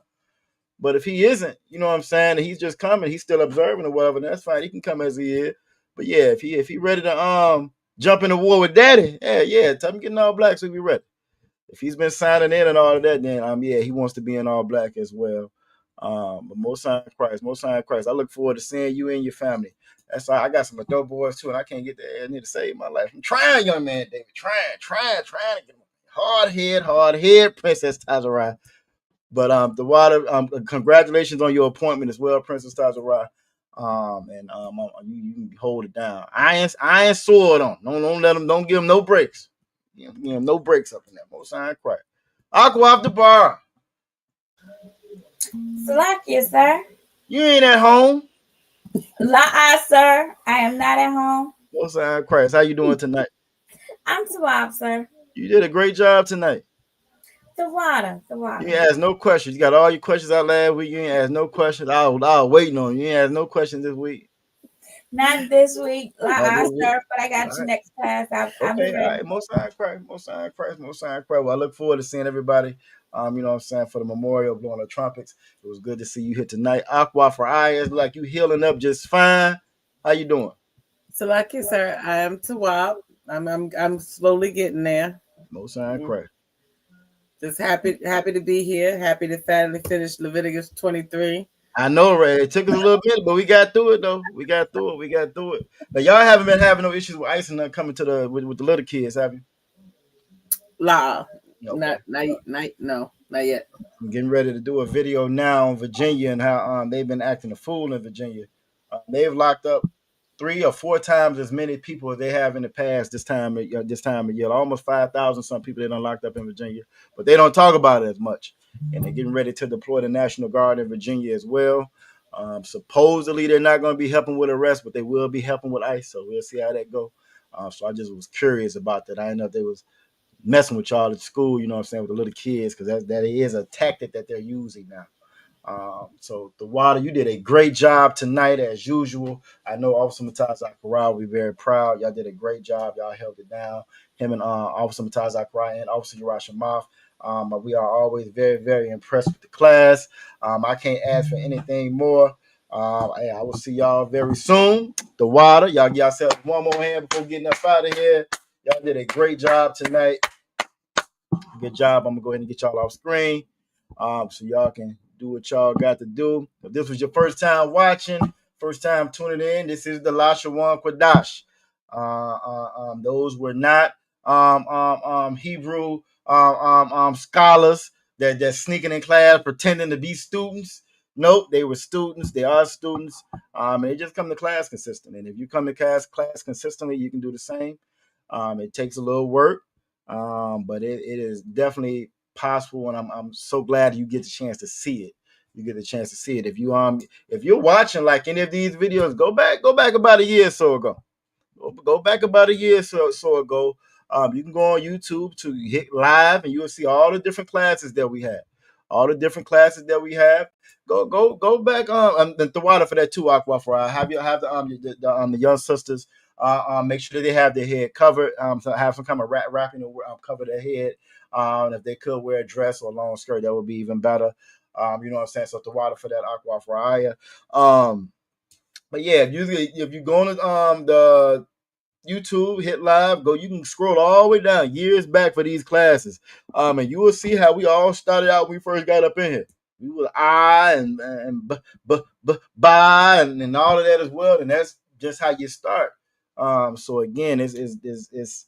But if he isn't, you know what I'm saying, and he's just coming, he's still observing or whatever, that's fine. He can come as he is. But yeah, if he ready to jump in the war with daddy, tell him getting all black so he be ready. if he's been signing in and all of that, then yeah, he wants to be in all black as well. But most high in Christ. I look forward to seeing you and your family. That's why I got some adult boys too, and I can't get there. I need to save my life. I'm trying, young man, David. Trying to get hard head, Princess Tazarai. But the water, congratulations on your appointment as well, Princess Tazarai. You can hold it down. Iron sword on. Don't let them. Don't give them no breaks. Give them no breaks up in there. Most high in Christ. Aqua off the bar. Salakia, sir. You ain't at home. La, sir. I am not at home. Most high in Christ. How you doing tonight? I'm Tawab, sir. You did a great job tonight. The water. You ain't ask no questions. You got all your questions out last week. You ain't ask no questions. I was waiting on you. You ain't ask no questions this week. Not this week, sir, but I got all you next class. I'm okay, ready. all right. Most high in Christ. Well, I look forward to seeing everybody. You know what I'm saying, for the memorial, blowing the trumpets. It was good to see you here tonight. Aqua for eyes, like you healing up just fine. How you doing? Salakia, sir. I am Tawab. I'm slowly getting there. Most high in Christ. Just happy to be here. Happy to finally finish Leviticus 23. I know, Ray. It took us a little bit, but we got through it though. We got through it. But y'all haven't been having no issues with ice and coming to with the little kids, have you? La. Okay. Not yet. I'm getting ready to do a video now on Virginia and how they've been acting a fool in Virginia. They've locked up 3 or 4 times as many people as they have in the past this time of year. Almost 5,000 some people they done locked up in Virginia, but they don't talk about it as much. And they're getting ready to deploy the National Guard in Virginia as well. Supposedly they're not going to be helping with arrests, but they will be helping with ICE. So we'll see how that go. So I just was curious about that. I didn't know if they was messing with y'all at school, you know what I'm saying, with the little kids, because that is a tactic that they're using now. So the water, you did a great job tonight as usual. I know Officer Mataz Zakaria will be very proud. Y'all did a great job. Y'all held it down. Him and Officer Mataz Zakaria and Officer Urash Shamath. We are always very, very impressed with the class. I can't ask for anything more. I will see y'all very soon. The water, y'all give yourselves one more hand before getting up out of here. Y'all did a great job tonight. Good job. I'm gonna go ahead and get y'all off screen, so y'all can do what y'all got to do. If this was your first time watching, first time tuning in, this is the Lashawan Qadash. Those were not Hebrew scholars that sneaking in class pretending to be students. Nope, they were students. They are students. And they just come to class consistent. And if you come to class consistently, you can do the same. It takes a little work, but it is definitely possible, and I'm so glad you get the chance to see it. You get the chance to see it. If you're watching like any of these videos, go back about a year or so ago. Go back about a year or so ago. You can go on YouTube to hit live, and you will see all the different classes that we have. Go back the water for that too, Aqua. For have the young sisters make sure that they have their head covered. So have some kind of wrapping to cover their head. And if they could wear a dress or a long skirt, that would be even better. You know what I'm saying? So the water for that, Aqua for Aya. But yeah, if you go on the YouTube, hit live, you can scroll all the way down years back for these classes. And you will see how we all started out when we first got up in here. We were I and by and all of that as well. And that's just how you start. So again, it's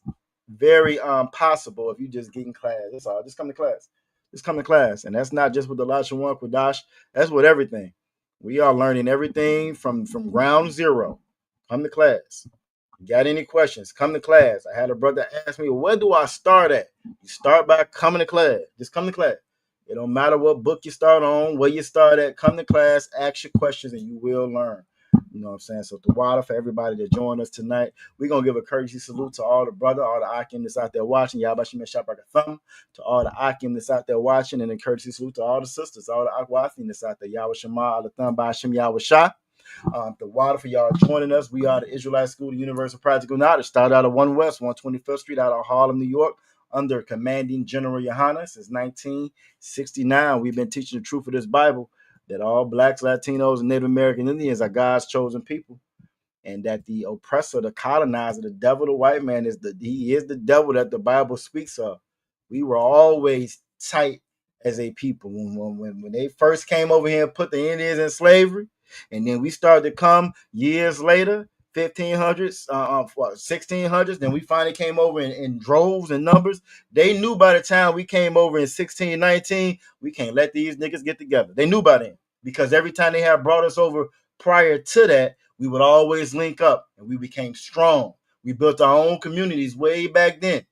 very possible if you just get in class. That's all. Just come to class. And that's not just with the Lashawan Qadash. That's with everything. We are learning everything from ground zero. Come to class. Got any questions? Come to class. I had a brother ask me, where do I start at? You start by coming to class. Just come to class. It don't matter what book you start on, where you start at. Come to class, ask your questions, and you will learn. You know what I'm saying? So the water for everybody that joined us tonight. We're going to give a courtesy salute to all the brother, all the Akim that's out there watching. Yabashim Shabbat to all the Akim that's out there watching, and a courtesy salute to all the sisters, all the Akwathim that's out there. Yawashama, Alatham, Bashim, Yawashah. The water for y'all joining us. We are the Israelite School of Universal Practical Knowledge. Started out of 1 West, 125th Street out of Harlem, New York, under Commanding General Yohana since 1969. We've been teaching the truth of this Bible, that all blacks, Latinos, and Native American Indians are God's chosen people, and that the oppressor, the colonizer, the devil, the white man, he is the devil that the Bible speaks of. We were always tight as a people. When they first came over here and put the Indians in slavery, and then we started to come years later, 1500s, 1600s, then we finally came over in droves and numbers. They knew by the time we came over in 1619, we can't let these niggas get together. They knew by then, because every time they had brought us over prior to that, we would always link up and we became strong. We built our own communities way back then.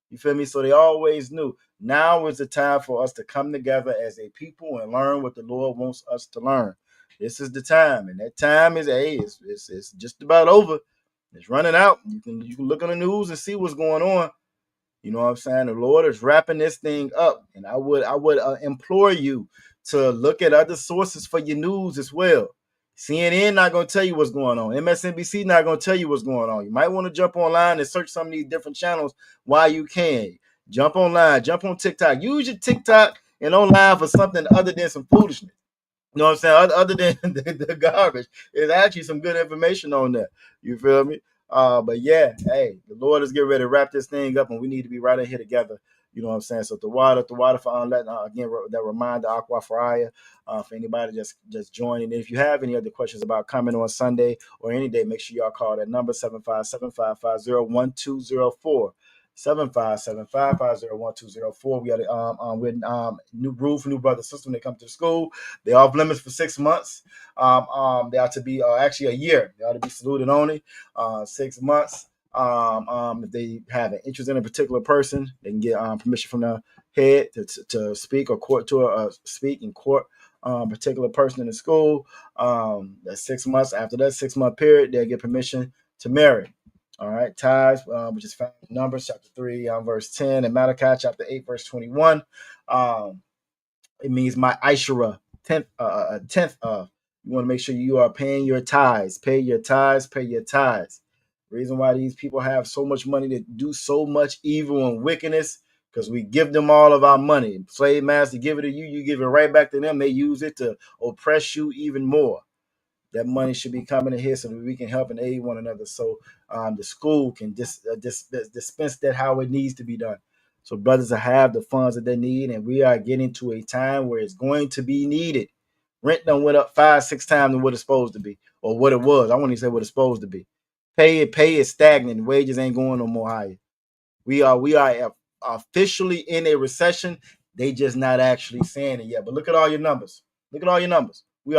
You feel me? So they always knew. Now is the time for us to come together as a people and learn what the Lord wants us to learn. This is the time, and that time is it's just about over. It's running out. You can look on the news and see what's going on. You know what I'm saying? The Lord is wrapping this thing up, and I would implore you to look at other sources for your news as well. CNN not gonna tell you what's going on. MSNBC not gonna tell you what's going on. You might want to jump online and search some of these different channels while you can. Jump online, jump on TikTok. Use your TikTok and online for something other than some foolishness. You know what I'm saying? Other than the garbage, there's actually some good information on there. You feel me? But yeah, hey, the Lord is getting ready to wrap this thing up, and we need to be right in here together. You know what I'm saying? So the water for again, that reminder, Aqua Faraya, for anybody just joining. And if you have any other questions about coming on Sunday or any day, make sure y'all call that number 757-550-1204. 757-550-1204. We got with new rule for new brother sister when they come to the school. They off limits for 6 months. They are to be actually a year. They ought to be saluted only. 6 months. If they have an interest in a particular person, they can get permission from the head to speak or court to speak in court. Particular person in the school. That's 6 months. After that 6 month period, they'll get permission to marry. All right, tithes, which is found in Numbers chapter 3, verse 10, and Malachi chapter 8, verse 21. It means my Ishara, tenth of. You want to make sure you are paying your tithes. Pay your tithes, pay your tithes. Reason why these people have so much money to do so much evil and wickedness, because we give them all of our money. Slave master give it to you, you give it right back to them. They use it to oppress you even more. That money should be coming in here so that we can help and aid one another. So the school can dispense that how it needs to be done. So brothers will have the funds that they need, and we are getting to a time where it's going to be needed. Rent done went up 5-6 times than what it's supposed to be, or what it was. I won't even say what it's supposed to be. Pay is stagnant. Wages ain't going no more higher. We are officially in a recession. They just not actually saying it yet. But look at all your numbers. Look at all your numbers. We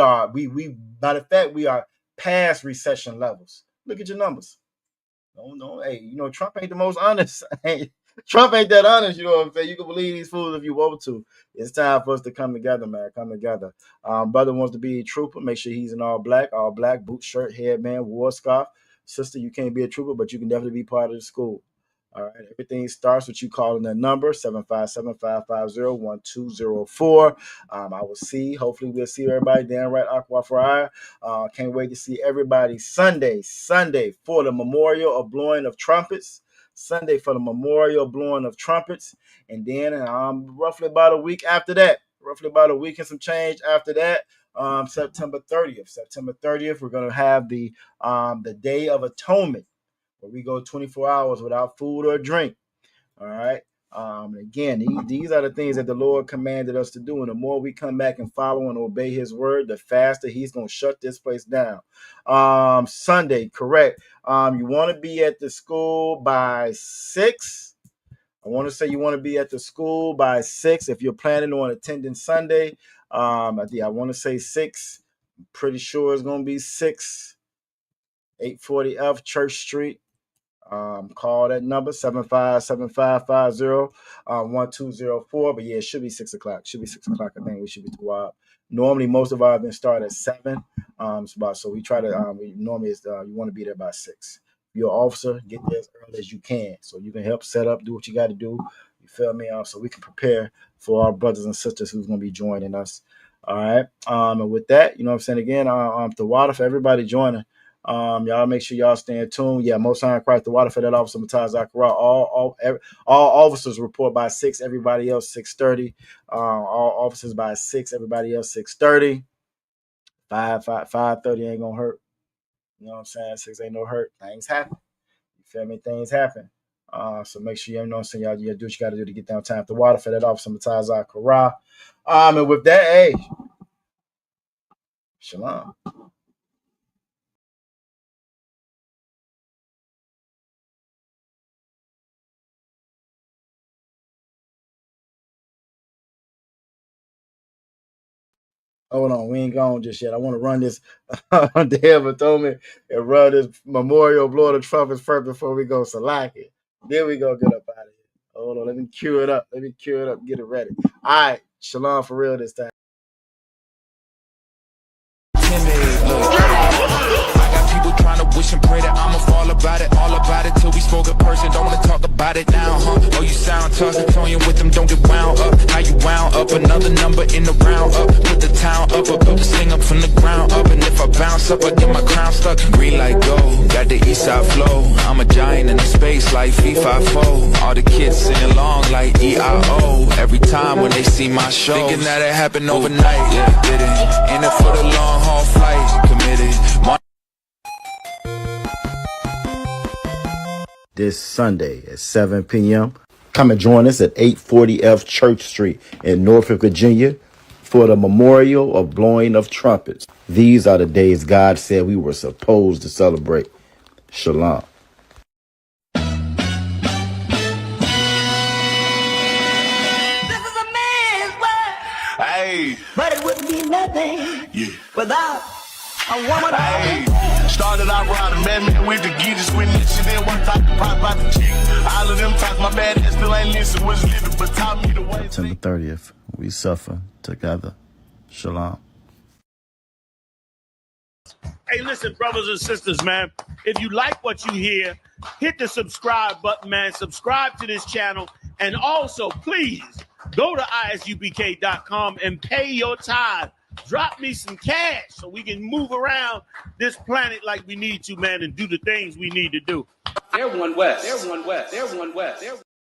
matter of fact, we are past recession levels. Look at your numbers. No, hey, Trump ain't the most honest. Trump ain't that honest, you know what I'm saying? You can believe these fools if you want to. It's time for us to come together, man. Come together. Brother wants to be a trooper. Make sure he's in all black, boot, shirt, headband, war scarf. Sister, you can't be a trooper, but you can definitely be part of the school. All right, everything starts with you calling that number, 757-550-1204. I will see. Hopefully, we'll see everybody down right Aqua Fryer. Can't wait to see everybody Sunday for the memorial of blowing of trumpets. Sunday for the memorial blowing of trumpets. And then roughly about a week after that, roughly about a week and some change after that, September 30th. September 30th, we're going to have the Day of Atonement, where we go 24 hours without food or drink. All right. Again, these are the things that the Lord commanded us to do. And the more we come back and follow and obey his word, the faster he's going to shut this place down. Sunday, correct. You want to be at the school by 6. I want to say you want to be at the school by 6 if you're planning on attending Sunday. I want to say 6. I'm pretty sure it's going to be 6. 840 F Church Street. Call that number 757-550-1204. But yeah, it should be 6 o'clock. I think we should be too up. Normally, most of our events start at 7. So we try to. Normally, you want to be there by 6. If you're an officer, get there as early as you can, so you can help set up, do what you got to do. You feel me? So we can prepare for our brothers and sisters who's going to be joining us. All right. And with that, what I'm saying again, the water for everybody joining. Y'all make sure y'all stay tuned. Yeah, Most High Christ, the water for that officer, Mataz Zachariah. All officers report by 6. Everybody else 6:30. All officers by 6. Everybody else 6:30. 5:30 ain't gonna hurt. You know what I'm saying? 6 ain't no hurt. Things happen. You feel me? Things happen. So make sure you know what I'm saying, y'all do what you got to do to get down time to water for that officer Matazah Kara. And with that, hey, shalom. Hold on, we ain't gone just yet. I want to run this on Dale Throw and run this memorial blow the trumpets first before we go Salaki. Then we go get up out of here. Hold on, let me cue it up. Get it ready. All right, shalom for real this time. Trying to wish and pray that I'ma fall about it, all about it till we spoke in person. Don't wanna talk about it now, huh? Oh, you sound tough, toying with them, don't get wound up. How you wound up? Another number in the round up. Put the town up, a sing up from the ground up. And if I bounce up, I get my crown stuck. Green like gold, got the east side flow. I'm a giant in the space like FIFA4. All the kids sing along like EIO. Every time when they see my show, thinking that it happened overnight. Yeah, did it. In it for the long haul flight, committed. This Sunday at 7 p.m. Come and join us at 840 F Church Street in Norfolk, Virginia for the memorial of blowing of trumpets. These are the days God said we were supposed to celebrate. Shalom. This is a man's world. Hey. But it wouldn't be nothing without a woman. Hey. Started out riding, man, with the geezers, with this shit, then one time pop out the chick. All of them talk, my bad ass still ain't listen, was living, but taught me the way. September 30th, we suffer together. Shalom. Hey, listen, brothers and sisters, man. If you like what you hear, hit the subscribe button, man. Subscribe to this channel. And also, please, go to ISUPK.com and pay your tithe. Drop me some cash so we can move around this planet like we need to, man, and do the things we need to do. They're one West. They're one West. They're one West.